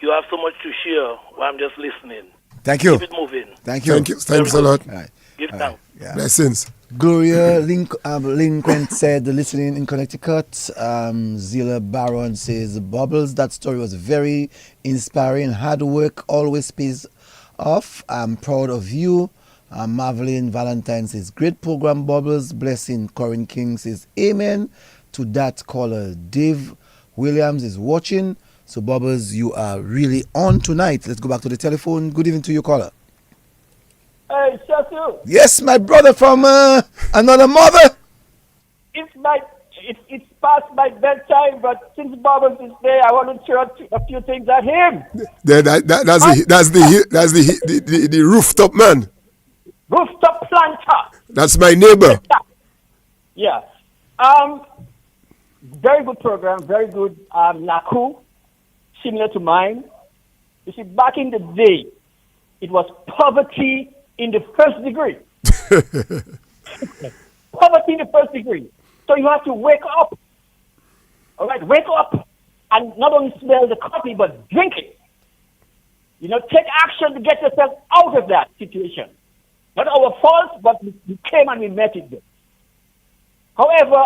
You have so much to share while I'm just listening.
Thank you.
Keep it moving.
Thank you.
Thank you. Thanks a lot.
Right.
Give thanks.
Yeah.
Blessings.
Gloria Lincoln said, listening in Connecticut. Zila Baron says, Bubbles, that story was very inspiring. Hard work always pays off. I'm proud of you. Marvelyn Valentine says, great program, Bubbles. Blessing. Corinne King says, amen to that caller. Dave Williams is watching. So, Bubbles, you are really on tonight. Let's go back to the telephone. Good evening to you, caller.
Hey, Cecil.
Yes, my brother from another mother.
It's past my bedtime, but since Bubbles is there, I want to throw a few things at him.
That's the rooftop man.
Rooftop planter.
That's my neighbor.
Yeah. Very good program. Very good. Lakou, similar to mine. You see, back in the day, it was poverty in the first degree. Poverty in the first degree. So you have to wake up. All right, wake up and not only smell the coffee, but drink it. You know, take action to get yourself out of that situation. Not our fault, but we came and we met it there. However,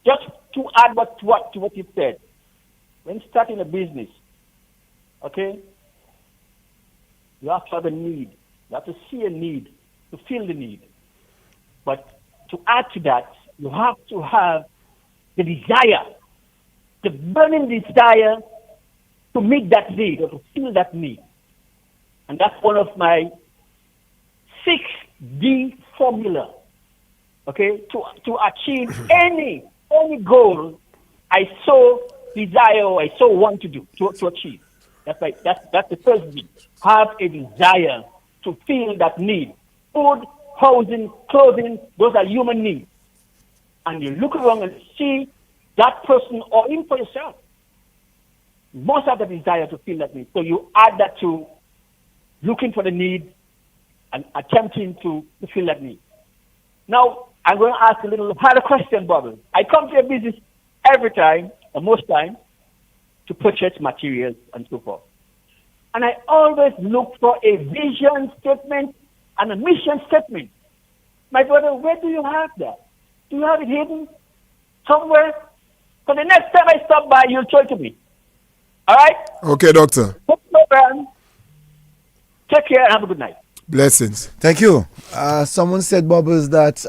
just to add to what you said, when starting a business, okay, you have to have a need. You have to see a need, to feel the need. But to add to that, you have to have the desire, the burning desire to meet that need or to feel that need. And that's one of my 6D formula, okay, to achieve any goal I so desire or I so want to do, to achieve. That's right. That's the first D. Have a desire to feel that need. Food, housing, clothing, those are human needs. And you look around and see that person or even for yourself must have the desire to feel that need. So you add that to looking for the need and attempting to feel that need. Now, I'm going to ask a little harder question, Bobby. I come to your business every time, or most times, to purchase materials and so forth. And I always look for a vision statement and a mission statement. My brother, where do you have that? Do you have it hidden somewhere? So the next time I stop by, you'll show it to me. All right?
Okay, doctor.
Take care and have a good night.
Blessings.
Thank you. Someone said, Bubbles, that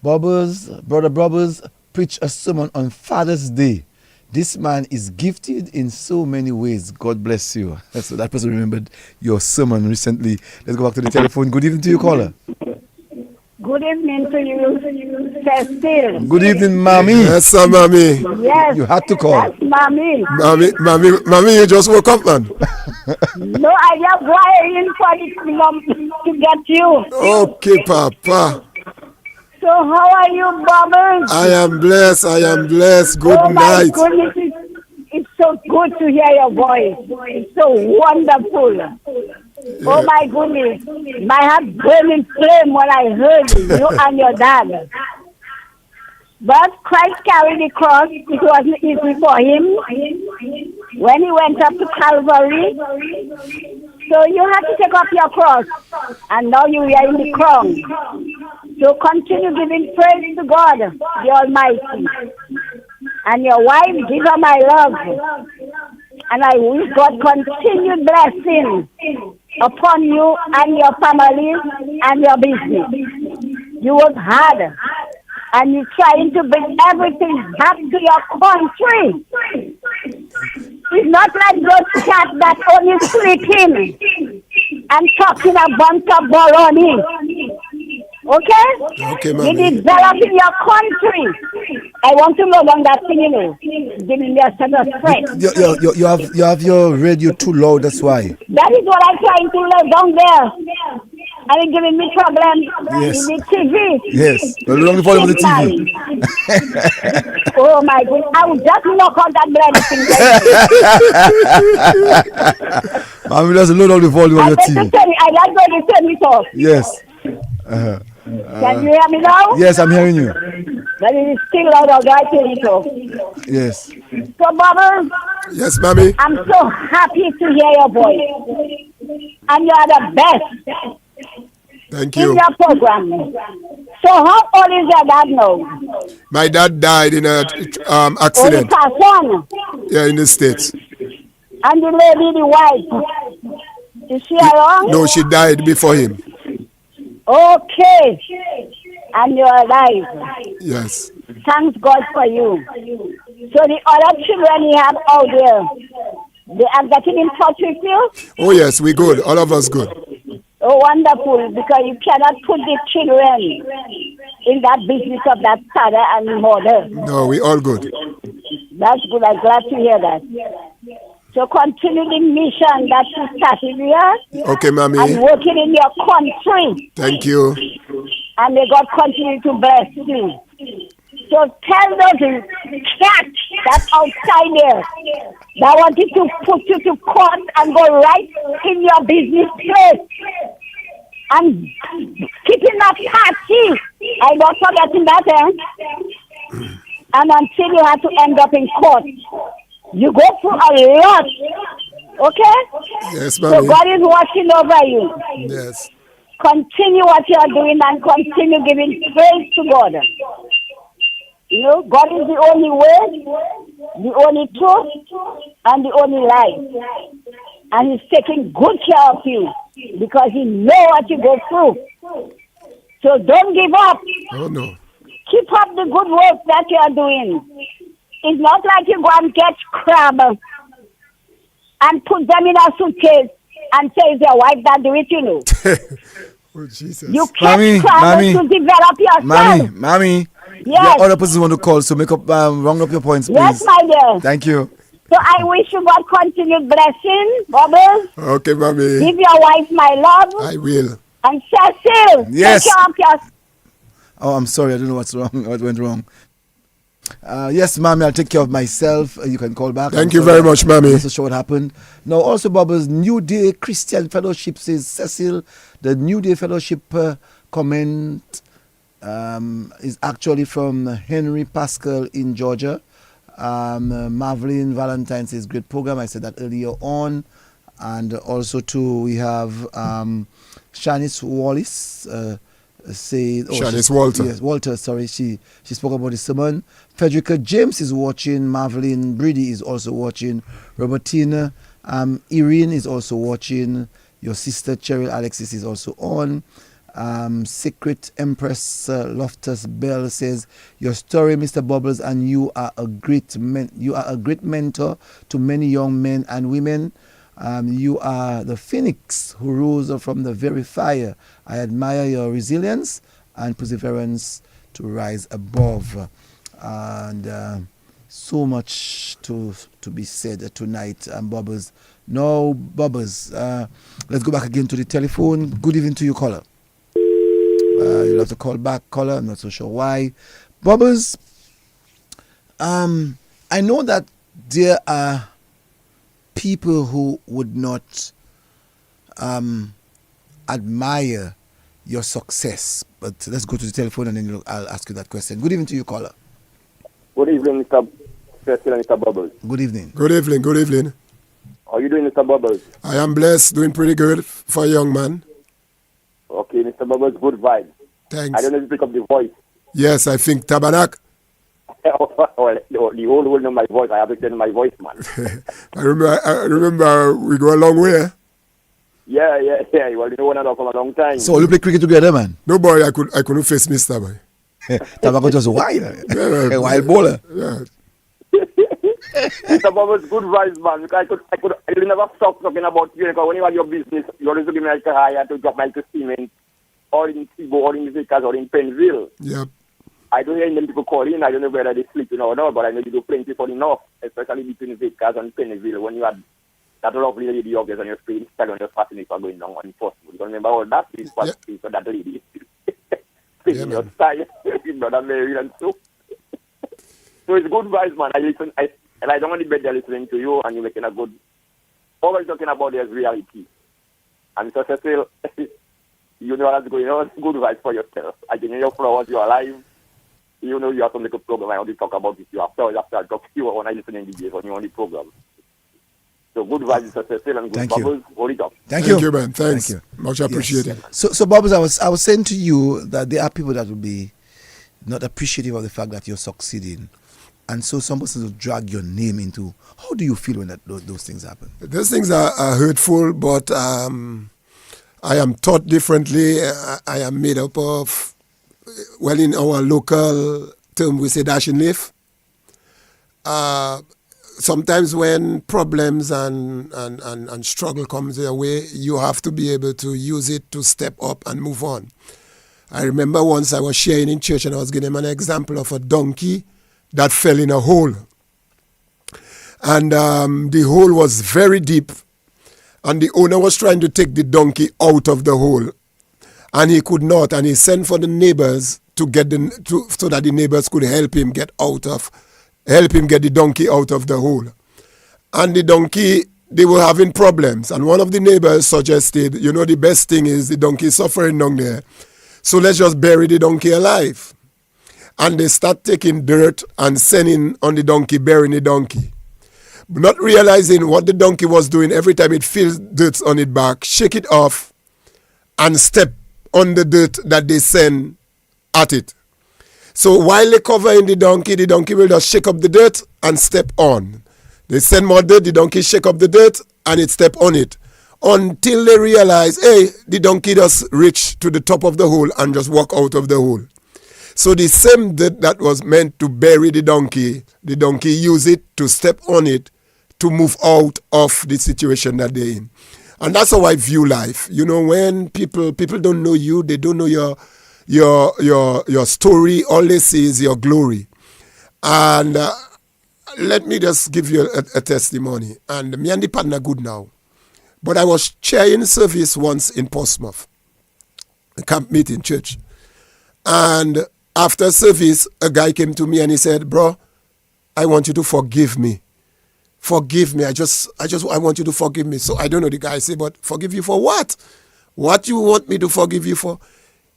Brother Bubbles preach a sermon on Father's Day. This man is gifted in so many ways. God bless you. So that person remembered your sermon recently. Let's go back to the telephone. Good evening to you, caller.
Good evening to you, Cecil.
Good evening, Mommy.
Yes, sir, Mommy.
Yes.
You had to call.
That's Mommy.
Mommy, you just woke up, man.
No, I just wiring for this to get you.
Okay, Papa.
So how are you, Bubbles?
I am blessed. Good night.
Oh, my goodness. It's so good to hear your voice. It's so wonderful. Yeah. Oh, my goodness. My heart burning flame when I heard you and your dad. But Christ carried the cross. It wasn't easy for him. when he went up to Calvary. So you have to take up your cross, and now you are in the crown. So continue giving praise to God, the Almighty. And your wife, give her my love. And I wish God continued blessing upon you and your family and your business. You work hard, and you're trying to bring everything back to your country. It's not like those cats that only sleeping and talking a bunch of baloney. Okay?
Okay,
You
mommy.
develop in your country. I want to know on that thing, you know. Giving me a set of strength.
You have your radio too loud, that's why.
That is what I'm trying to lay down there. And it's giving me problems
Yes.
in the TV.
Yes. Well, lower the volume of the TV.
Oh my goodness. I will just knock out that bloody thing.
Mommy, just lower down the volume of your TV.
I like going to turn it off.
Yes.
Can you hear me now?
Yes, I'm hearing you.
But it is still loud, I'll turn it off.
Yes.
So, Bubbles.
Yes, mommy.
I'm so happy to hear your voice. And you are the best.
Thank
In
you.
your program. So how old is your dad now?
My dad died in a
Oh,
accident.
he passed on.
Yeah, in the States.
And the lady, the wife, is she along?
No, she died before him.
Okay. And you're alive.
Yes.
Thanks God for you. So the other children you have out there, they are getting in touch with you?
Oh, yes, we good. All of us good.
Oh, wonderful, because you cannot put the children in that business of that father and mother.
No, we all good.
That's good. I'm glad to hear that. So continue the mission that you started here.
Okay, mommy.
And working in your country.
Thank you.
And may God continue to bless you. So tell those cats that's outside there that wanted to put you to court and go right in your business place. And keeping that party. I don't forgetting that, And until you have to end up in court. You go through a lot. Okay?
Yes,
So
mommy.
God is watching over you.
Yes.
Continue what you are doing and continue giving praise to God. You know, God is the only way, the only truth, and the only life. And He's taking good care of you because He knows what you go through. So don't give up.
Oh, no.
Keep up the good work that you are doing. It's not like you go and get crab and put them in a suitcase and say it's your wife that do it, you know.
Oh, Jesus.
You catch crab to develop yourself.
Mommy.
Yes.
The other person want to call, so make up, round up your points, please.
Yes, my dear.
Thank you.
So I wish you God continued blessing, Bubbles.
Okay, mommy.
Give your wife my love.
I will.
And Cecil,
Yes.
take care of your...
Oh, I'm sorry. I don't know what's wrong. What went wrong. Yes, mommy, I'll take care of myself. You can call back.
Thank you very much, mommy.
I'm not so sure what happened. Now, also, Bubbles, New Day Christian Fellowship says, Cecil, the New Day Fellowship comment is actually from Henry Pascal in Georgia. Marvelyn Valentine says, great program. I said that earlier on. And also, too, we have Shanice Wallace.
Shanice Walter.
Yes, Walter, sorry. She spoke about the sermon. Frederica James is watching. Marvelyn Brady is also watching. Robertina Irene is also watching. Your sister Cheryl Alexis is also on. Secret Empress Loftus Bell says, your story, Mr. Bubbles, and you are a great mentor to many young men and women. You are the phoenix who rose from the very fire. I admire your resilience and perseverance to rise above. And so much to be said tonight, Bubbles. No, Bubbles. Let's go back again to the telephone. Good evening to you, caller. You'll have to call back, caller. I'm not so sure why. Bubbles, I know that there are people who would not admire your success. But let's go to the telephone and then I'll ask you that question. Good evening to you, caller.
Good evening, Mr. Cecil and Mr. Bubbles.
Good evening.
Good evening, good evening.
How are you doing, Mr. Bubbles?
I am blessed, doing pretty good for a young man.
Okay, Mr. Bubbles, good vibe.
Thanks.
I don't know if you pick up the voice.
Yes, I think Tabanak.
Well, the whole world know my voice. I have to tell my voice, man.
I remember we go a long way.
Yeah. Well, you know one another for a long time.
So you play cricket together, man?
No, boy, I couldn't face Mr. Boy.
Tabaco just wild. A wild bowler.
Yeah.
Mr. Bubbles, good vibes, man. I will never stop talking about you because when you have your business, you always give me like a hire to drop my cement or in Tibo or in Vickers or in Penville.
Yep.
I don't hear them people call in. I don't know whether they sleeping or not, but I know you do plenty for enough, especially between Vickers and Penville when you had that lovely lady August on your screen, tell on your fashion for going down on first. You remember all that? This was for that lady. Spinning your style, brother Mary and so. So it's good vibes, man. I don't want to bet they're listening to you and you're making a good. All we're talking about is reality. And so Cecil, you know what's going on. Good vibes for yourself. I can hear your flowers, you're alive. You know you have some little program. I want to talk about it. You after I talk to you when I listen in the days when you're on the program. So good vibes, Cecil, and good bubbles. Hold it up.
Thank you, man. Thanks. Thank you. Much appreciated.
Yes. So Bubbles, I was saying to you that there are people that will be not appreciative of the fact that you're succeeding. And so some persons will drag your name into. How do you feel when those things happen?
Those things are hurtful, but I am taught differently. I am made up of, well, in our local term, we say dash and live. Sometimes when problems and struggle comes your way, you have to be able to use it to step up and move on. I remember once I was sharing in church and I was giving him an example of a donkey that fell in a hole. And the hole was very deep. And the owner was trying to take the donkey out of the hole. And he could not. And he sent for the neighbors so that the neighbors could help him get the donkey out of the hole. And the donkey, they were having problems. And one of the neighbors suggested, the best thing is the donkey is suffering down there. So let's just bury the donkey alive. And they start taking dirt and sending on the donkey, burying the donkey. Not realizing what the donkey was doing every time it feels dirt on its back, shake it off and step on the dirt that they send at it. So while they covering the donkey will just shake up the dirt and step on. They send more dirt, the donkey shake up the dirt and it step on it. Until they realize, the donkey just reach to the top of the hole and just walk out of the hole. So the same dirt that was meant to bury the donkey use it to step on it to move out of the situation that they're in. And that's how I view life. When people don't know you, they don't know your story, all they see is your glory. And let me just give you a testimony. And me and the partner good now. But I was chairing service once in Portsmouth, a camp meeting church. And after service, a guy came to me and he said, "Bro, I want you to forgive me. Forgive me. I want you to forgive me." So I don't know, the guy said, "But forgive you for what? What you want me to forgive you for?"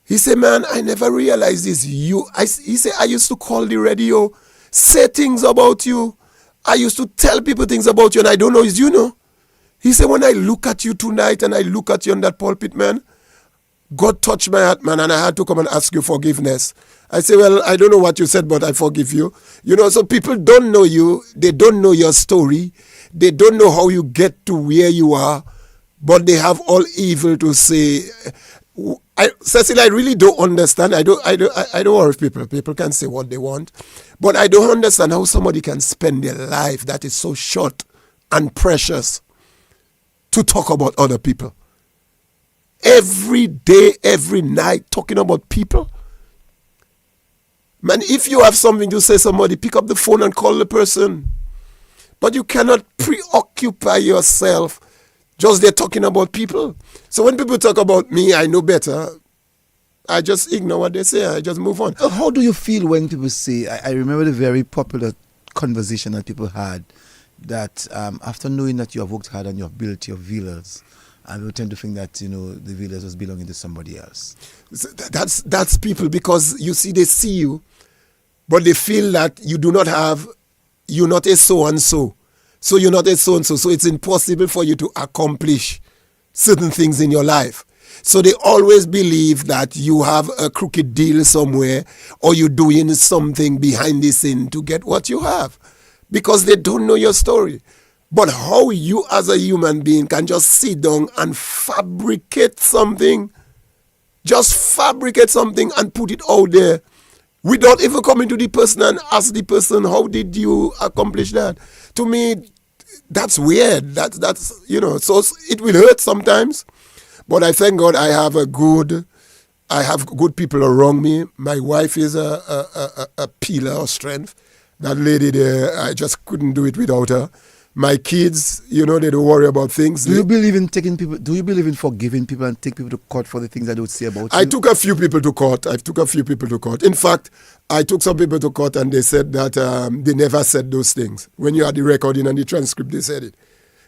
He said, "Man, I never realized this. He said, I used to call the radio, say things about you. I used to tell people things about you, and I don't know, it's you. He said, when I look at you tonight and I look at you on that pulpit, man, God touched my heart, man, and I had to come and ask you forgiveness." I say, "Well, I don't know what you said, but I forgive you." So people don't know you. They don't know your story. They don't know how you get to where you are, but they have all evil to say. Cecil, I really don't understand. I don't worry if people can say what they want, but I don't understand how somebody can spend their life that is so short and precious to talk about other people. Every day, every night, talking about people. Man, if you have something to say to somebody, pick up the phone and call the person. But you cannot preoccupy yourself just there talking about people. So when people talk about me, I know better. I just ignore what they say. I just move on.
How do you feel when people say, I remember the very popular conversation that people had, that after knowing that you have worked hard and you have built your villas, and people tend to think that, the villas was belonging to somebody else.
So that's people, because you see, they see you, but they feel that you do not have you're not a so-and-so. So you're not a so-and-so. So it's impossible for you to accomplish certain things in your life. So they always believe that you have a crooked deal somewhere or you're doing something behind the scene to get what you have because they don't know your story. But how you as a human being can just sit down and fabricate something, and put it out there without even coming to the person and ask the person, how did you accomplish that? To me, that's weird. That's so it will hurt sometimes. But I thank God I have good people around me. My wife is a pillar of strength. That lady there, I just couldn't do it without her. My kids, they don't worry about things.
Do you believe in forgiving people and take people to court for the things that they would say about you?
I took a few people to court. In fact, I took some people to court and they said that they never said those things. When you had the recording and the transcript, they said it.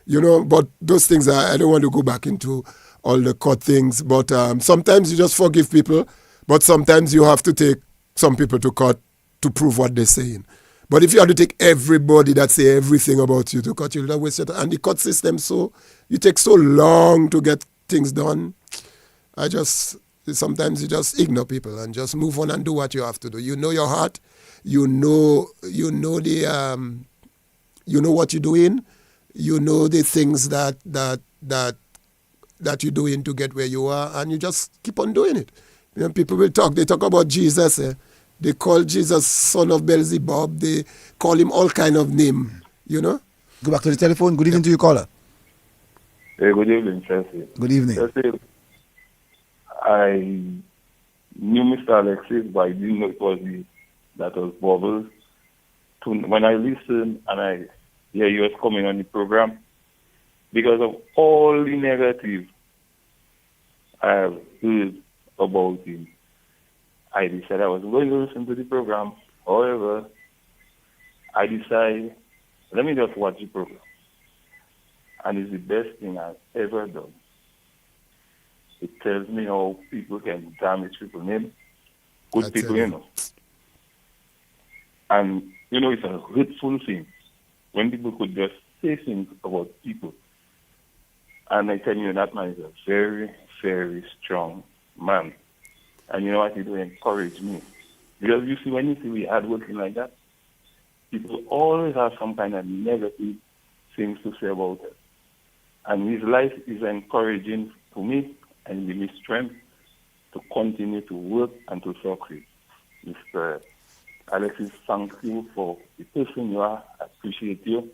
But those things, I don't want to go back into all the court things. But sometimes you just forgive people, but sometimes you have to take some people to court to prove what they're saying. But if you have to take everybody that say everything about you to court, you'll not waste your time. And the court system, you take so long to get things done. Sometimes you just ignore people and just move on and do what you have to do. You know your heart. You know what you're doing. You know the things that you're doing to get where you are, and you just keep on doing it. People will talk. They talk about Jesus. They call Jesus son of Beelzebub. They call him all kind of name. Go
back to the telephone. Good evening to you, caller.
Hey, good evening, Chelsea.
Good evening.
Chelsea, I knew Mr. Alexis, but I didn't know it was that was Bubbles. When I listened and I hear you was coming on the program, because of all the negative I have heard about him, I decided I was going to listen to the program. However, I decided, let me just watch the program. And it's the best thing I've ever done. It tells me how people can damage people's name. Good people, And, it's a hurtful thing when people could just say things about people. And I tell you, that man is a very, very strong man. And you know what, it will encourage me. Because you see, when you see we hard working like that, people always have some kind of negative things to say about us. And his life is encouraging to me and give me strength to continue to work and to succeed. Mr. Alexis, thank you for the person you are. I appreciate you.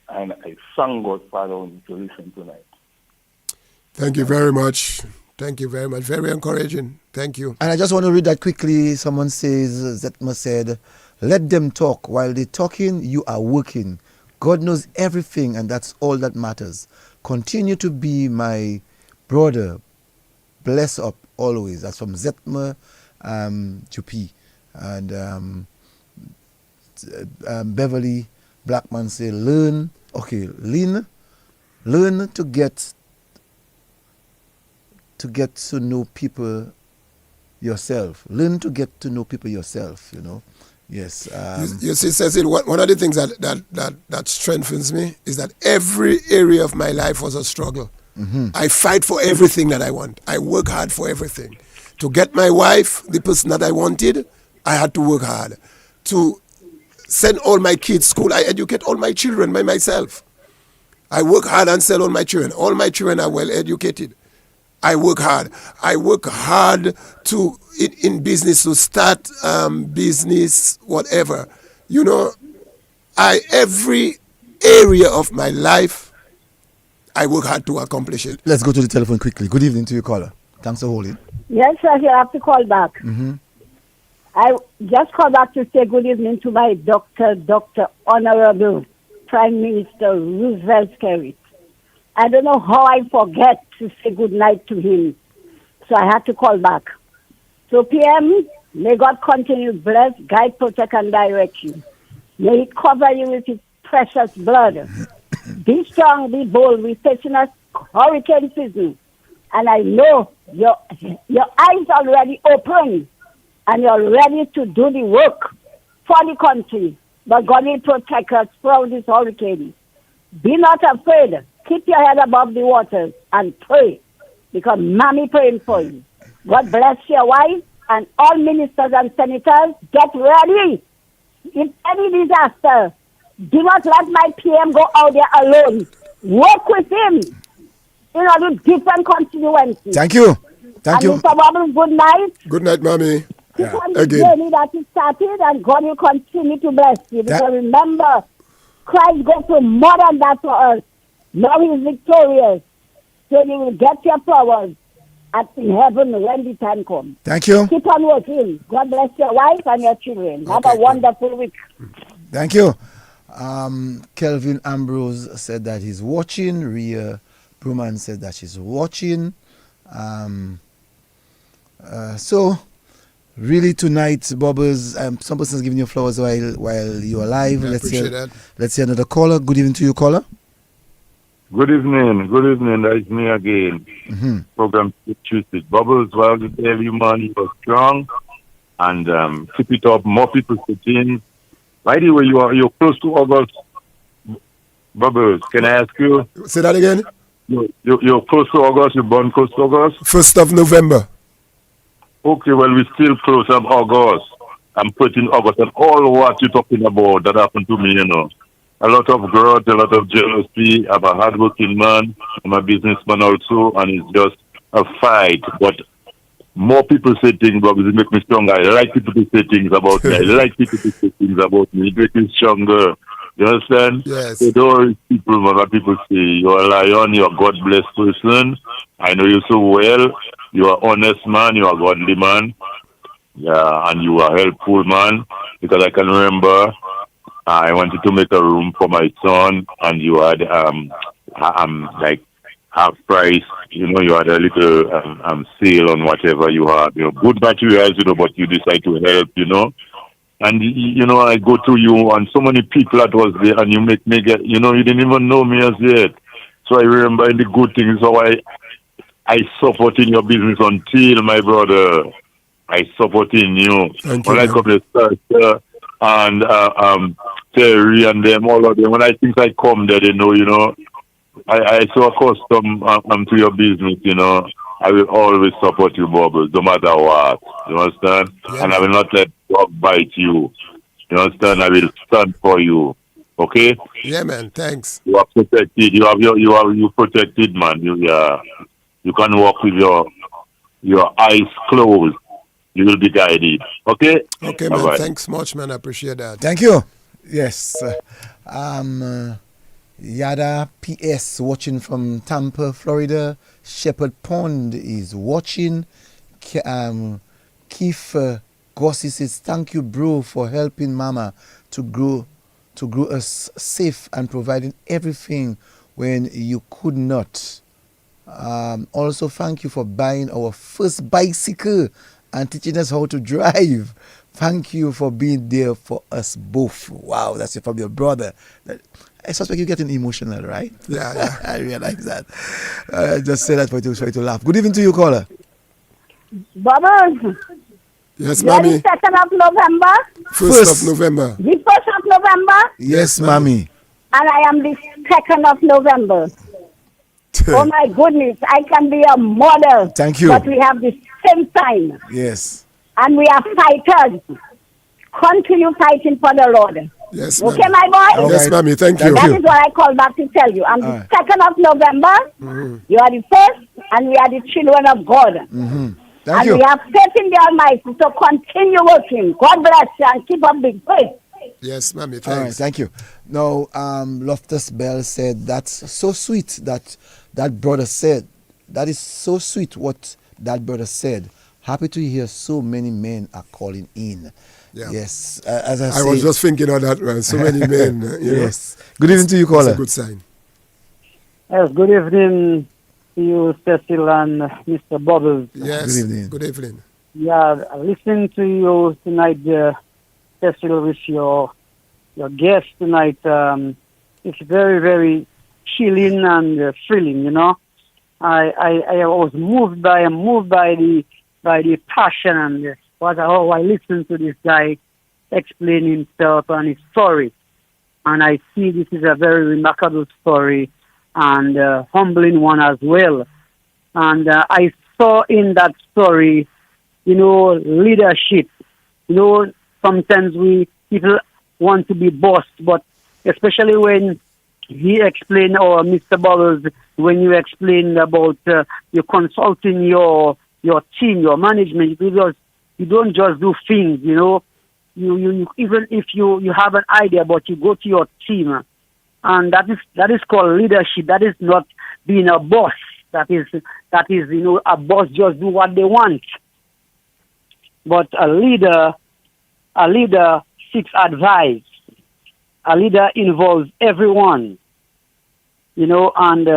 And I thank God, Father, to listen tonight.
Thank you very much. Thank you very much. Very encouraging. Thank you.
And I just want to read that quickly. Someone says, Zetma said, let them talk. While they're talking, you are working. God knows everything, and that's all that matters. Continue to be my brother. Bless up always. That's from Zetma Jupi. And Beverly Blackman say, learn to get to know people yourself. Learn to get to know people yourself, Yes.
You see, Cecil, one of the things that strengthens me is that every area of my life was a struggle.
Mm-hmm.
I fight for everything that I want. I work hard for everything. To get my wife, the person that I wanted, I had to work hard. To send all my kids to school, I educate all my children by myself. I work hard and sell all my children. All my children are well educated. I work hard. I work hard in business to start business, whatever. Every area of my life, I work hard to accomplish it.
Let's go to the telephone quickly. Good evening to you, caller. Thanks for holding.
Yes, sir. You have to call back.
Mm-hmm.
I just call back to say good evening to my Dr. Honorable Prime Minister Roosevelt Skerrit. I don't know how I forget to say good night to him. So I had to call back. So PM, may God continue to bless, guide, protect, and direct you. May He cover you with His precious blood. Be strong, be bold. We're facing a hurricane season. And I know your eyes already open and you're ready to do the work for the country. but God will protect us from this hurricane. Be not afraid. Keep your head above the waters and pray, because Mommy praying for you. God bless your wife and all ministers and senators. Get ready. In any disaster, do not let my PM go out there alone. Work with him in order different constituencies.
Thank you. Thank you.
Mr. Bubbles, good night.
Good night, Mommy.
Keep on the journey that you started, and God will continue to bless you. Because remember, Christ goes through more than that for us. Now he's victorious. So you will get your flowers in heaven when the time comes.
Thank you.
Keep on working. God bless your wife and your children. Have a wonderful week.
Thank you. Kelvin Ambrose said that he's watching. Rhea Bruman said that she's watching. So, really tonight, Bubbles, some person's giving you flowers while you're alive.
Let's
see another caller. Good evening to you, caller.
Good evening. That is me again. Program Tuesday. Bubbles, while you tell you, man, you are strong and keep it up. More people sitting. By the way, you're close to August. Bubbles, can I ask you?
Say that again.
You're close to August. You're born close to August.
1st of November.
Okay, well, we're still close of August. I'm putting August and all what you're talking about that happened to me, you know. A lot of grudge, a lot of jealousy. I'm a hardworking man. I'm a businessman also, and it's just a fight. But more people say things, but it makes me stronger. I like people to say things about me. I like people to say things about me. It makes me stronger. You understand?
Yes.
So those people, what people say, you're a lion, you're a God-blessed person. I know you so well. You're an honest man, you're a godly man. Yeah, and you are a helpful man. Because I can remember I wanted to make a room for my son, and you had like half price. You know, you had a little sale on whatever you have. You know, good materials, you know, but you decide to help. You know, and you know, I go to you, and so many people that was there, and you make me get. You know, you didn't even know me as yet. So I remember in the good things how I support in your business until my brother. I support in you.
Thank
when
you,
I come to start. And Terry and them, all of them. When I think I come there, they know, you know, I so accustomed to your business, you know. I will always support you, Bubbles, no matter what. You understand? Yeah. And I will not let dog bite you. You understand? I will stand for you. Okay?
Yeah, man. Thanks.
You are protected. You protected, man. You can walk with your eyes closed. You will be guided. Okay?
Okay, man. Bye-bye. Thanks much, man. I appreciate that.
Thank you. Yes. Yada PS watching from Tampa, Florida. Shepherd Pond is watching. Keith Gossi says, thank you, bro, for helping Mama to grow us safe and providing everything when you could not. Also, thank you for buying our first bicycle and teaching us how to drive. Thank you for being there for us both. Wow, that's from your brother. I suspect you're getting emotional, right?
Yeah.
I realize that. Just say that for you to try to laugh. Good evening to you, caller.
Bubbles.
Yes, Mommy.
The 2nd of November.
1st of November.
The 1st of November.
Yes, Mommy.
And I am the 2nd of November. Oh my goodness, I can be a model.
Thank you.
But we have the same time.
Yes.
And we are fighters. Continue fighting for the Lord.
Yes,
okay, my boy?
Yes, Mommy, thank you.
That is what I call back to tell you. I'm the 2nd of November. You are the 1st, and we are the children of God.
Thank you.
We have faith in the Almighty, so continue working. God bless you and keep up the faith.
Yes, Mommy, thanks.
All right, thank you. Now, Loftus Bell said, that's so sweet that brother said. That is so sweet what that brother said. Happy to hear so many men are calling in.
Yeah.
Yes, as
I was just thinking of that, man. So many men.
Yes. Good evening to you, caller.
That's a good sign.
Yes, good evening to you, Cecil and Mr. Bubbles.
Yes,
good evening.
Good evening.
Yeah, listening to you tonight, Cecil, with your guest tonight, it's very, very chilling and thrilling, you know. I was moved by the passion and how I listened to this guy explain himself and his story. And I see this is a very remarkable story and humbling one as well. And I saw in that story, leadership. Sometimes people want to be bossed, but especially when he explained, or Mr. Bubbles, when you explained about you consulting your team, your management, because you don't just do things, you even if you have an idea, but you go to your team, and that is called leadership. That is not being a boss. That is a boss just do what they want. But a leader seeks advice. A leader involves everyone, and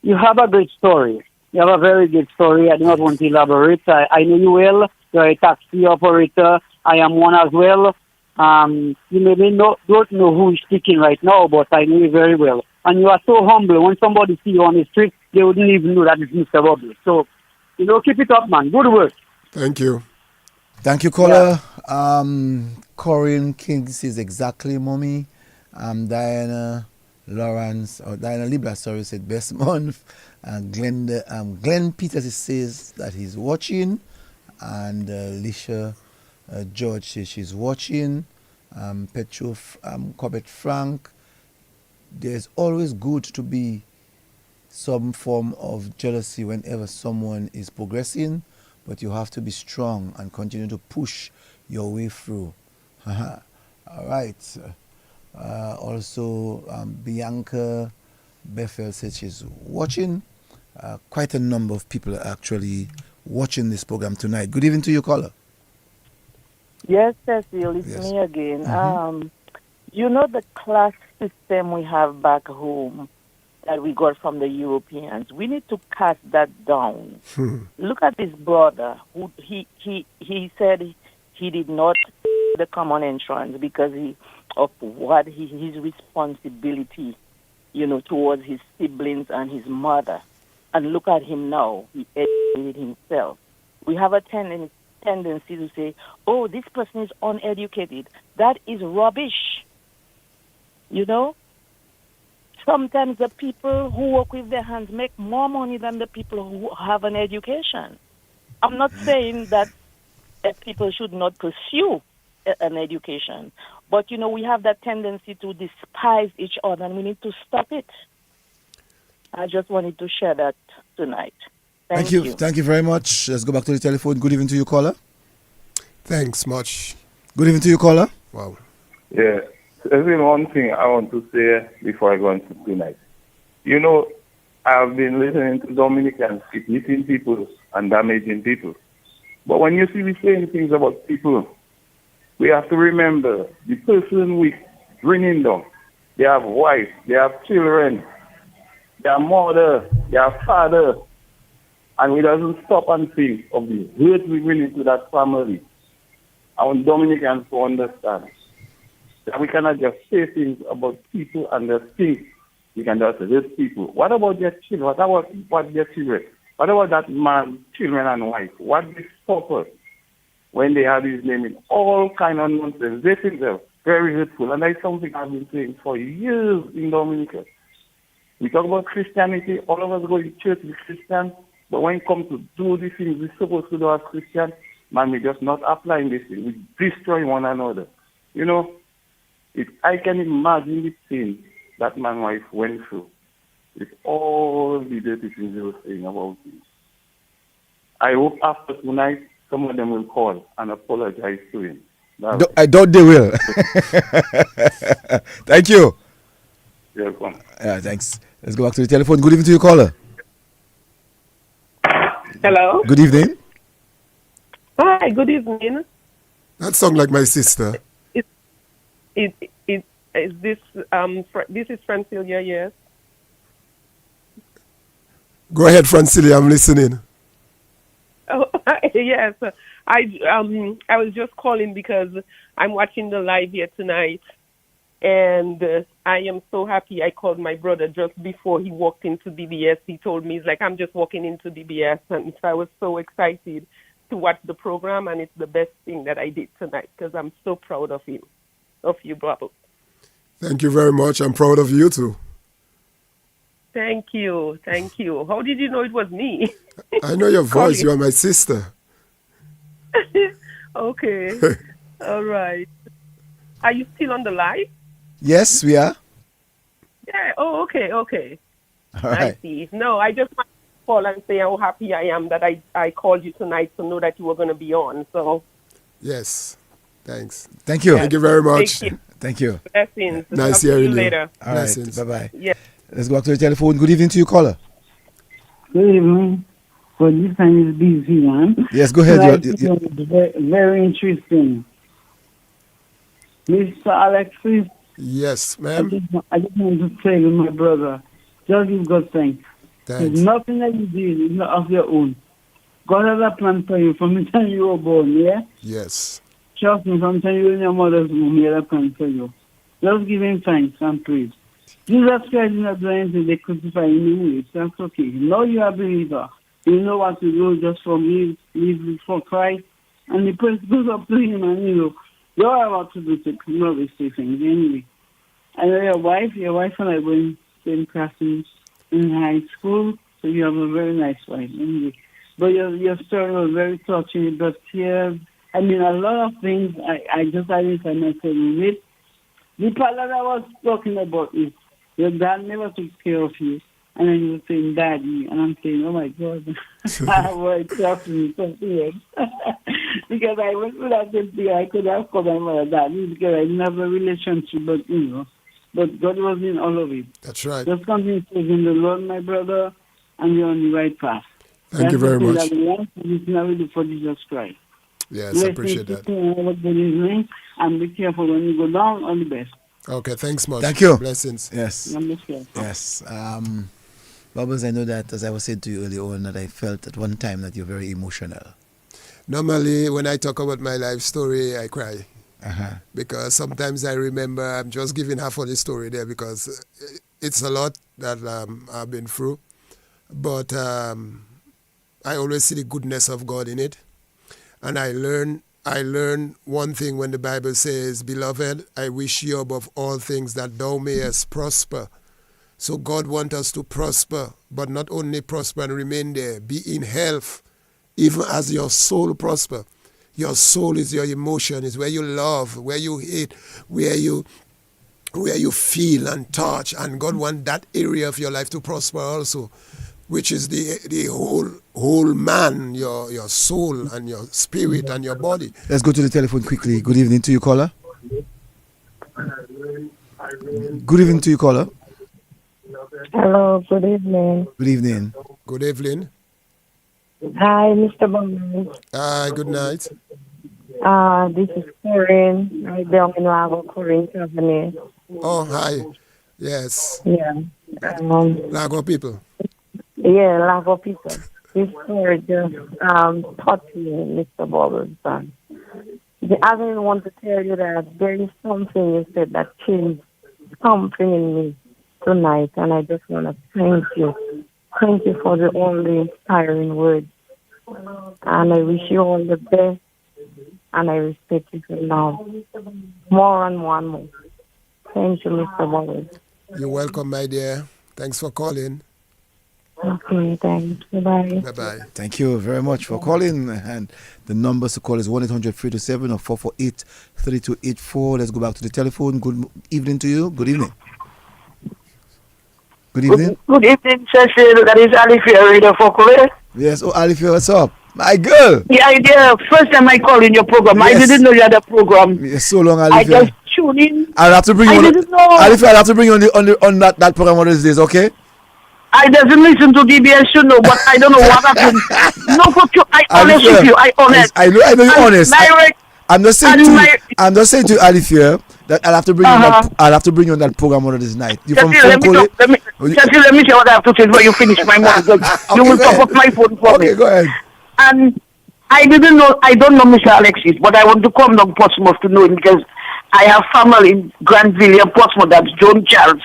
you have a great story. You have a very good story. I do not want to elaborate. I know you well. You're a taxi operator. I am one as well. You maybe don't know who is speaking right now, but I know you very well. And you are so humble. When somebody see you on the street, they wouldn't even know that it's Mr. Bobby. So, keep it up, man. Good work.
Thank you.
Thank you, caller. Corinne King says exactly, mommy. Diana Libra, said best month. Glenn Peters says that he's watching. And Lisha George says she's watching. Petro Corbett Frank. There's always good to be some form of jealousy whenever someone is progressing, but you have to be strong and continue to push your way through. All right. Also, Bianca Bethel says she's watching. Quite a number of people are actually watching this program tonight. Good evening to you, caller.
Yes, Cecile, it's
Yes.
me again.
Mm-hmm.
The class system we have back home that we got from the Europeans, we need to cast that down. Look at this brother who he said he did not the common entrance because of what his responsibility, towards his siblings and his mother. And look at him now. He educated himself. We have a tendency to say, oh, this person is uneducated. That is rubbish. Sometimes the people who work with their hands make more money than the people who have an education. I'm not saying that people should not pursue an education, but, we have that tendency to despise each other, and we need to stop it. I just wanted to share that tonight. Thank you.
Thank you very much. Let's go back to the telephone. Good evening to you, caller.
Thanks much.
Good evening to you, caller.
Wow.
Yeah. There's one thing I want to say before I go on to tonight. I've been listening to Dominicans keep hitting people and damaging people. But when you see me saying things about people, we have to remember the person we bringing down. They have wife, they have children, their mother, their father, and we doesn't stop and think of the hurt we bring into that family. I want Dominicans to understand that we cannot just say things about people and just think we can just hurt people. What about their children? What about their children? What about that man, children and wife? What they suffer when they have his name in all kind of nonsense? They think they're very hurtful, and that's something I've been saying for years in Dominica. We talk about Christianity, all of us go to church with Christians, but when it comes to do the things we're supposed to do as Christians, man, we're just not applying this thing. We're destroying one another. If I can imagine the pain that my wife went through with all the dirty things they were saying about it. I hope after tonight, some of them will call and apologize to him.
I doubt they will. Thank you.
You're welcome.
Thanks. Let's go back to the telephone. Good evening to you, caller.
Hello.
Good evening.
Hi, good evening.
That sounds like my sister.
Is this this is Francilia, yes.
Go ahead, Francilia, I'm listening.
Oh, yes. I was just calling because I'm watching the live here tonight, and I am so happy. I called my brother just before he walked into DBS. He told me, he's like, I'm just walking into DBS, and so I was so excited to watch the program, and it's the best thing that I did tonight because I'm so proud of him, of you, Bravo.
Thank you very much. I'm proud of you too.
Thank you. How did you know it was me?
I know your voice. You are my sister.
Okay. All right. Are you still on the live?
Yes, we are.
Yeah. Oh, okay.
All right.
I see. No, I just want to call and say how happy I am that I called you tonight to know that you were going to be on. So.
Yes. Thanks.
Thank you.
Thank you very much.
Thank you.
Blessings.
Nice
Talk to
hearing
you
you.
later.
All right. Bye-bye.
Yeah.
Let's go back to the telephone. Good evening to you, caller.
Good evening. Well, this time is busy, man.
Yes, go ahead.
Very interesting. Mr. Alexis.
Yes, ma'am.
I just want to tell you, my brother, just give God thanks.
Thanks.
There's nothing that you did is not of your own. God has a plan for you from the time you were born, yeah?
Yes.
Trust me, from the time you were in your mother's womb, He had a plan for you. Just give Him thanks and praise. Jesus Christ is not doing anything, they crucify Him. That's okay. Now you are a believer. You know what to do, just forgive, live for Christ, and the praise goes up to Him, and you are what to do to know these things anyway. I know your wife and I were in same classes in high school, so you have a very nice wife anyway. But your story was very touching, but tears, a lot of things I just identified myself with. The part that I was talking about is your dad never took care of you. And then you were saying daddy, and I'm saying, oh my God, I was talking something else. Because I went through that same thing, I could have called my mother daddy because I didn't have a relationship, but God was in all of it.
That's right.
Just continue serving the Lord, my brother, and you're on the right path.
Thank you very much.
That's the thing that we want to do for Jesus Christ.
Yes, I appreciate that.
And be careful when you go down, all the best.
Okay, thanks much.
Thank you.
Blessings.
Yes. Yes. Bubbles, I know that, as I was saying to you earlier on, that I felt at one time that you're very emotional.
Normally, when I talk about my life story, I cry. Because sometimes I remember, I'm just giving half of the story there because it's a lot that I've been through. But I always see the goodness of God in it. And I learn one thing when the Bible says, Beloved, I wish you above all things that thou mayest prosper. So God wants us to prosper, but not only prosper and remain there, be in health, even as your soul prosper. Your soul is your emotion, is where you love, where you hate, where you feel and touch. And God wants that area of your life to prosper also, which is the whole man, your soul and your spirit and your body.
Let's go to the telephone quickly. Good evening to you, caller. Good evening to you, caller.
Hello, good evening.
Good evening.
Good evening.
Hi, Mr. Bowman.
Hi, good night.
This is Corinne. I belong in Lakou, Corinne Company.
Oh, hi. Yes.
Yeah.
Lakou people.
Yeah, Lakou people. This story just touched me, Mr. Bowman. I didn't want to tell you that there is something you said that changed something in me tonight, and I just want to thank you. Thank you for the only inspiring words. And I wish you all the best, and I respect you for now. More and more and more. Thank you, Mr. Bowman.
You're welcome, my dear. Thanks for calling.
Okay, thanks. Bye-bye.
Bye-bye.
Thank you very much for calling. And the numbers to call is 1-800-327 or 448-3284. Let's go back to the telephone. Good evening to you. Good evening. Good evening.
Good evening, Cecil. That is Alifia Radio for Korea.
Yes. Oh, Alifia, what's up? My girl.
Yeah, first time I called in your program. Yes. I didn't know you had a program.
Yes, so long, Alifia.
I just tuned in.
I'll have to bring you on. Alifia, I'll have to bring you on that program one of these days, okay?
I doesn't listen to DBS, but I don't know what happened. No, for you. I honest with you. I honest.
I know you're honest. I'm just saying to you, Alifia, that I'll have to bring you I'll have to bring you on that program one of this night. You from
let me say what I have to say before you finish my mouth. Okay, you will top up my phone for me.
Okay, go ahead.
And I don't know Mr. Alexis, but I want to come down Portsmouth to know him because I have family in Granville and Portsmouth. That's John Charles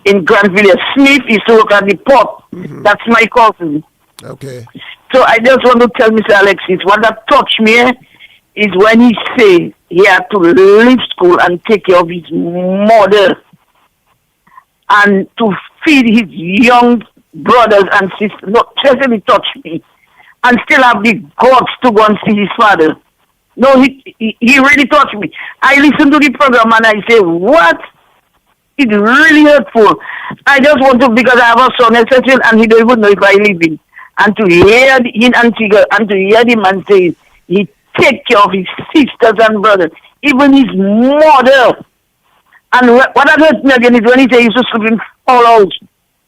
in Granville. Smith is to work at the port. That's my cousin.
Okay.
So I just want to tell Mr. Alexis, what that touched me is when he say he had to leave school and take care of his mother and to feed his young brothers and sisters. No, seriously touched me. And still have the guts to go and see his father. No, he really touched me. I listened to the program and I say, what? It's really hurtful. I just want to, because I have a son, and he don't even know if I live in. And to hear the man say he take care of his sisters and brothers, even his mother. And what hurt me again is when he say he used to sleep in all house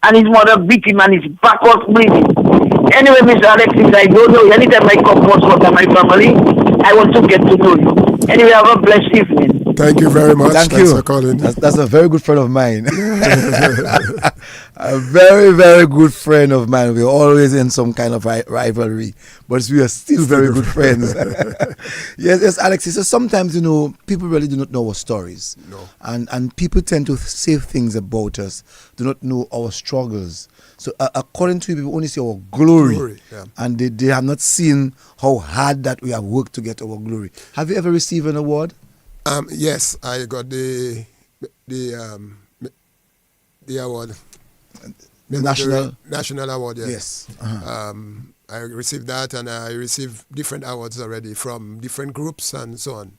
and his mother beat him and his back was bleeding. Anyway, Mr. Alexis, I don't know. Anytime I come for my family, I want to get to know you. Anyway, have a blessed evening.
Thank you very much.
Thanks
for calling.
That's a very good friend of mine. A very, very good friend of mine. We're always in some kind of rivalry, but we are still very good friends. Yes, Alexis. So sometimes, people really do not know our stories.
No.
And people tend to say things about us, do not know our struggles. So according to you, people only see our glory.
Yeah.
And they have not seen how hard that we have worked to get our glory. Have you ever received an award?
Yes, I got the award.
The
national award, yes.
Yes. Uh-huh.
I received that, and I received different awards already from different groups and so on,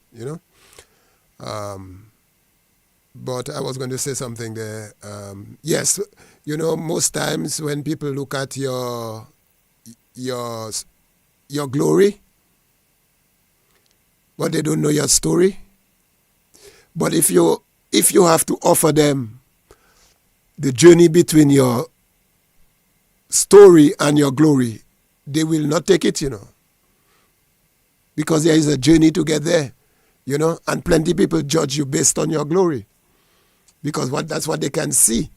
But I was going to say something there. Yes, most times when people look at your glory, but they don't know your story. But if you have to offer them the journey between your story and your glory, they will not take it, because there is a journey to get there, and plenty of people judge you based on your glory, because that's what they can see,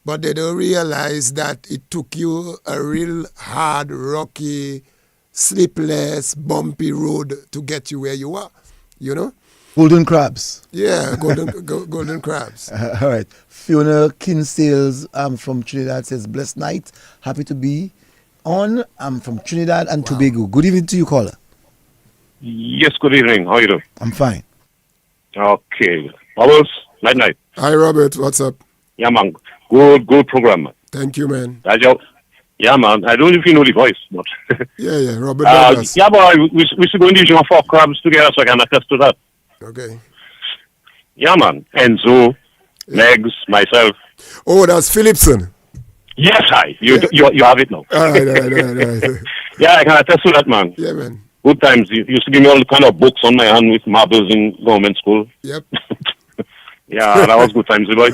but they don't realize that it took you a real hard, rocky, sleepless, bumpy road to get you where you are,
Golden crabs.
Yeah, golden crabs.
All right. Fiona Kinsales from Trinidad says, blessed night. Happy to be on. I'm from Trinidad and Tobago. Good evening to you, caller.
Yes, good evening. How are you doing?
I'm fine.
Okay. Bubbles, night.
Hi, Robert. What's up?
Yeah, man. Good program, man.
Thank you, man.
Yeah, man. I don't know if you know the voice, but...
yeah, Robert Douglas.
Yeah, but we should go and do 4 crabs together so I can attest to that.
Okay.
Yeah, man. Enzo, Megs, myself.
Oh, that's Philipson.
Yes, you have it now.
All right.
Yeah, I can attest to that, man.
Yeah, man.
Good times. You used to give me all kind of books on my hand with marbles in government school.
Yep.
Yeah, that was good times, boy.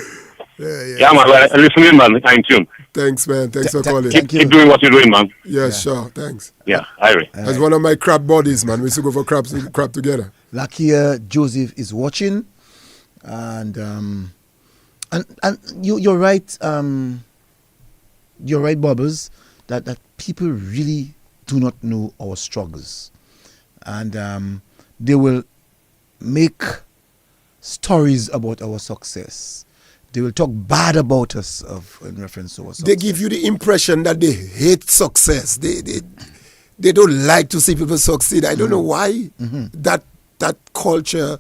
Yeah, man. Listen, man. I'm tuned.
Thanks, man. Thanks for calling.
Keep doing what you're doing, man.
Yeah, sure. Thanks.
Yeah, Irie.
That's one of my crab buddies, man. We used to go for crab together.
Lakia Joseph is watching, and you're right. You're right, Bubbles. That people really do not know our struggles, and they will make stories about our success. They will talk bad about us in reference to our success.
They give you the impression that they hate success. They don't like to see people succeed. I don't know why that culture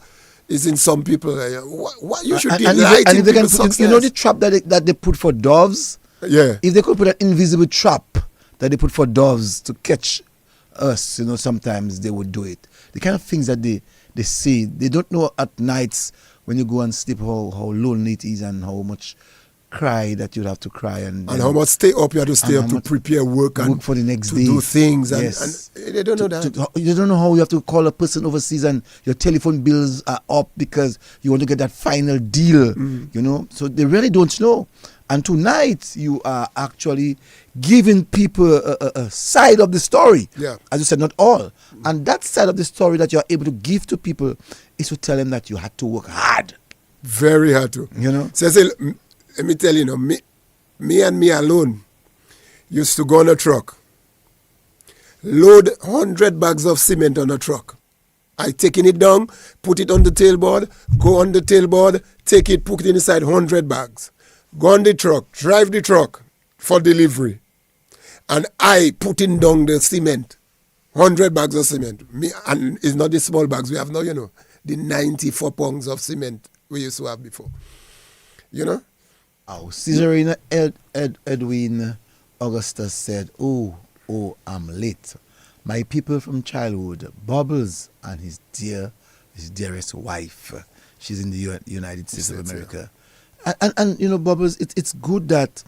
is in some people. Why you should delight in people's success.
You know the trap that they put for doves?
Yeah.
If they could put an invisible trap that they put for doves to catch us, sometimes they would do it. The kind of things that they say, they don't know at nights when you go and sleep how lonely it is and how much cry that you'd have to cry and
how much stay up you have to stay up to prepare work
for the next
to
day,
do things
yes.
and they don't know that.
You don't know how you have to call a person overseas and your telephone bills are up because you want to get that final deal, so they really don't know. And tonight you are actually giving people a side of the story.
Yeah.
As you said, not all. And that side of the story that you're able to give to people is to tell them that you had to work hard.
Very hard to. So let me tell you, me and me alone used to go on a truck, load 100 bags of cement on a truck. I taking it down, put it on the tailboard, go on the tailboard, take it, put it inside 100 bags. Go on the truck, drive the truck for delivery. and I putting down the cement, 100 bags of cement. Me, and it's not the small bags we have now, you know, the 94 pounds of cement we used to have before. You know?
Oh, Caesarina Edwin Augustus said, oh, I'm late. My people from childhood, Bubbles and his dearest wife. She's in the United States of America. And you know, Bubbles, it's good that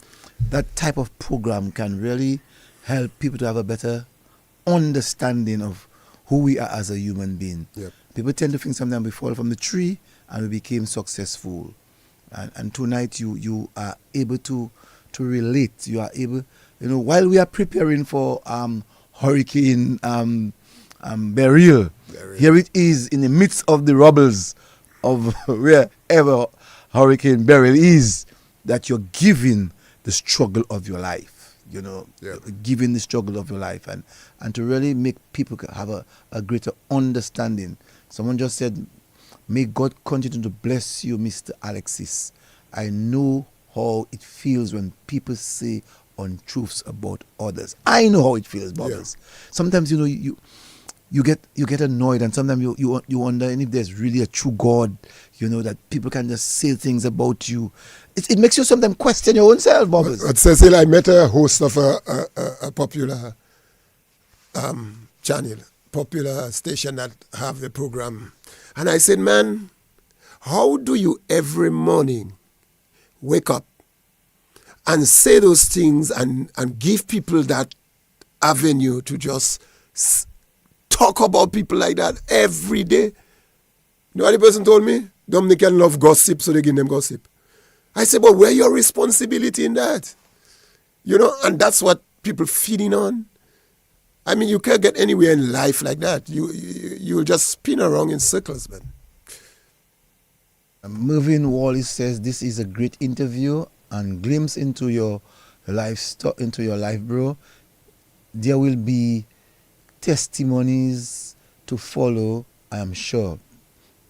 that type of program can really help people to have a better understanding of who we are as a human being.
Yep.
People tend to think sometimes we fall from the tree and we became successful. And tonight you are able to relate. You are able, you know, while we are preparing for Hurricane Beryl, here it is in the midst of the rubbles of wherever Hurricane Beryl is, that you're giving the struggle of your life, you know, giving the struggle of your life, and to really make people have a greater understanding. Someone just said, may God continue to bless you, Mr. Alexis. I know how it feels when people say untruths about others. I know how it feels, Bubbles. Sometimes, you know, you get annoyed, and sometimes you wonder if there's really a true God, you know, that people can just say things about you. It makes you sometimes question your own self, Bubbles.
But Cecil, I met a host of a popular channel, popular station that have the program. And I said, man, how do you every morning wake up and say those things and give people that avenue to just talk about people like that every day? You know what the person told me? Dominican love gossip, so they give them gossip. I said, but where's your responsibility in that? You know, and that's what people feeding on. I mean, you can't get anywhere in life like that. You'll just spin around in circles, man.
Mervyn Wallace says this is a great interview and glimpse into your life, bro. There will be testimonies to follow, I am sure.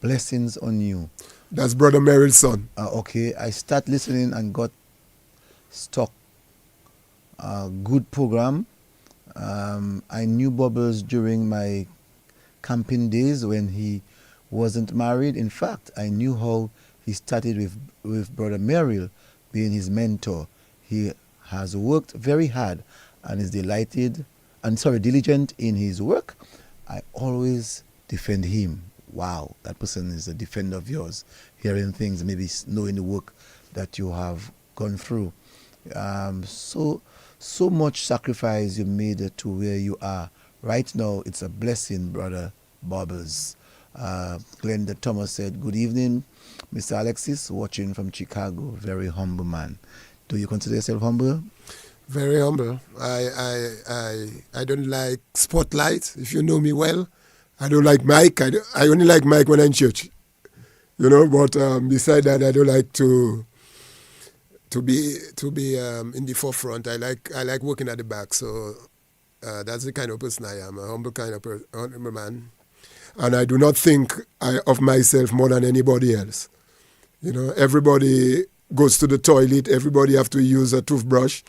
Blessings on you.
That's Brother Meryl's son.
Okay, I start listening and got stuck. Good program. I knew Bubbles during my camping days when he wasn't married. In fact, I knew how he started with Brother Meryl being his mentor. He has worked very hard and is diligent in his work. I always defend him. Wow, that person is a defender of yours, hearing things, maybe knowing the work that you have gone through. So much sacrifice you made to where you are. Right now, it's a blessing, Brother Bubbles. Glenda Thomas said, good evening, Mr. Alexis, watching from Chicago. Very humble man. Do you consider yourself humble?
Very humble. I don't like spotlight, if you know me well. I don't like mic. I only like mic when I'm in church. You know, but beside that, I don't like to be in the forefront. I like working at the back. So that's the kind of person I am, a humble kind of humble man. And I do not think of myself more than anybody else. You know, everybody goes to the toilet. Everybody have to use a toothbrush.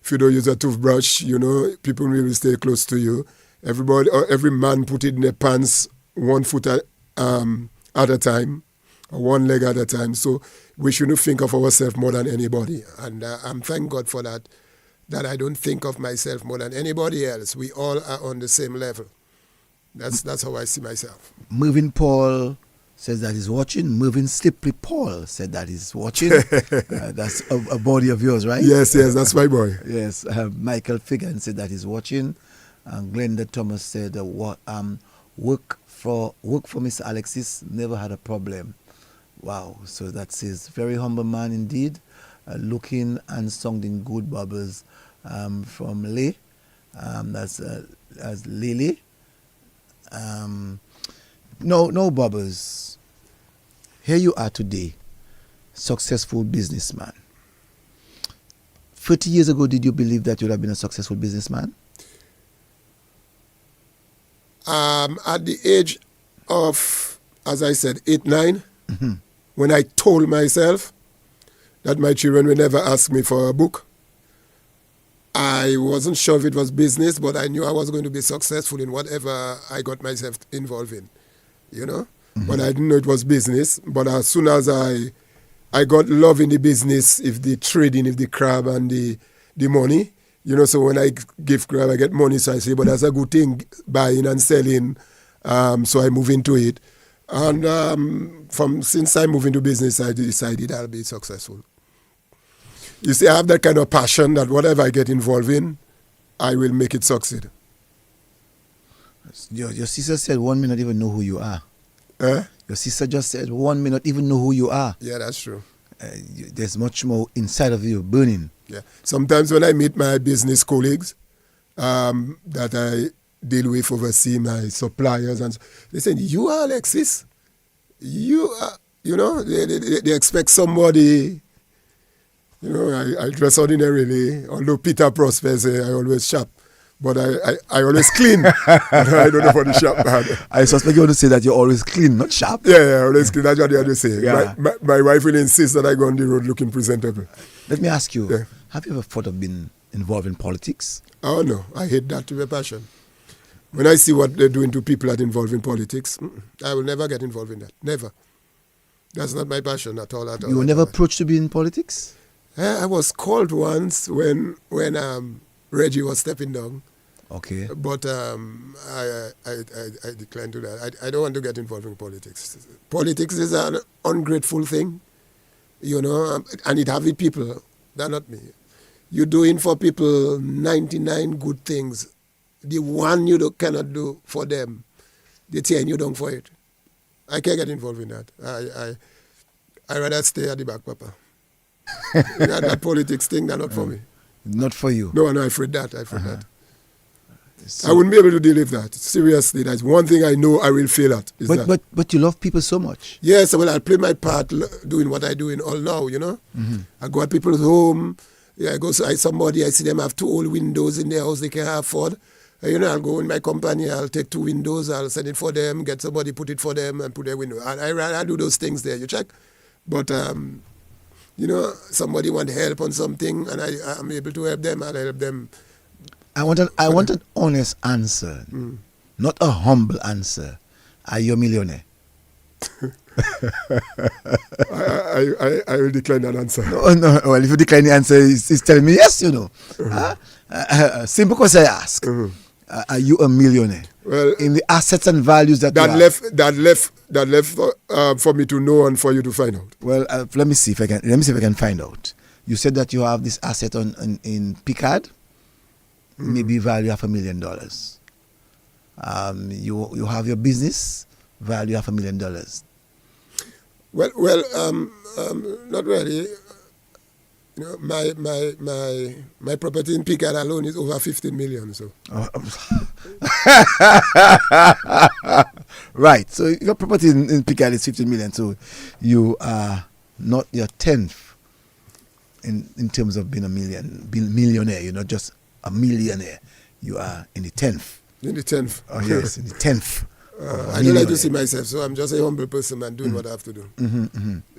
If you don't use a toothbrush, you know, people will stay close to you. Every man put it in their pants 1 foot at a time, or one leg at a time. So we shouldn't think of ourselves more than anybody. And I'm thank God for that I don't think of myself more than anybody else. We all are on the same level. That's how I see myself.
Mervyn Paul says that he's watching. Mervyn Slippery Paul said that he's watching. That's a body of yours, right?
Yes, that's my boy.
Yes. Michael Figan said that he's watching. Glenda Thomas said work for Mr. Alexis, never had a problem. Wow. So that says very humble man indeed. Looking and sounding good, Bubbles. From Lee. That's Lily. No, Bubbles. Here you are today, successful businessman. 30 years ago, did you believe that you would have been a successful businessman?
At the age of, as I said, 8, 9, when I told myself that my children would never ask me for a book, I wasn't sure if it was business, but I knew I was going to be successful in whatever I got myself involved in, you know.
Mm-hmm.
But I didn't know it was business. But as soon as I got love in the business, if the trading, if the crab and the money, you know, so when I give crab, I get money. So I say, but that's a good thing, buying and selling. So I move into it. And since I moved into business, I decided I'll be successful. You see, I have that kind of passion that whatever I get involved in, I will make it succeed.
Your sister said 1 minute even know who you are.
Eh?
Your sister just said 1 minute even know who you are.
Yeah, that's true.
There's much more inside of you burning.
Yeah. Sometimes when I meet my business colleagues that I deal with, oversee my suppliers, and they say, "You are Alexis. You are," you know, they expect somebody. You know, I dress ordinarily, although Peter Prosper say I always shop, but I always clean. I don't know for the shop, man.
I suspect you want to say that you're always clean, not sharp.
Yeah, always clean. That's what they have to say.
Yeah.
My wife will insist that I go on the road looking presentable.
Let me ask you, have you ever thought of being involved in politics?
Oh, no. I hate that with a passion. When I see what they're doing to people that are involved in politics, I will never get involved in that. Never. That's not my passion at all.
You were never approached to be in politics?
I was called once when Reggie was stepping down.
Okay.
But I declined to that. I don't want to get involved in politics. Politics is an ungrateful thing, you know, and it have the people. They're not me. You're doing for people 99 good things. The one you cannot do for them, they turn you down for it. I can't get involved in that. I rather stay at the back, Papa. that politics thing, they're not for me.
Not for you?
No, I afraid that. That. So, I wouldn't be able to deal with that. Seriously, that's one thing I know I will fail at.
But you love people so much.
Yes, well, I play my part doing what I do in all now, you know. Mm-hmm. I go at people's home. Yeah, I go I see them have 2 old windows in their house they can afford. You know, I'll go in my company, I'll take 2 windows, I'll send it for them, get somebody put it for them and put their window. I do those things there, you check. But, you know, somebody want help on something and I'm able to help them, I'll help them.
I want an honest answer, not a humble answer. Are you a millionaire?
I will decline that answer.
No. Well, if you decline the answer, it's telling me yes, you know. Simple question I ask. Are you a millionaire?
Well,
in the assets and values that
left for me to know and for you to find out. Well,
let me see if I can find out. You said that you have this asset in Picard, maybe value $500,000. You have your business, value $500,000.
Well, not really. You know, my property in Picard alone is over 15 million. So.
Right. So your property in Picard is 15 million. So you are not your 10th in terms of being a millionaire. You're not just a millionaire. You are in the 10th.
In the 10th.
Oh yes, in the 10th.
I don't like to see myself, so I'm just a humble person and doing what I have to do.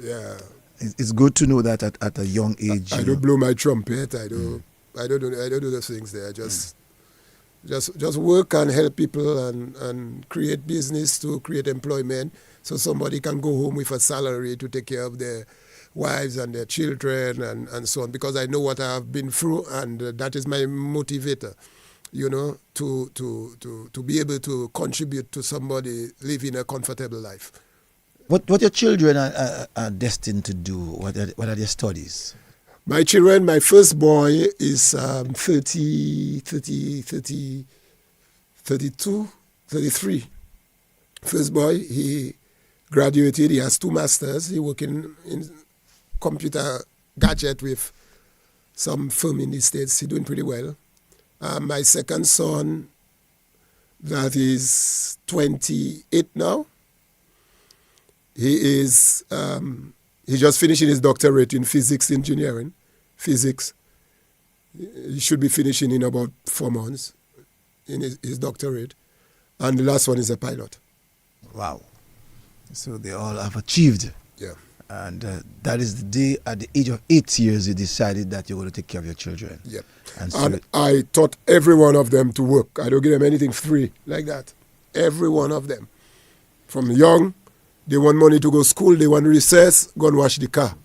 Yeah.
It's good to know that at a young age.
I don't blow my trumpet. I don't do those things there. I just work and help people and create business to create employment, so somebody can go home with a salary to take care of their wives and their children and so on. Because I know what I have been through, and that is my motivator. You know, to be able to contribute to somebody living a comfortable life.
What your children are destined to do? What are their studies?
My children, my first boy is 33. First boy, he graduated. He has 2 masters. He working in computer gadget with some firm in the States. He's doing pretty well. My second son, that is 28 now. He is he just finishing his doctorate in physics engineering. Physics. He should be finishing in about 4 months in his doctorate. And the last one is a pilot.
Wow. So they all have achieved.
Yeah.
And that is the day, at the age of 8 years, you decided that you're going to take care of your children.
Yep.
And,
And I taught every one of them to work. I don't give them anything free like that. Every one of them. From young, they want money to go to school, they want recess, go and wash the car.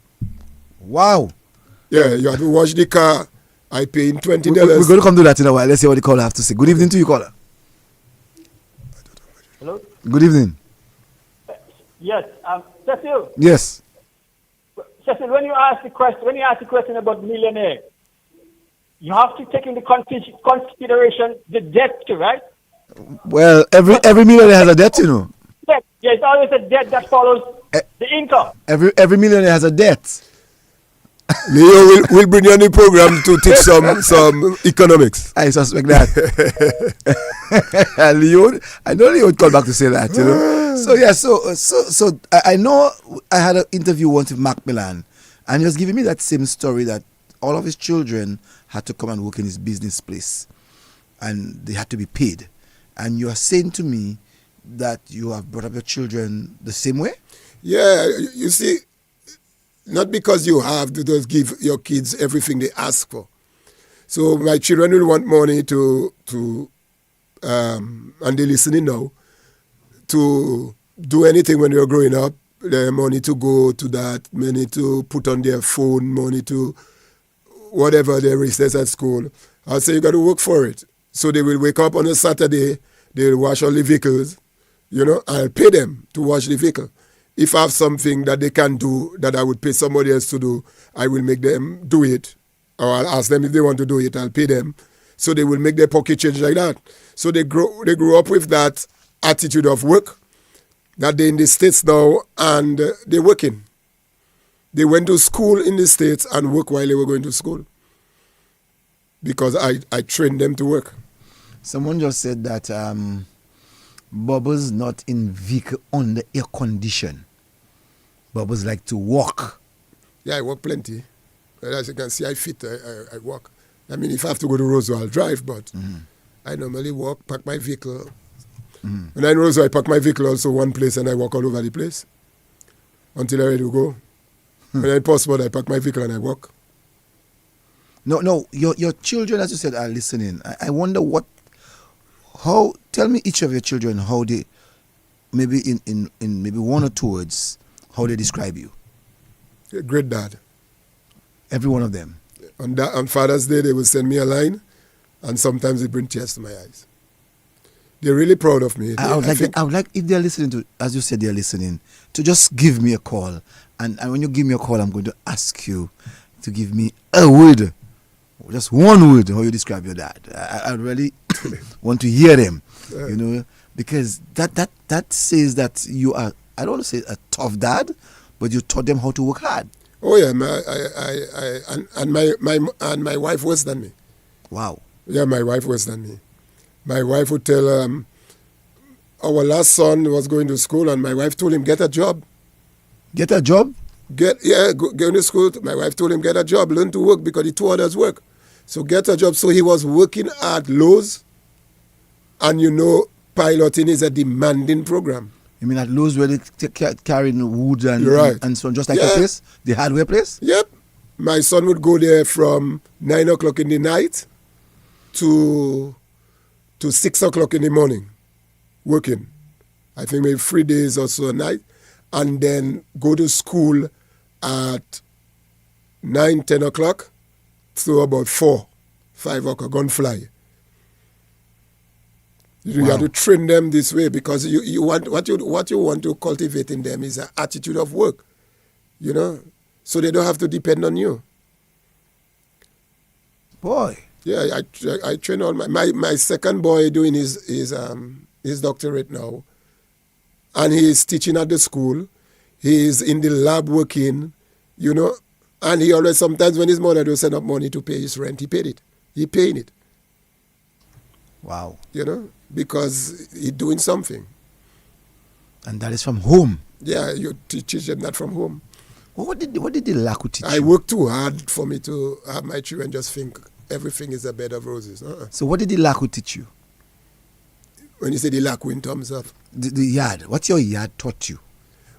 Wow.
Yeah, you have to wash the car. I pay in $20.
We're going to come to that in a while. Let's see what the caller have to say. Good evening to you, caller.
Hello?
Good evening.
Yes. Cecil.
Yes.
Cecil, when you ask the question about millionaire, you have to take into consideration the debt too, right?
Well, every millionaire has a debt, you know.
Debt. Yeah, it's always a debt that follows the income.
Every millionaire has a debt.
Leo will bring you on the program to teach some economics.
I suspect that. Leo, I know Leo would call back to say that, you know. So yeah, so I know I had an interview once with Mark Milan, and he was giving me that same story that all of his children had to come and work in his business place, and they had to be paid. And you are saying to me that you have brought up your children the same way?
Yeah, you see, not because you have to just give your kids everything they ask for. So my children will want money to and they're listening now, to do anything when they're growing up. Their money to go to that, money to put on their phone, money to whatever their recess at school. I'll say you got to work for it. So they will wake up on a Saturday, they'll wash all the vehicles, you know, I'll pay them to wash the vehicle. If I have something that they can do that I would pay somebody else to do, I will make them do it. Or I'll ask them if they want to do it, I'll pay them. So they will make their pocket change like that. So they grew up with that attitude of work, that they're in the States now and they're working. They went to school in the States and work while they were going to school. Because I trained them to work.
Someone just said that Bubbles not in vehicle under air condition. Bubbles like to walk.
Yeah, I walk plenty. As you can see, I fit, I walk. I mean, if I have to go to Roseville, I'll drive, but I normally walk, park my vehicle. When I'm in Roseville, I park my vehicle also one place and I walk all over the place until I'm ready to go. When I'm possible, I park my vehicle and I walk.
No, your children, as you said, are listening. I wonder tell me each of your children how they, maybe in maybe one or two words, how they describe you.
Great dad.
Every one of them.
On Father's Day, they will send me a line, and sometimes it brings tears to my eyes. They're really proud of me.
I would like, if they're listening to, as you said, they're listening, to just give me a call. And when you give me a call, I'm going to ask you to give me a word, just one word, how you describe your dad. I really want to hear them, you know, because that says that you are, I don't want to say a tough dad, but you taught them how to work hard.
Oh yeah, my wife worse than me.
Wow.
Yeah, my wife worse than me. My wife would tell our last son was going to school, and my wife told him, get a job.
Get a job?
Go to school. My wife told him, get a job, learn to work, because the two others work. So get a job. So he was working at Lowe's, and you know, piloting is a demanding program.
You mean at Lowe's where they carrying wood and,
right.
and so on, just like your place? The hardware place?
Yep. My son would go there from 9 o'clock in the night to 6 o'clock in the morning, working. I think maybe 3 days or so a night. And then go to school at 9, 10 o'clock to about 4, 5 o'clock, go and fly. You have to train them this way, because you want what you want to cultivate in them is an attitude of work, you know, so they don't have to depend on you.
Boy.
Yeah, I train all my second boy doing his doctorate now, and he's teaching at the school. He's in the lab working, you know, and he always, sometimes when his mother don't send up money to pay his rent, he paid it. He paying it.
Wow.
You know, because he's doing something.
And that is from home.
Yeah, you teach them that from home.
Well, what did the Lakou teach you?
I work too hard for me to have my children just think everything is a bed of roses.
So what did the Lakou teach you?
When you say the Lakou in terms of?
The yard. What's your yard taught you?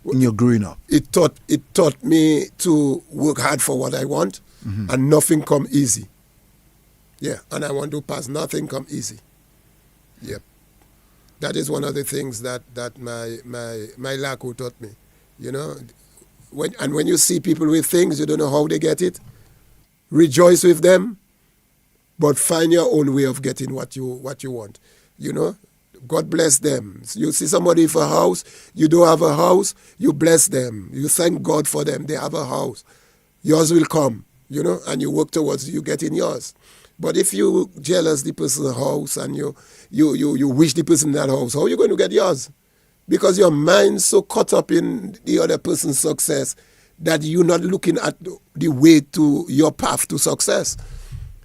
in your growing up?
It taught me to work hard for what I want, and nothing come easy. Yeah, and I want to pass. Nothing come easy. Yep. That is one of the things that my Lakou taught me. You know, when you see people with things, you don't know how they get it. Rejoice with them, but find your own way of getting what you want. You know, God bless them. You see somebody with a house, you don't have a house, you bless them. You thank God for them. They have a house. Yours will come, you know, and you work towards you getting yours. But if you jealous the person's house and you wish the person in that house, how are you going to get yours? Because your mind's so caught up in the other person's success that you're not looking at the way to your path to success.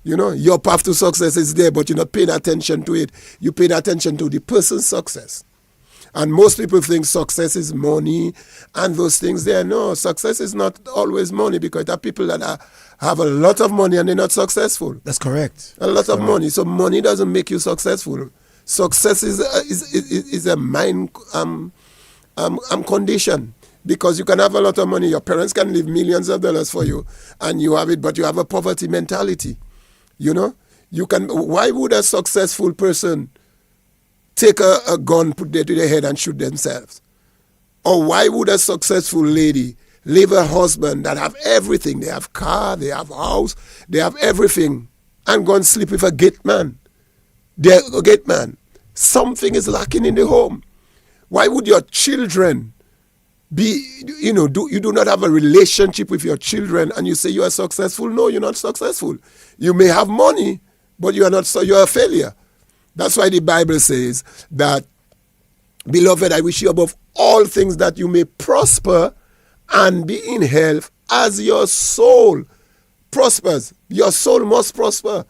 You know, your path to success is there, but you're not paying attention to it. You're paying attention to the person's success. And most people think success is money and those things there. No, success is not always money, because there are people that have a lot of money and they're not successful.
That's correct.
A lot of money. So money doesn't make you successful. Success is a mind condition. Because you can have a lot of money. Your parents can leave millions of dollars for you and you have it, but you have a poverty mentality. You know? Why would a successful person take a gun, put it to their head and shoot themselves? Or why would a successful lady leave a husband that have everything? They have car, they have house, they have everything, and go and sleep with a gate man. They're a gate man. Something is lacking in the home. Why would your children you do not have a relationship with your children and you say you are successful? No, you're not successful. You may have money, but you are not, so you're a failure. That's why the Bible says that, beloved, I wish you above all things that you may prosper and be in health as your soul prospers. Your soul must prosper.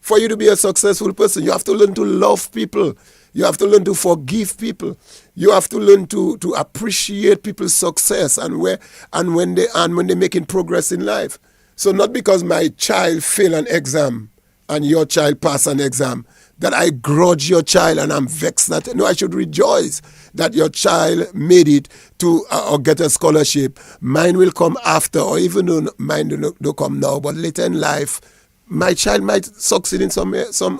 For you to be a successful person, you have to learn to love people. You have to learn to forgive people. You have to learn to appreciate people's success and when they're making progress in life. So not because my child failed an exam and your child passed an exam, that I grudge your child and I'm vexed that, no, I should rejoice that your child made it to or get a scholarship. Mine will come after, or even though mine don't come now, but later in life, my child might succeed in some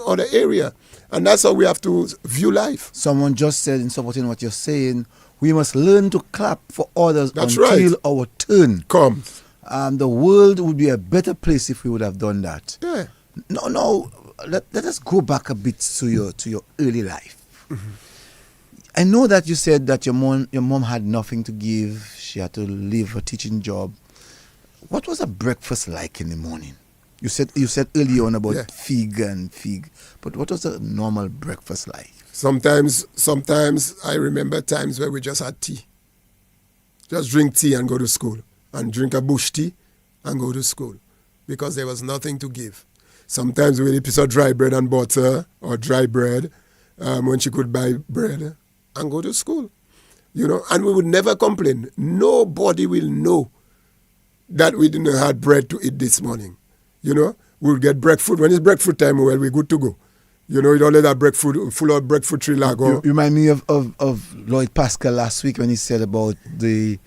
other area. And that's how we have to view life.
Someone just said, in supporting what you're saying, we must learn to clap for others until our turn
comes.
The world would be a better place if we would have done that.
Yeah.
No. Let us go back a bit to your early life. Mm-hmm. I know that you said that your mom had nothing to give. She had to leave her teaching job. What was a breakfast like in the morning? You said earlier on about fig, but what was a normal breakfast like?
Sometimes I remember times where we just had tea. Just drink tea and go to school. And drink a bush tea and go to school. Because there was nothing to give. Sometimes we had a piece of dry bread and butter, or dry bread, when she could buy bread and go to school. You know, and we would never complain. Nobody will know that we didn't have bread to eat this morning. You know, we'll get breadfruit. When it's breadfruit time, well, we're good to go. You know, you don't let that breadfruit, full of breadfruit tree lago.
You remind me of Lloyd Pascal last week when he said about the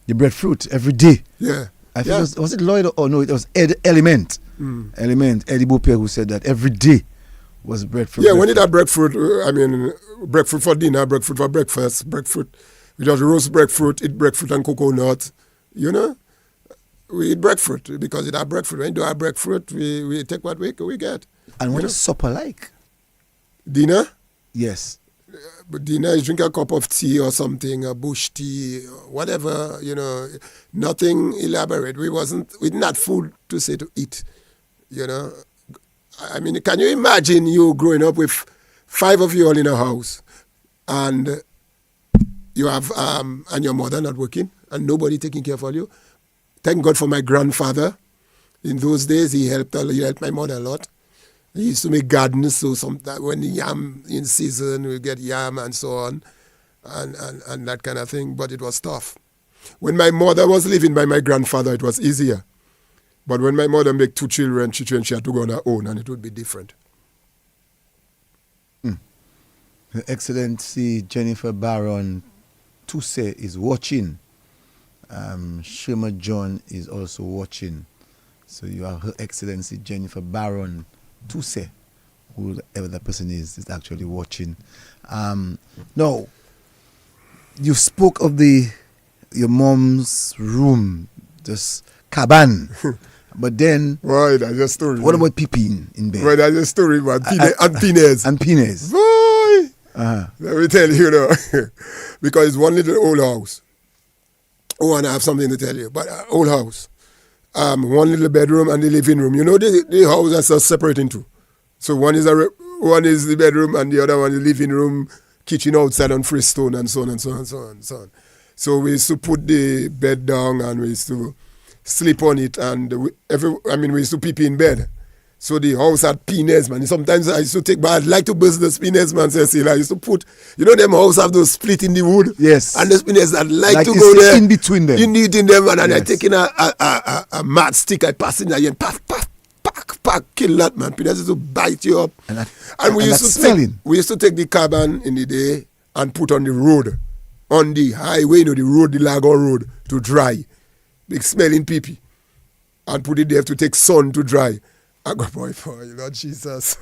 breadfruit every day.
Yeah.
I think was it Lloyd or no? It was Element. Element, Eddie Bopier, who said that every day was breadfruit.
Yeah, when it had breadfruit, breadfruit for dinner, breadfruit for breakfast, breadfruit. We just roast breadfruit, eat breadfruit and coconut. You know, we eat breadfruit because it had breadfruit. When you do have breadfruit, we take what we get.
And what is supper like?
Dinner?
Yes.
But dinner is drink a cup of tea or something, a bush tea, whatever, you know, nothing elaborate. We didn't have food to say to eat, you know. I mean, can you imagine you growing up with 5 of you all in a house and you have, and your mother not working and nobody taking care of you? Thank God for my grandfather. In those days, he helped my mother a lot. He used to make gardens, so sometimes when the yam in season, we get yam and so on, and that kind of thing, but it was tough. When my mother was living by my grandfather, it was easier. But when my mother made 2 children, she had to go on her own, and it would be different.
Her Excellency Jennifer Barron Tuse is watching. Shema John is also watching. So you have Her Excellency Jennifer Baron Tuse, whoever that person is actually watching. Now, you spoke of your mom's room, this cabin. But then,
right, that's a story.
What about peeping in bed?
Right, that's a story about penis.
And penis.
Boy, let me tell you, because it's one little old house. Oh, and I have something to tell you. But old house, one little bedroom and the living room. You know, the houses are separate into. So one is the bedroom and the other one is the living room, kitchen outside on freestone and so on and so on and so on and so on. So we used to put the bed down and we used to sleep on it, and we used to pee in bed. So the house had penis, man. Sometimes I used to take, but I'd like to burst the penis, man. Cecil, I used to put, them house have those split in the wood.
Yes.
And the penis, I'd like to go there.
In between them.
In them, and I take in a matchstick, I pass in there and pack, kill that, man. Penis used to bite you up. And we used to take the cabin in the day and put on the road, on the highway, the road, the Lakou road, to dry. Big smelling pee-pee. And put it there to take sun to dry. I go, boy, Lord Jesus.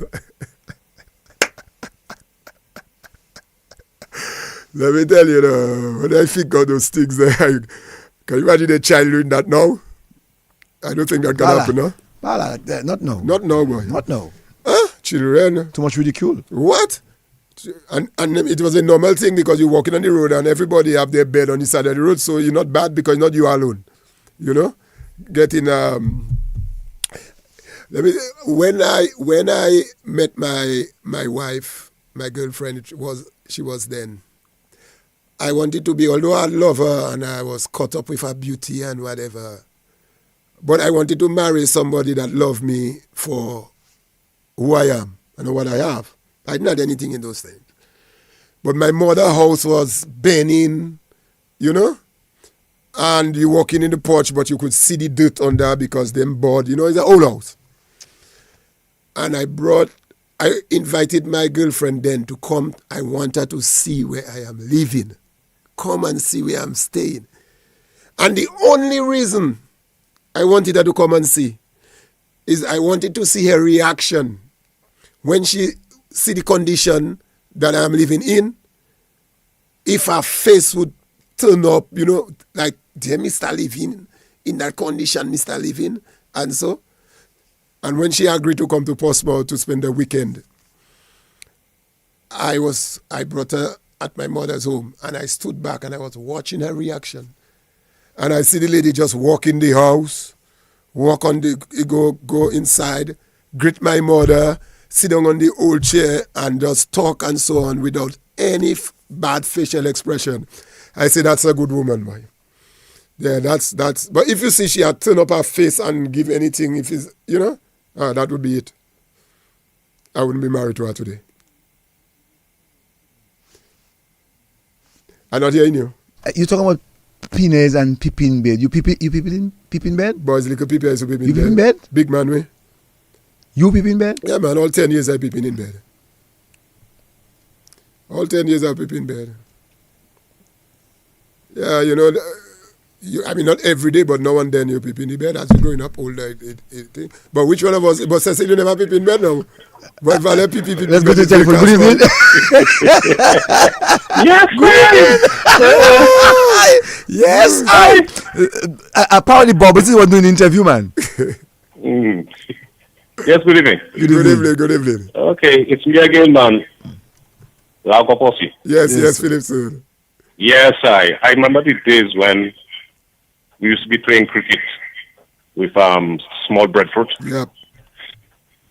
Let me tell you, when I think of those things there, can you imagine a child doing that now? I don't think that can happen, no?
Not now.
Not now, boy.
Not now.
Children.
Too much ridicule.
What? And it was a normal thing because you're walking on the road and everybody have their bed on the side of the road, so you're not bad because not you alone. You know? Getting when I met my wife, my girlfriend, she was then. I wanted to be, although I love her and I was caught up with her beauty and whatever, but I wanted to marry somebody that loved me for who I am and what I have. I didn't have anything in those things. But my mother's house was burning, and you walk in the porch, but you could see the dirt on there because them board, it's an old house. And I invited my girlfriend then to come. I want her to see where I am living. Come and see where I'm staying. And the only reason I wanted her to come and see is I wanted to see her reaction when she see the condition that I'm living in. If her face would turn up, like, dear Mr. Living, in that condition, Mr. Living, and so. And when she agreed to come to Portsmouth to spend the weekend, I brought her at my mother's home, and I stood back and I was watching her reaction. And I see the lady just walk in the house, go inside, greet my mother, sit down on the old chair and just talk and so on without any bad facial expression. I say, that's a good woman, boy. Yeah, that's. But if you see she had turned up her face and give anything, if it's, that would be it. I wouldn't be married to her today. I'm not hearing you.
You're talking about penis and peep in bed. You peep in bed?
Boys, little peep, I used to peep in bed.
You peep in bed?
Big man, way.
You peep in bed?
Yeah, man. All 10 years I peeping in bed. All 10 years I peep in bed. Yeah, not every day, but now and then you peep in the bed as you're growing up older. But which one of us? But Cecil, you never peep in bed now. But Valet peep in bed.
Let's go to the telephone. Good evening.
Yes, good evening.
Yes. Apparently, Bob is the one doing the interview, man.
Yes, good evening.
Good evening.
Okay, it's me again, man. Lakou Podcast.
Yes, Philip, sir.
Yes, I remember the days when we used to be playing cricket with small breadfruit.
Yep.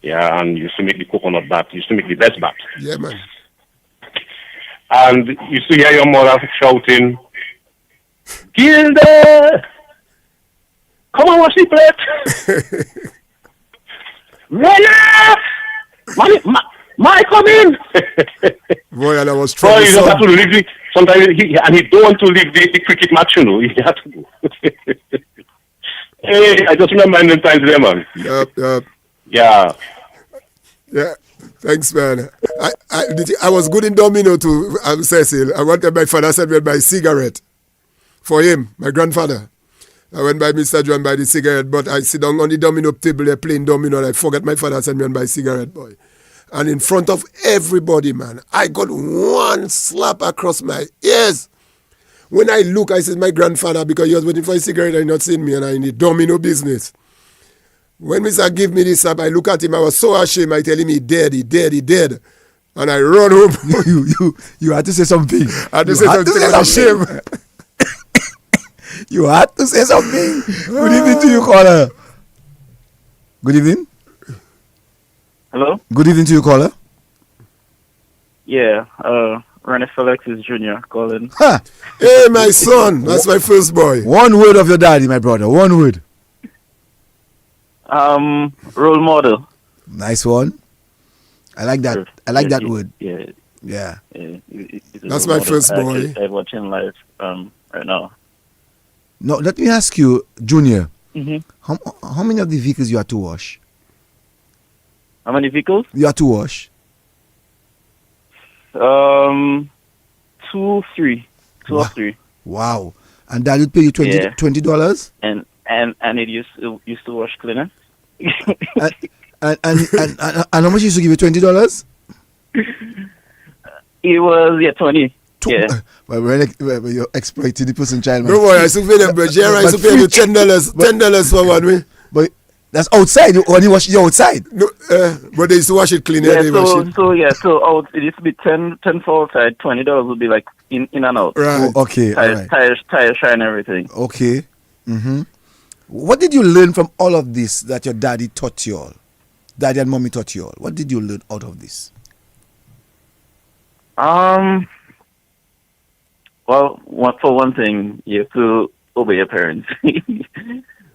Yeah, and used to make the coconut bat. Used to make the best bat.
Yeah, man.
And you used to hear your mother shouting, "Gilda, come and wash the plate." Renneth, my come in.
Boy, and I was trying.
Boy, you just have to leave the. Sometimes he don't want to leave the cricket match, He had to go. Hey, I just remember the times there, man.
Yep.
Yeah.
Yeah. Thanks, man. I was good in domino too, Cecil. I wanted my father sent me buy cigarette for him, my grandfather. I went by Mr. John buy the cigarette, but I sit down on the domino table there playing domino and I forgot my father sent me and buy cigarette, boy. And in front of everybody, man, I got one slap across my ears. When I look, I said my grandfather, because he was waiting for a cigarette and he not seen me and I in the domino business. When Mr. give me this slap, I look at him, I was so ashamed. I tell him he dead. And I run home.
You had to say something.
I had to say something. I was ashamed.
You had to say something. Good evening to you, caller. Good evening.
Hello?
Good evening to you, caller.
Yeah, Renneth Alexis Jr. calling.
Huh.
Hey, my son. That's my first boy.
One word of your daddy, my brother. One word.
Role model.
Nice one. I like that. I like that word.
Yeah.
Yeah.
That's my first boy.
I'm watching live right now.
No, let me ask you, Junior.
Mm-hmm.
How many of the vehicles you have to wash?
How many vehicles?
You have to wash.
2, 3. 2 or 3.
Wow. And that would pay you $20?
And it used to wash cleaner.
and how much used to give you $20?
It was 20. Yeah.
Well, you're exploiting the person, child, man.
No boy, I should pay them, but Jerry, I should pay you $10 for one way.
But that's outside. When you wash it, you're outside.
No, but they used to wash it clean.
Yeah, so it used to be 10 for outside. $20 would be like in and out.
Right.
Okay.
Tire shine, everything.
Okay. Mm-hmm. What did you learn from all of this that your daddy taught you all? Daddy and mommy taught you all. What did you learn out of this?
Well, for one thing, you have to obey your parents.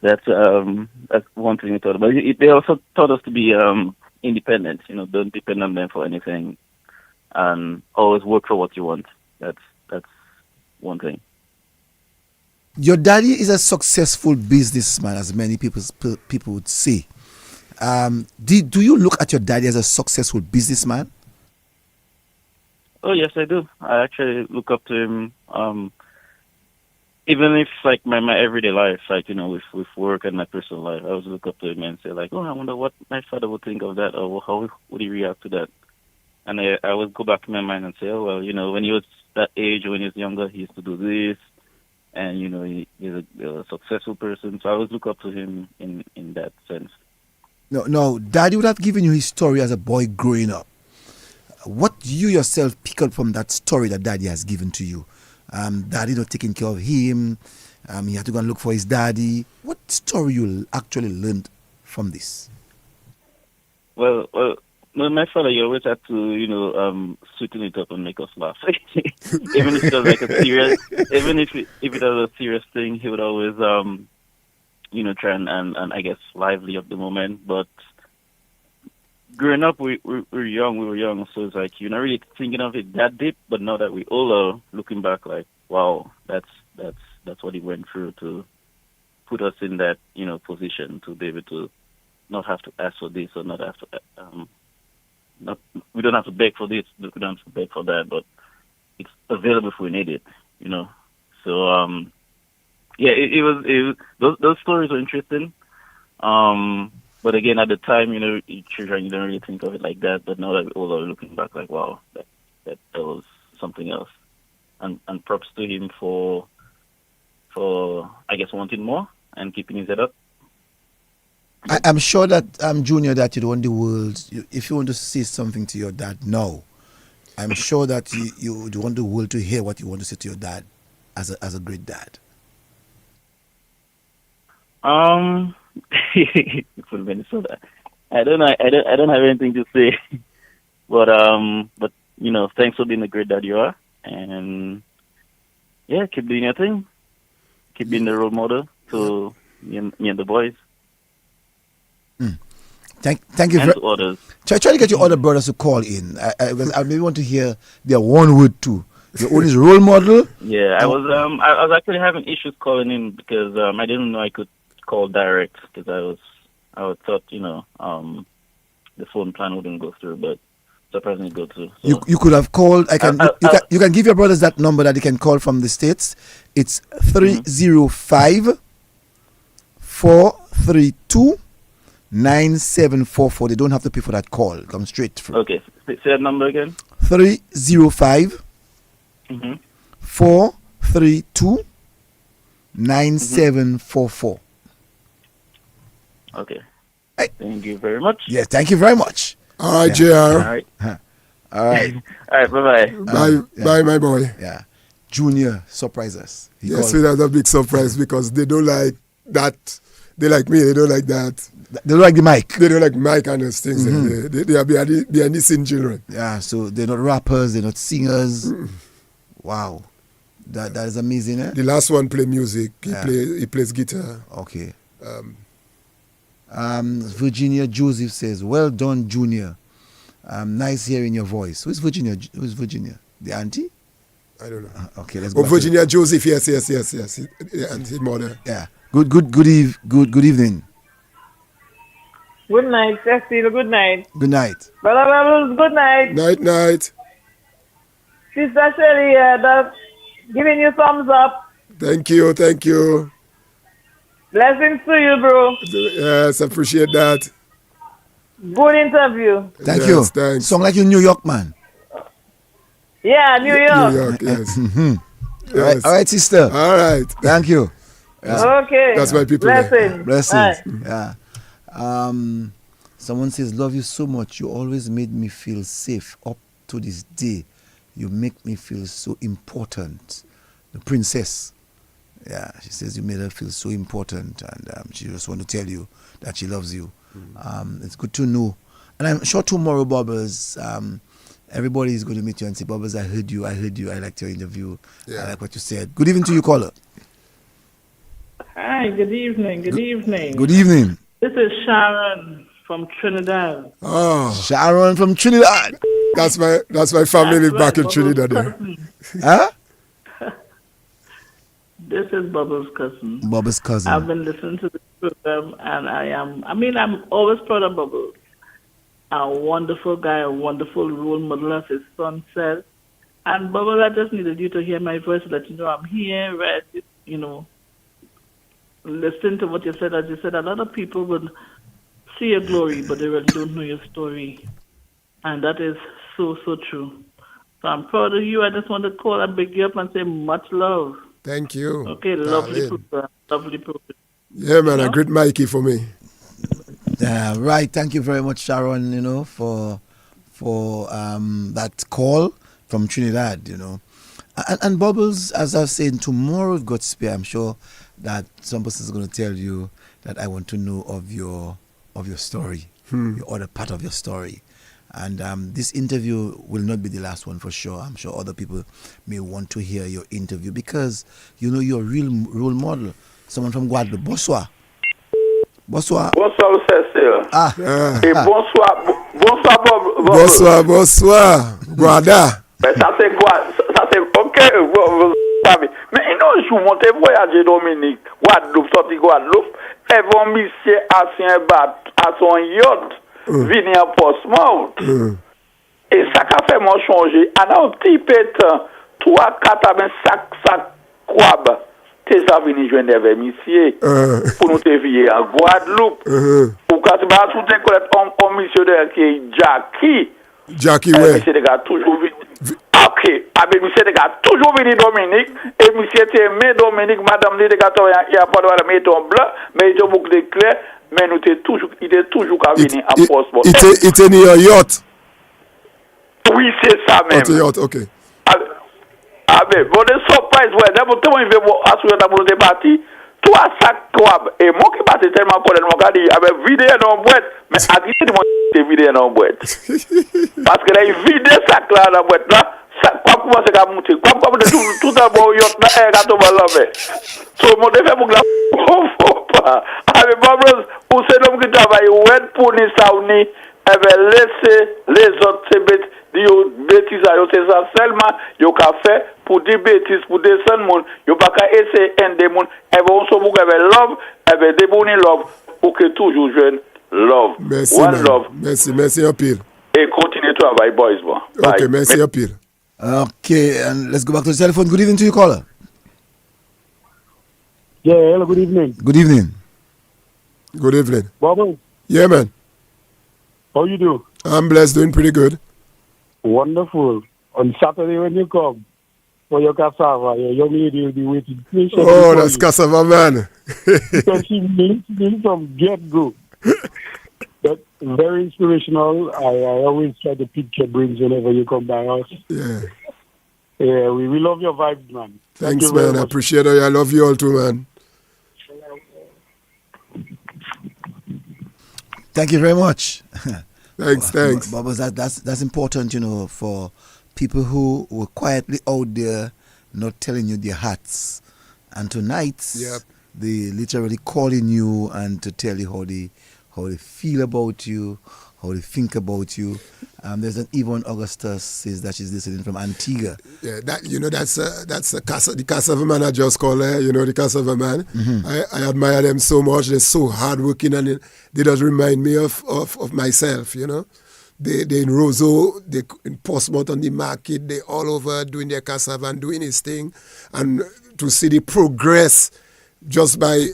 That's one thing we taught. But they also taught us to be independent. Don't depend on them for anything, and always work for what you want. That's one thing.
Your daddy is a successful businessman, as many people would say. Do you look at your daddy as a successful businessman?
Oh yes, I do. I actually look up to him. Even if like my everyday life, like with work and my personal life, I always look up to him and say like, oh, I wonder what my father would think of that, or how would he react to that. And I would go back in my mind and say, oh well, when he was that age, when he was younger, he used to do this, and he's a successful person. So I always look up to him in that sense.
No, Daddy would have given you his story as a boy growing up. What you yourself pick up from that story that Daddy has given to you? Daddy not taking care of him. He had to go and look for his daddy. What story you actually learned from this?
Well, my father, he always had to, sweeten it up and make us laugh. Even if it was like a serious, even if it was a serious thing, he would always, try and I guess lively up the moment. But growing up, we were young, so it's like you're not really thinking of it that deep. But now that we're older, looking back, like, wow, that's what he went through to put us in that position to be able to not have to ask for this or not have to we don't have to beg for this, we don't have to beg for that, but it's available if we need it, So it was those stories were interesting. But again, at the time, children, you don't really think of it like that. But now that we're older, looking back, like, wow, that was something else. And props to him for I guess wanting more and keeping his head up.
I'm sure that Junior, that you want the world. If you want to say something to your dad now, I'm sure that you would want the world to hear what you want to say to your dad as a great dad.
For Minnesota, I don't have anything to say, but thanks for being the great dad you are, and yeah, keep doing your thing, keep being the role model to me and the boys.
Thank you.
And to others.
Try to get your other brothers to call in. I maybe want to hear their one word too. Your own is role model.
Yeah, I was actually having issues calling in because I didn't know I could call direct because I thought the phone plan wouldn't go through, but surprisingly good too. So.
You could have called. You can give your brothers that number that they can call from the States. It's 305-432-9744. They don't have to pay for that call. Come straight through.
Okay. Say that number again.
305 432-9744.
Okay. Thank you very much.
Yes, thank you very much.
All right, JR.
All right.
All right.
All right, bye-bye.
Bye, my boy.
Yeah. Junior surprise us.
Yes, that's a big surprise because they don't like that. They like me. They don't like that.
They don't like the mic.
They don't like mic and those things. They are behind the scene children.
Yeah, so they're not rappers. They're not singers. Wow. That is amazing, eh?
The last one play music. He plays guitar.
Okay. Virginia Joseph says, "Well done, Junior. Nice hearing your voice." Who's Virginia? Who's Virginia? The auntie?
I don't know.
Okay, let's go.
Oh, Virginia Joseph. Yes. Auntie mother.
Yeah. Good evening.
Good night, Cecile. Good night.
Good night.
Brother Bubbles, good night.
Night.
Sister Shelly, giving you thumbs up.
Thank you.
Blessings to you, bro.
Yes, appreciate that.
Good interview.
Thank you.
Thanks.
Sound like you New York man.
Yeah, New York.
New York, yes.
Yes. All right, sister.
All right.
Thank you.
Okay.
That's my people.
Blessings.
Yeah. Someone says, "Love you so much. You always made me feel safe up to this day. You make me feel so important." The princess. Yeah, she says you made her feel so important, and she just want to tell you that she loves you. It's good to know, and I'm sure tomorrow, Bubbles, everybody is going to meet you and say, "Bubbles, I heard you. I liked your interview. I like what you said." Good evening to you, caller.
Hi, good evening. Good evening.
Good evening.
This is Sharon from Trinidad.
Oh,
Sharon from Trinidad.
That's my family back in Trinidad. There.
Huh?
This is Bubba's cousin.
Bubba's cousin.
I've been listening to the program, and I'm always proud of Bubbles. A wonderful guy, a wonderful role model, as his son says. And Bubbles, I just needed you to hear my voice so that you know I'm here, right? You know, listen to what you said. As you said, a lot of people would see your glory, but they really don't know your story. And that is so, so true. So I'm proud of you. I just want to call and big you up and say much love.
Thank you.
Okay, lovely program. Lovely program.
Yeah, man, a great Mikey for me.
Right. Thank you very much, Sharon, for that call from Trinidad, And Bubbles, as I was saying, tomorrow, if God spare, I'm sure that some person is going to tell you that I want to know of your story, your other part of your story. And this interview will not be the last one for sure. I'm sure other people may want to hear your interview because you're a real role model. Someone from Guadeloupe. Bonsoir.
Bonsoir, Cécile. Et bonsoir,
Bonsoir, Guada.
Mais ça c'est ok. Mais un jour, mon voyager Dominique, Guadeloupe, sorti Guadeloupe, et vont monsieur à son yacht. Vini en post-mort. Et ça a fait mon changer. En un petit peu de temps, 3-4 sac quoi, t'es venu joindre avec monsieur pour nous te vivre en Guadeloupe. Pour quand tu vas tout connaître un monsieur qui est Jackie, ouais. Monsieur de gars toujours venu. Ok, avec monsieur de gars toujours venu Dominique et monsieur t'es aimé Dominique, madame de gars il y a pas de mettre en blanc, mais il boucle de clair. Mais il était toujours qu'à venir à poste.
Il était né en yacht.
Oui, c'est ça même.
Yacht, ok.
Ah ben, bon, de surprise, ouais. D'abord, tout le monde veut assurer d'abord de parti. Toi, ça, quoi. Et moi qui passe tellement pour le monde, il avait vidé dans la boîte. Mais à qui c'est moi qui vidé dans la boîte? Parce que là, il vide ça là dans la boîte là. Quoi comment c'est qu'à monter? Quoi tout d'abord, yacht là, et gâteau mal lavé. Tout le monde fait pour que la avec Bobros, pour ces hommes qui travaillent, pour les saunies, laisser les autres bêtises, c'est ça seulement, ils ont fait pour des bêtises, pour descendre le monde, ils n'ont pas qu'à essayer un des mondes, ils vont se bouger avec love, avec des bons love, pour que toujours jeune love.
Merci,
One love.
Merci, un pile.
Et continuez travail, boys. Bye.
Okay, merci appeal.
Okay, and let's go back to the telephone. Good evening to you, caller.
Yeah, hello, good evening.
Good evening.
Good evening.
Bubble,
Yeah, man.
how you do?
I'm blessed, doing pretty good.
Wonderful. On Saturday when you come for your cassava, your young lady will be waiting patiently
Oh,
for
that's
you.
cassava, man.
Because she means from get-go. That's very inspirational. I always try to pick your brains whenever you come by us.
Yeah.
Yeah, we love your vibes, man. Thank
Thanks,
you very
man. I
much.
appreciate it. I love you all too, man.
Thank you very much.
Thanks.
Bubbles, that's important, for people who were quietly out there not telling you their hearts. And tonight,
Yep.
they literally calling you and to tell you how they feel about you, how they think about you. There's an Yvonne Augustus says that she's listening from Antigua.
Yeah, that's the cassava man I just called her. The cassava man.
Mhm.
I admire them so much. They're so hardworking, and they just remind me of myself. They in Roseau, they in Portsmouth on the market. They all over doing their cassava and doing his thing, and to see the progress. Just by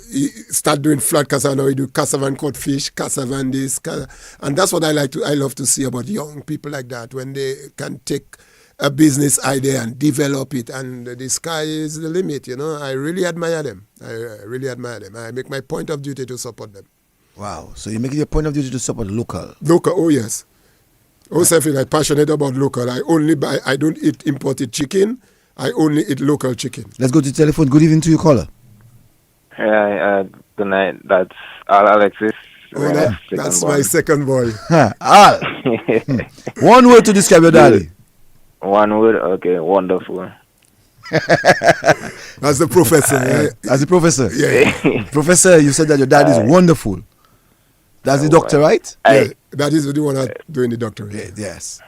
start doing flat cassava, now you do cassava and cod fish, cassava and this, and that's what I love to see about young people like that, when they can take a business idea and develop it, and the sky is the limit. I really admire them. I make my point of duty to support them.
Wow. So you make it your point of duty to support local.
Local, oh yes. Also, I feel I'm passionate about local. I don't eat imported chicken. I only eat local chicken.
Let's go to the telephone. Good evening to you, caller.
Hi, good night. That's Alexis.
Oh, that's my second boy.
Al. One word to describe your daddy.
One word? Okay, wonderful.
As the professor. Right?
As the professor.
Yeah.
Professor, you said that your dad is wonderful. That's the doctor, right?
Yeah, that is the one doing the doctorate.
Yes.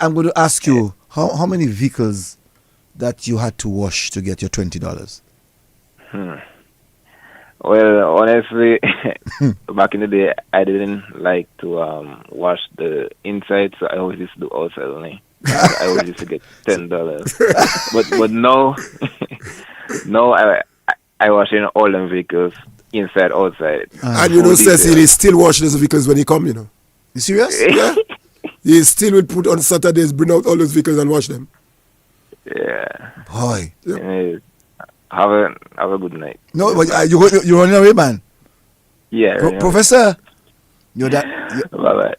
I'm going to ask you, how many vehicles that you had to wash to get your $20?
Well, honestly, back in the day, I didn't like to wash the inside, so I always used to do outside only. I always used to get $10. but now, I wash in all them vehicles, inside, outside.
And Cecil, he still wash those vehicles when he come,
You serious?
Yeah. He still will put on Saturdays, bring out all those vehicles and wash them.
Yeah.
Boy.
Yeah. Have a good night.
No, but you're running away, man.
Yeah.
Professor, you're that.
Bye-bye.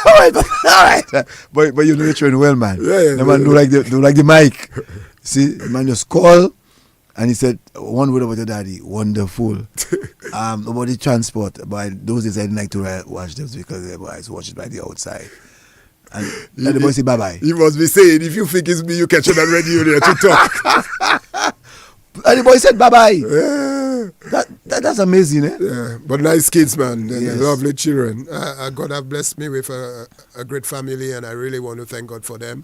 all right. But you know you're trained well, man.
Yeah.
The man do like the mic. See, the man just call, and he said one word about your daddy. Wonderful. About the transport. But those days I didn't like to watch those because the boys watch it by the outside. And the boy say bye bye.
You must be saying, if you think it's me, you catch it on radio there to talk.
And the boy said bye bye. Yeah. That's amazing, eh?
Yeah, but nice kids, man. They're
Yes.
lovely children. God have blessed me with a great family, and I really want to thank God for them.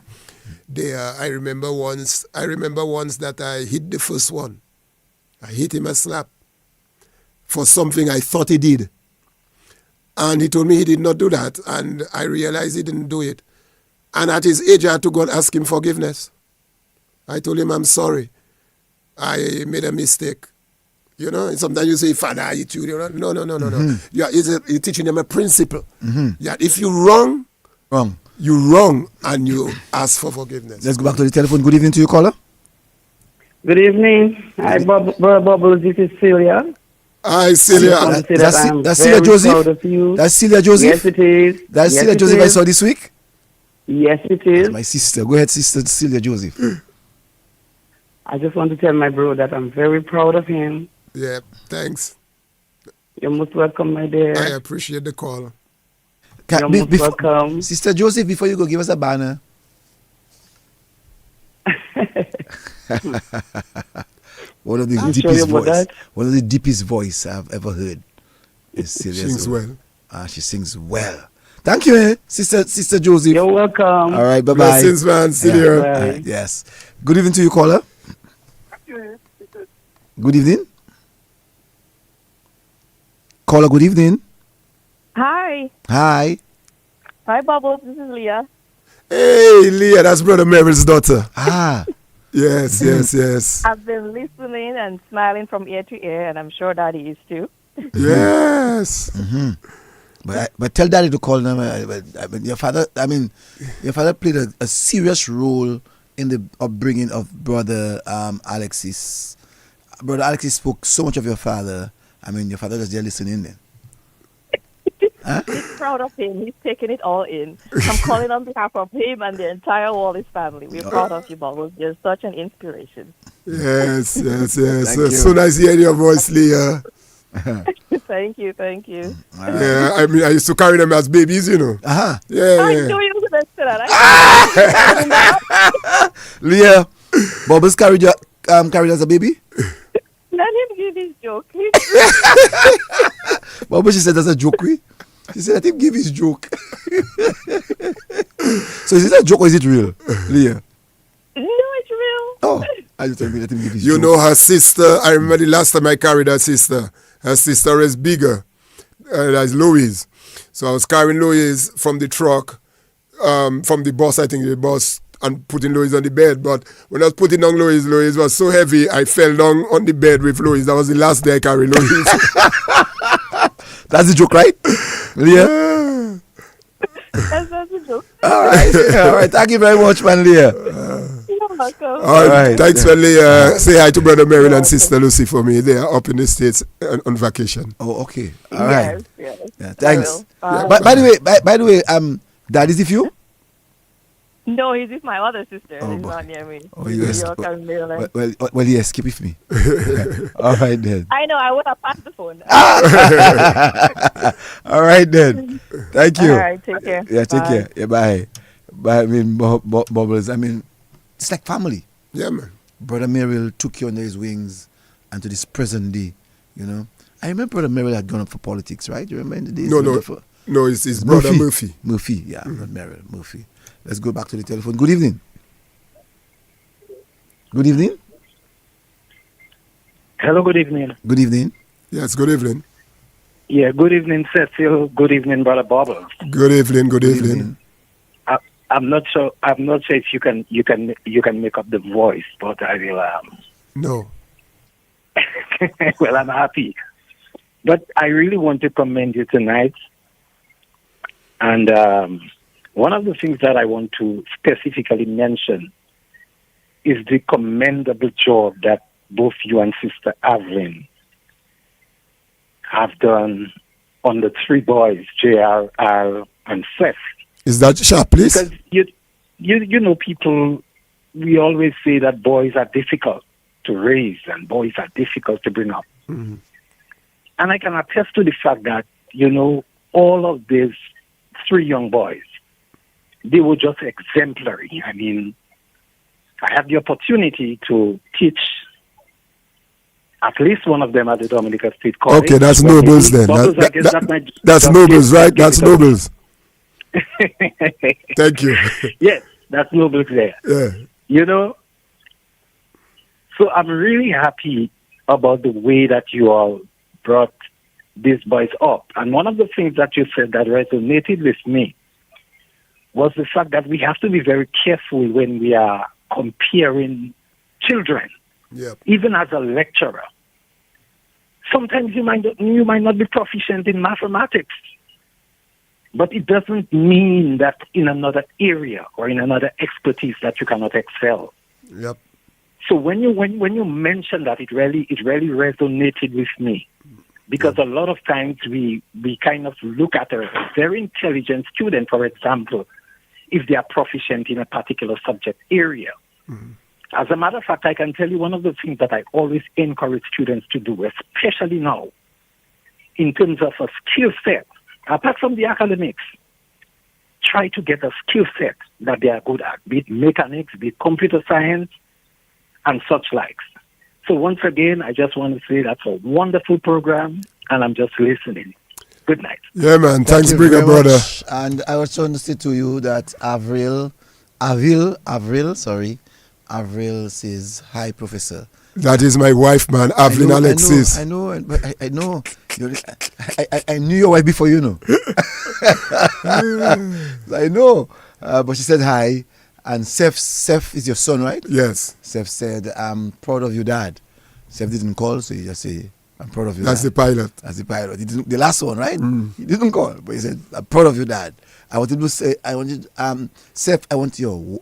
I remember once that I hit the first one. I hit him a slap for something I thought he did. And he told me he did not do that, and I realized he didn't do it. And at his age, I had to go and ask him forgiveness. I told him, I'm sorry. I made a mistake. Sometimes you say, Father, I hit you. No.
Mm-hmm.
You're teaching them a principle.
Mm-hmm.
Yeah, if you wrong, you wrong, and you ask for forgiveness.
Let's go back to the telephone. Good evening to you, caller.
Good evening. Hi, Bubbles. This is Celia.
Hi, Celia.
That's Celia Joseph. That's Celia Joseph.
Yes, it is.
That's
Yes,
Celia
it
Joseph I
is.
saw this week.
Yes, it is.
That's my sister. Go ahead, sister Celia Joseph.
I just want to tell my bro that I'm very proud of him.
Yeah, thanks.
You're most welcome, my dear.
I appreciate the call.
You're most welcome.
Sister Joseph, before you go, give us a banner. One of the
I'm
deepest
sorry about
voice.
that.
One of the deepest voice I've ever heard. Is Celia.
Sings well.
She sings well. Thank you, Sister Joseph.
You're welcome.
All right, bye bye.
Blessings, man. See you.
All right, yes. Good evening to you, caller. Good evening. Caller, good evening.
Hi.
Hi.
Hi, Bubbles. This is Leah.
Hey, Leah, that's Brother Meryl's daughter.
Ah.
Yes, yes, yes.
I've been listening and smiling from ear to ear, and I'm sure Daddy is too.
Yes.
Mm-hmm. But tell Daddy to call them. Your father played a serious role in the upbringing of Brother Alexis. Brother Alexis spoke so much of your father. I mean, your father was there listening then. Huh?
He's proud of him. He's taking it all in. I'm calling on behalf of him and the entire Wallace family. We're proud of you, Bubbles. You're such an inspiration.
Yes, yes, yes.
Thank you.
As soon as I hear your voice, Leah.
Thank you.
Yeah, I mean, I used to carry them as babies, you know.
Uh-huh.
Yeah,
I
yeah.
knew you were going to say that.
Leah, Bubbles carried as a baby?
Let him give his joke.
Bubbles, she said that's a joke. She said, let him give his joke. So is it a joke or is it real, Leah?
No, it's real.
Oh, I just let him give his
You
joke.
know her sister, I remember the last time I carried her sister is bigger. That's Louise. So I was carrying Louise from the truck, from the bus, and putting Louise on the bed. But when I was putting on Louise was so heavy, I fell down on the bed with Louise. That was the last day I carried Louise.
That's the joke, right? Leah?
That's a joke.
All right. Thank you very much, man, Leah.
You're welcome.
All right. Thanks for Leah. Say hi to Brother Meryl and Sister Lucy for me. They are up in the States on vacation.
Oh, okay. All right.
Yes.
Yeah, thanks.
I will.
By the way, Dad is with you?
No, he's with my other sister.
Oh,
He's
boy.
not near me.
Oh,
He's
yes.
in New York and Maryland.
Well, yes, keep with me. All right, then.
I know, I would have passed the phone.
All right, then. Thank you.
All right, take care.
Yeah, take
Bye.
care. Yeah, bye. But I mean, Bubbles, I mean, it's like family.
Yeah, man.
Brother Merrill took you under his wings and to this present day, you know. I remember Brother Merrill had gone up for politics, right? You remember in the days?
No, it's Brother Murphy.
Murphy, yeah, Brother Merrill, Murphy. Let's go back to the telephone. Good evening. Good evening.
Hello, good evening.
Good evening.
Yes, good evening.
Yeah, good evening, Cecil. Good evening, Brother Bubbles.
Good evening. Good evening.
I'm not sure if you can make up the voice, but I will.
No.
Well, I'm happy, but I really want to commend you tonight. And one of the things that I want to specifically mention is the commendable job that both you and Sister Evelyn have done on the three boys, JRR and Seth.
Is that sharp, please?
Because you know, people, we always say that boys are difficult to raise and boys are difficult to bring up.
Mm-hmm.
And I can attest to the fact that, you know, all of these three young boys, they were just exemplary. I mean, I had the opportunity to teach at least one of them at the Dominica State College.
Okay, that's Nobles then. That's Nobles, right? That's Nobles. Thank you.
Yes, that's Nobles there.
Yeah.
You know, so I'm really happy about the way that you all brought these boys up. And one of the things that you said that resonated with me was the fact that we have to be very careful when we are comparing children.
Yep.
Even as a lecturer. Sometimes you might not be proficient in mathematics, but it doesn't mean that in another area or in another expertise that you cannot excel.
Yep.
So when you mention that, it really resonated with me, because a lot of times we kind of look at a very intelligent student, for example, if they are proficient in a particular subject area.
Mm-hmm.
As a matter of fact, I can tell you one of the things that I always encourage students to do, especially now, in terms of a skill set, apart from the academics, try to get a skill set that they are good at, be it mechanics, be it computer science, and such likes. So once again, I just want to say that's a wonderful program, and I'm just listening. Good night.
Yeah, man. Thanks,
you
bigger
very
brother.
much. And I was trying to say to you that Avril says, hi, Professor.
That is my wife, man, Evelyn Alexis.
I know. I know. I knew your wife before you know. I know. But she said hi. And Seth is your son, right?
Yes.
Seth said, I'm proud of you, Dad. Seth didn't call, so he just say, I'm proud of you,
That's
Dad.
the pilot.
That's the pilot. He didn't, the last one, right? He didn't call, but he said, I'm proud of you, Dad. I wanted to say, Seth, I want your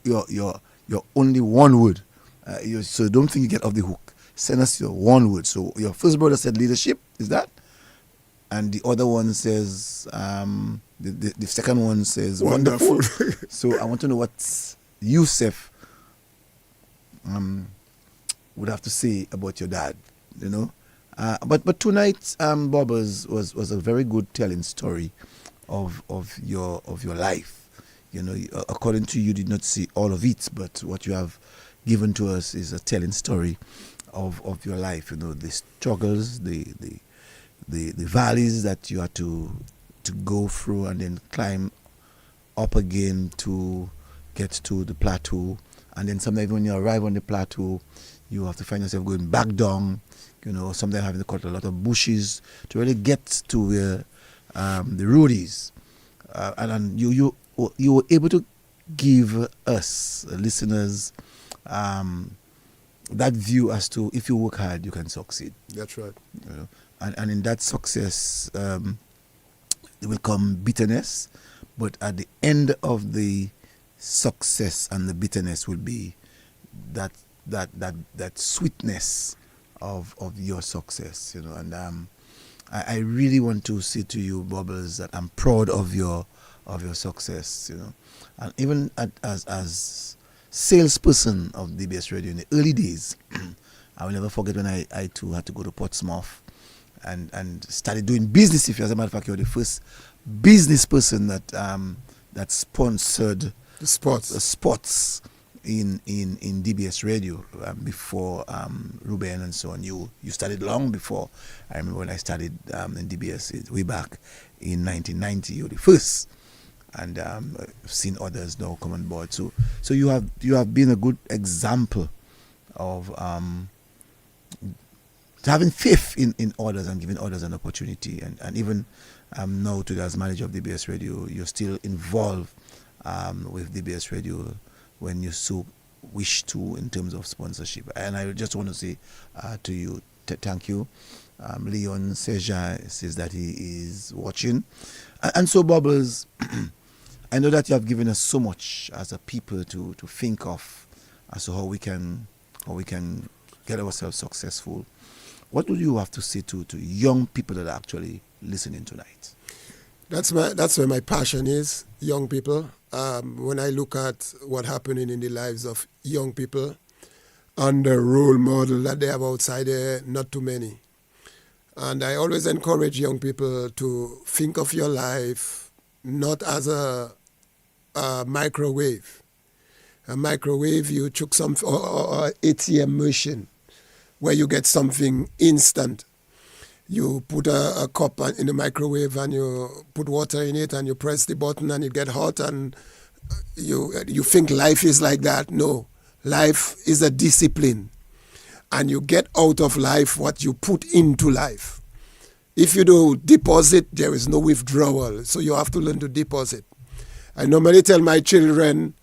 only one word. So don't think you get off the hook. Send us your one word. So your first brother said leadership, is that? And the other one says, the second one says wonderful. So I want to know what you, Seth, would have to say about your dad, you know. But tonight, Bubbles was a very good telling story of your life. You know, according to you, did not see all of it, but what you have given to us is a telling story of your life. You know, the struggles, the valleys that you had to go through, and then climb up again to get to the plateau. And then sometimes when you arrive on the plateau, you have to find yourself going back down. You know, sometimes having to cut a lot of bushes to really get to where the road is. And you were able to give us, listeners, that view as to if you work hard, you can succeed.
That's right.
You know? And in that success, there will come bitterness, but at the end of the success and the bitterness will be that sweetness of your success, you know. And I really want to say to you, Bubbles, that I'm proud of your success, you know. And even as salesperson of DBS Radio in the early days, I will never forget when I too had to go to Portsmouth and started doing business. If as a matter of fact, you're the first business person that sponsored
the sports
in DBS Radio before Ruben and so on. You started long before. I remember when I started in DBS way back in 1990. You're the first, and I've seen others now come on board. So you have been a good example of having faith in others and giving others an opportunity. And even now today as manager of DBS Radio, you're still involved with DBS Radio when you so wish to in terms of sponsorship. And I just want to say to you, thank you. Leon Seja says that he is watching. And so, Bubbles, I know that you have given us so much as a people to think of as to how we can get ourselves successful. What do you have to say to young people that are actually listening tonight?
That's where my passion is, young people. When I look at what's happening in the lives of young people and the role model that they have outside there, not too many. And I always encourage young people to think of your life not as a microwave. A microwave, you took some or ATM machine where you get something instant. You put a cup in the microwave and you put water in it and you press the button and it gets hot, and you think life is like that. No, life is a discipline, and you get out of life what you put into life. If you do deposit, there is no withdrawal, so you have to learn to deposit. I normally tell my children,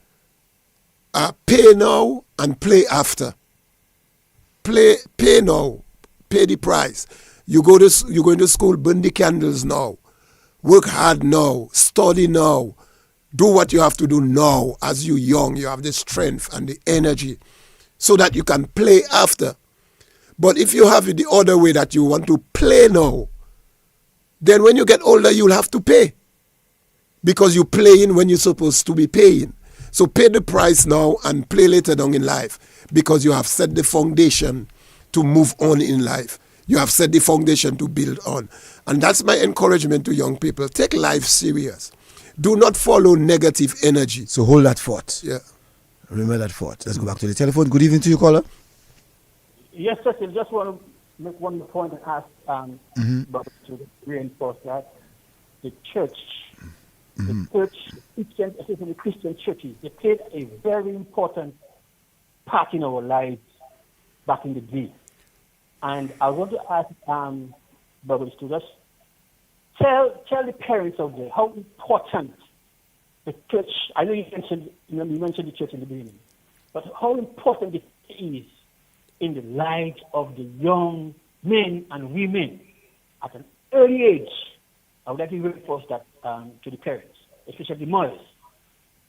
pay now and play after. Pay now, pay the price. You go into school, burn the candles now. Work hard now, study now. Do what you have to do now. As you're young, you have the strength and the energy so that you can play after. But if you have it the other way, that you want to play now, then when you get older, you'll have to pay. Because you're playing when you're supposed to be paying. So pay the price now and play later down in life, because you have set the foundation to move on in life. You have set the foundation to build on. And that's my encouragement to young people. Take life serious. Do not follow negative energy.
So hold that thought.
Yeah.
Remember that thought. Let's go back to the telephone. Good evening to you, caller.
Yes, sir. I just want to make one point and ask Bob to reinforce that. The church, especially the Christian churches, they played a very important part in our lives. back in the day. And I want to ask Bubbles to just tell the parents out there how important the church. I know you mentioned the church in the beginning, but how important it is in the lives of the young men and women at an early age. I would like to reinforce that to the parents, especially the mothers.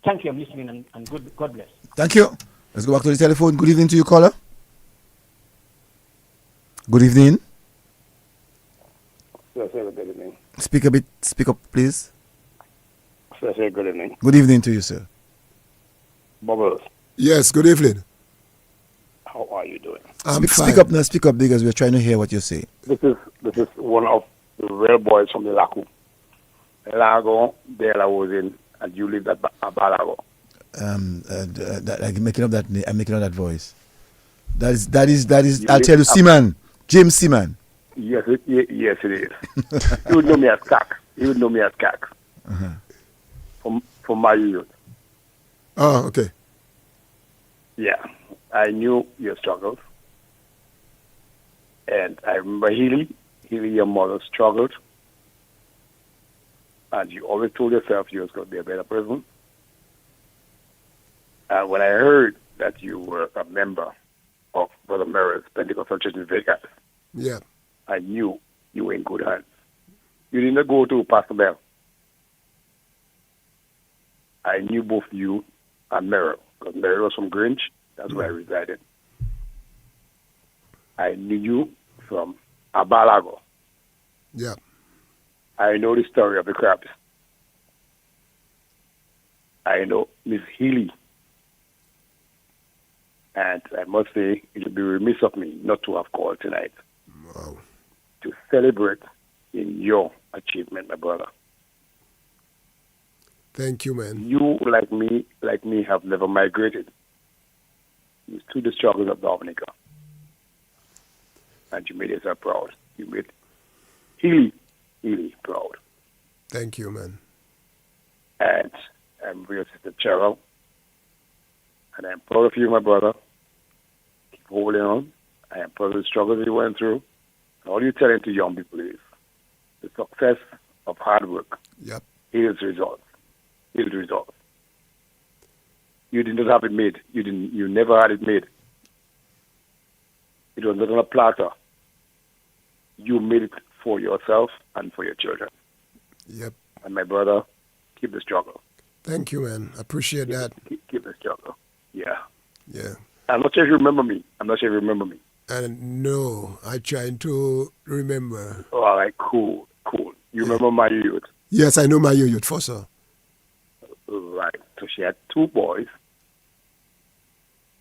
Thank you, I'm listening, and God bless.
Thank you. Let's go back to the telephone. Good evening to you, caller. Good evening.
Sir, good evening.
Speak up, please.
Sir, good evening.
Good evening to you, sir.
Bubbles,
Yes, good evening.
how are you doing?
Speak up now, speak up, because we're trying to hear what you say.
This is one of the real boys from the Lakou. Lago, there I was in, and you lived at Balago.
I'm making up that voice. That is. I'll tell you, Seaman, James Seaman.
Yes, it is. You would know me as Kak. From my youth.
Oh, okay.
Yeah, I knew your struggles. And I remember Healy, your mother struggled. And you always told yourself you was going to be a better person. And when I heard that you were a member of Brother Merrill's Pentecostal Church in Vegas,
Yeah.
I knew you were in good hands. You didn't go to Pastor Bell. I knew both you and Merrill, because Merrill was from Grinch. That's where I resided. I knew you from Abalago.
Yeah.
I know the story of the crabs. I know Miss Healy. And I must say, it would be remiss of me not to have called tonight.
Wow.
To celebrate in your achievement, my brother.
Thank you, man.
You, like me, have never migrated. You stood the struggles of Dominica. And you made yourself proud. You made Healy proud.
Thank you, man.
And I'm with your sister Cheryl. And I'm proud of you, my brother. Keep holding on. I am proud of the struggles you went through. And all you telling to young people is the success of hard work yields results. Yields results. You did not have it made. You never had it made. It was not on a platter. You made it for yourself and for your children.
Yep.
And my brother, keep the struggle.
Thank you, man. I appreciate that.
Keep the struggle. Yeah.
Yeah.
I'm not sure if you remember me.
And no, I try to remember.
All right, cool. You remember my youth?
Yes, I know my youth for sir.
Right. So she had two boys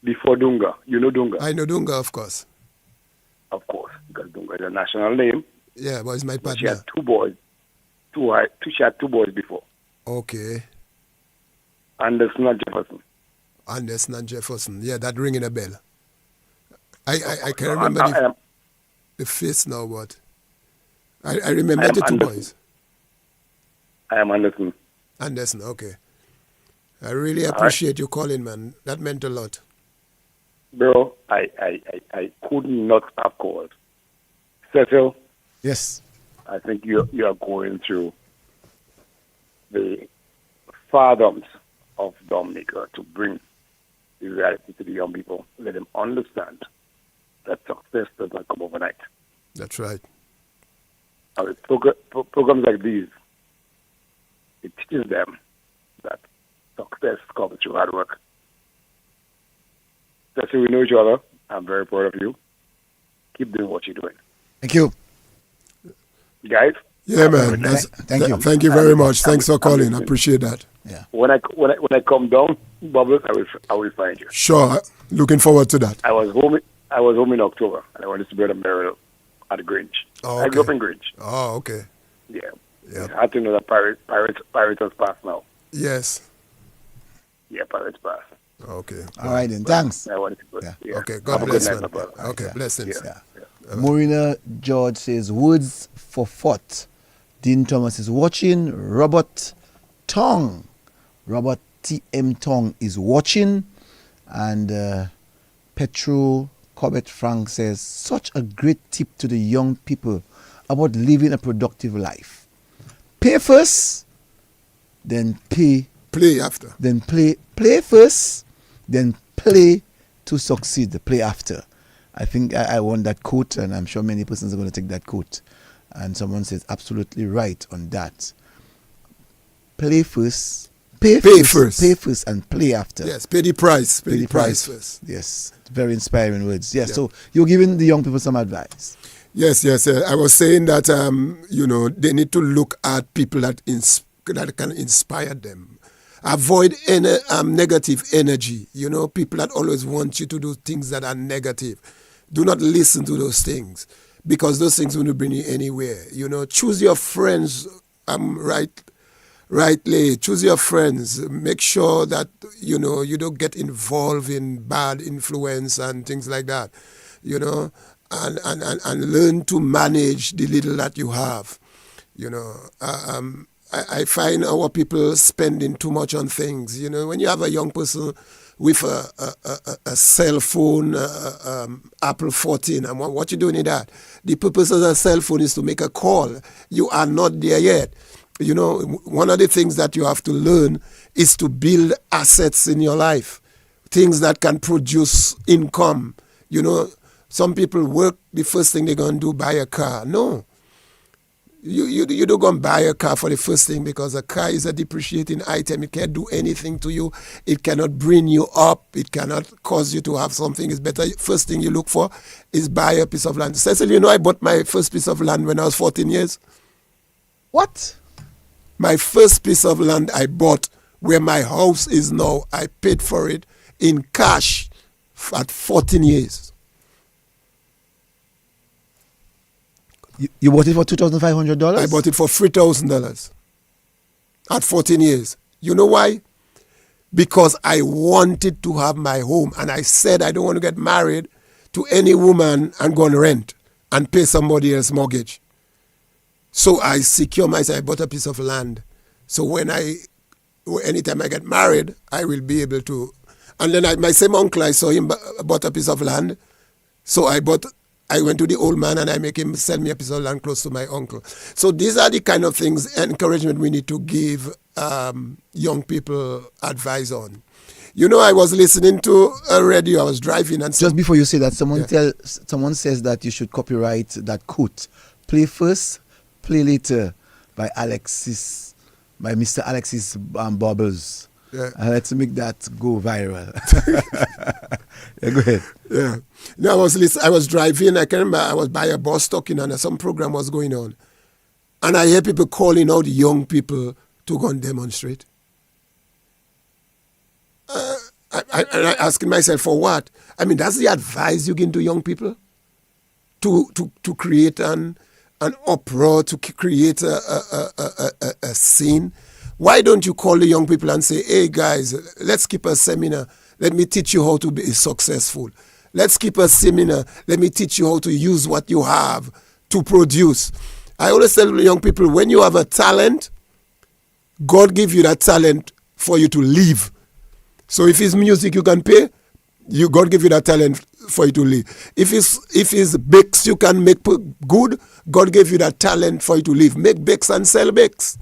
before Dunga. You know Dunga?
I know Dunga, of course.
Of course, because Dunga is a national name.
Yeah, but it's my partner.
She had two boys. She had two boys before.
Okay.
Anderson and Jefferson.
Anderson and Jefferson. Yeah, that ringing a bell. I can't remember the face now, but I remember the two
Anderson.
boys.
I am Anderson.
Anderson, okay. I really appreciate you calling, man. That meant a lot.
Bro, I could not have called. Cecil?
Yes.
I think you are going through the fathoms of Dominica to bring the reality to the young people. Let them understand that success does not come overnight.
That's right.
And with programs like these, it teaches them that success comes through hard work. That's why we know each other. I'm very proud of you. Keep doing what you're doing.
Thank you.
Guys?
Yeah, man.
Thank you.
Thank you very much. Thanks for calling. I appreciate that.
Yeah.
When I come down, Bubbles, I will find you.
Sure. Looking forward to that.
I was home in October, and I went to Brother Merrill at Grinch.
Oh,
I grew up in Grinch.
Oh, okay.
Yeah.
Yeah.
I had to know that Pirates has passed now.
Yes.
Yeah, Pirates passed.
Okay.
All right, then. Thanks.
I wanted to go. Yeah.
Okay. God
Have a
bless,
good night,
man.
my brother.
Okay. Blessings.
Yeah. Marina George says, words for thought. Dean Thomas is watching. Robert T.M. Tong is watching. And Petro Corbett Frank says, such a great tip to the young people about living a productive life. Pay first, then pay.
Play after.
Then play first, then play to succeed. Play after. I think I want that quote, and I'm sure many persons are going to take that quote. And someone says absolutely right on that. Play first. Pay first and play after.
Yes, pay the price. Pay the price first.
Yes, very inspiring words. Yes, yeah. So you're giving the young people some advice.
Yes. I was saying that, they need to look at people that can inspire them. Avoid any negative energy. People that always want you to do things that are negative. Do not listen to those things, because those things won't bring you anywhere. Choose your friends rightly. Choose your friends. Make sure that, you don't get involved in bad influence and things like that, and learn to manage the little that you have, I find our people spending too much on things. When you have a young person with a cell phone, Apple 14, and what you doing in that? The purpose of a cell phone is to make a call. You are not there yet. One of the things that you have to learn is to build assets in your life, things that can produce income. Some people work, the first thing they're going to do, buy a car. No. You don't go and buy a car for the first thing, because a car is a depreciating item. It can't do anything to you. It cannot bring you up. It cannot cause you to have something. It's better. First thing you look for is buy a piece of land. Cecil, I bought my first piece of land when I was 14 years.
What?
My first piece of land I bought where my house is now, I paid for it in cash at 14 years.
You bought it for $2,500?
I bought it for $3,000 at 14 years. You know why? Because I wanted to have my home, and I said I don't want to get married to any woman and go and rent and pay somebody else's mortgage. So I secure myself. I bought a piece of land. So anytime I get married, I will be able to. And then my same uncle, I saw him bought a piece of land. So I went to the old man and I make him sell me a piece of land close to my uncle. So these are the kind of things, encouragement we need to give young people advice on. I was listening to a radio. I was driving, and
just before you say that, someone says that you should copyright that quote. Play first, play later, by Mr. Alexis Bubbles.
Yeah.
Let's make that go viral. Yeah, go ahead.
Yeah. No, I was driving. I can remember I was by a bus talking, and some program was going on. And I hear people calling out young people to go and demonstrate. I asking myself, for what? I mean, that's the advice you give to young people? To create an uproar, to create a scene? Why don't you call the young people and say, hey guys, let's keep a seminar. Let me teach you how to be successful. Let's keep a seminar. Let me teach you how to use what you have to produce. I always tell the young people, when you have a talent, God give you that talent for you to live. So if it's music you can pay, God give you that talent for you to live. If it's bakes you can make good, God gave you that talent for you to live. Make bakes and sell bakes.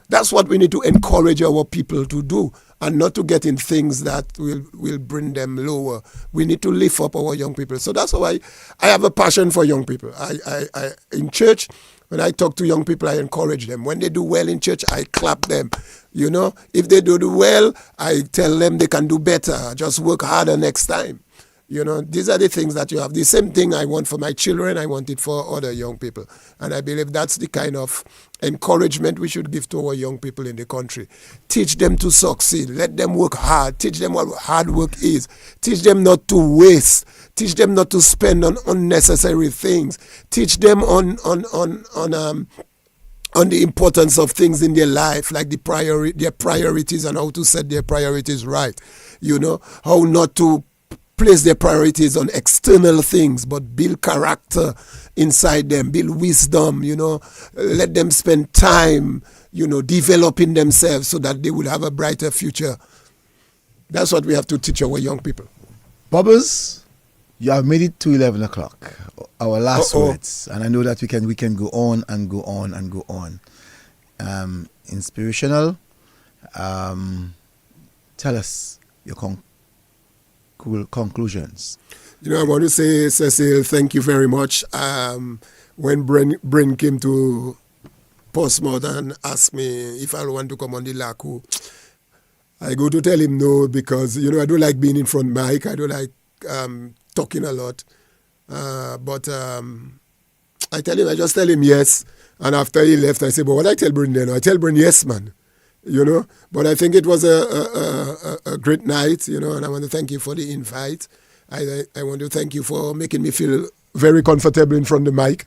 That's what we need to encourage our people to do, and not to get in things that will bring them lower. We need to lift up our young people. So that's why I have a passion for young people. I in church, when I talk to young people, I encourage them. When they do well in church, I clap them. If they do well, I tell them they can do better. Just work harder next time. These are the things that you have. The same thing I want for my children, I want it for other young people. And I believe that's the kind of encouragement we should give to our young people in the country. Teach them to succeed. Let them work hard. Teach them what hard work is. Teach them not to waste. Teach them not to spend on unnecessary things. Teach them on the importance of things in their life, like their priorities, and how to set their priorities right. How not to place their priorities on external things, but build character inside them, build wisdom, let them spend time, developing themselves so that they will have a brighter future. That's what we have to teach our young people.
Bubbles, You have made it to 11 o'clock. Our last words, and I know that we can go on and go on and go on. Inspirational. Tell us your conclusions.
I want to say, Cecil, thank you very much. When Bryn came to Portsmouth and asked me if I want to come on the Lakou, I go to tell him no because, I don't like being in front mic. I don't like talking a lot. But I just tell him yes. And after he left, I say, but what I tell Bryn then? I tell Bryn, yes, man. But I think it was a great night, and I want to thank you for the invite. I want to thank you for making me feel very comfortable in front of the mic,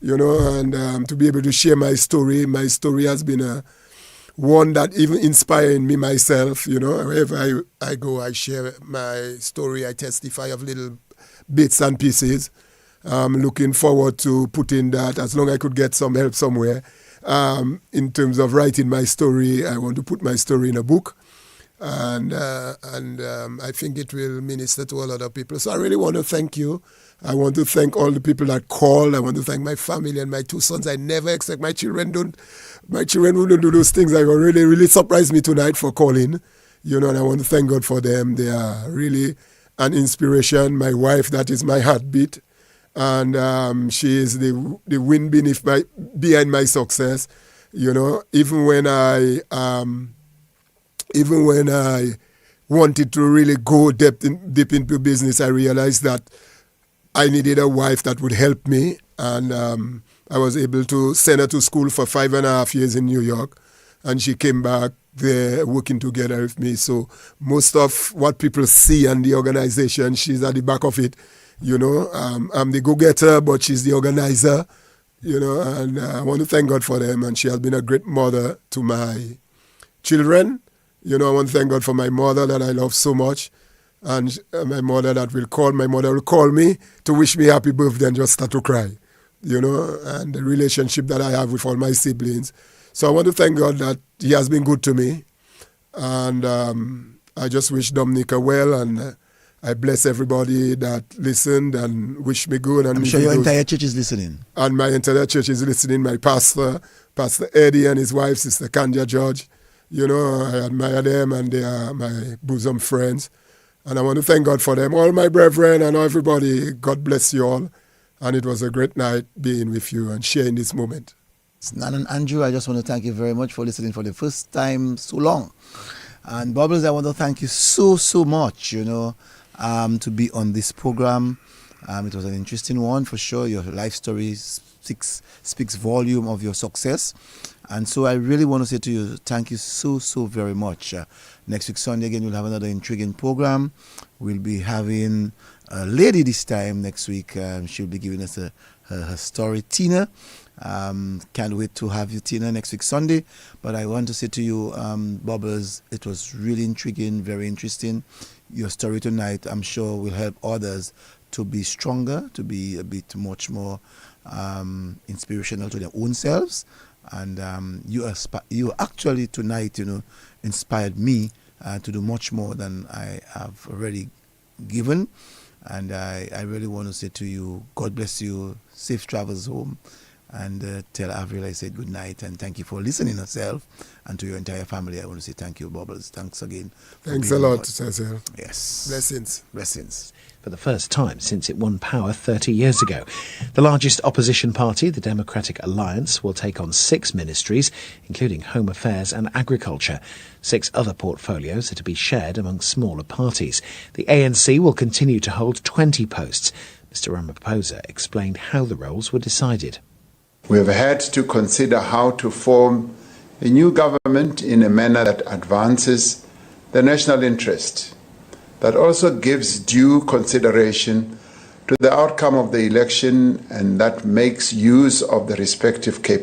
and to be able to share my story. My story has been one that even inspired me myself, Wherever I go, I share my story. I testify of little bits and pieces. I'm looking forward to putting that, as long as I could get some help somewhere. In terms of writing my story, I want to put my story in a book. And I think it will minister to a lot of people. So I really want to thank you. I want to thank all the people that called. I want to thank my family and my 2 sons. I never expect my children wouldn't do those things. That really, really surprised me tonight for calling. And I want to thank God for them. They are really an inspiration. My wife, that is my heartbeat. And she is the wind behind my success. Even when I wanted to really go deep into business, I realized that I needed a wife that would help me. And I was able to send her to school for 5.5 years in New York. And she came back there working together with me. So most of what people see in the organization, she's at the back of it. I'm the go-getter, but she's the organizer, and I want to thank God for them. And she has been a great mother to my children. I want to thank God for my mother that I love so much. And my mother will call me to wish me happy birthday and just start to cry, and the relationship that I have with all my siblings. So I want to thank God that he has been good to me. And I just wish Dominica well, and I bless everybody that listened and wish me good. And
I'm sure your entire church is listening.
And my entire church is listening. My pastor, Pastor Eddie, and his wife, Sister Kanja George. I admire them, and they are my bosom friends. And I want to thank God for them. All my brethren and everybody, God bless you all. And it was a great night being with you and sharing this moment.
Nan and Andrew, I just want to thank you very much for listening for the first time so long. And Bubbles, I want to thank you so much, to be on this program. It was an interesting one for sure. Your life story speaks volume of your success. And so I really want to say to you, thank you so very much. Next week, Sunday, again, we'll have another intriguing program. We'll be having a lady this time next week. She'll be giving us her story, Tina. Can't wait to have you, Tina, next week, Sunday. But I want to say to you, Bubbles, it was really intriguing, very interesting. Your story tonight, I'm sure, will help others to be stronger, to be a bit much more inspirational to their own selves. And you actually tonight, inspired me to do much more than I have already given. And I really want to say to you, God bless you, safe travels home. And tell Avril I said good night and thank you for listening yourself, and to your entire family I want to say thank you, Bubbles. Thanks again.
Thanks a lot, Cecil.
Yes.
Blessings.
For the first time since it won power 30 years ago, the largest opposition party, the Democratic Alliance, will take on 6 ministries, including Home Affairs and Agriculture. 6 other portfolios are to be shared among smaller parties. The ANC will continue to hold 20 posts. Mr. Ramaphosa explained how the roles were decided.
We have had to consider how to form a new government in a manner that advances the national interest, that also gives due consideration to the outcome of the election, and that makes use of the respective capabilities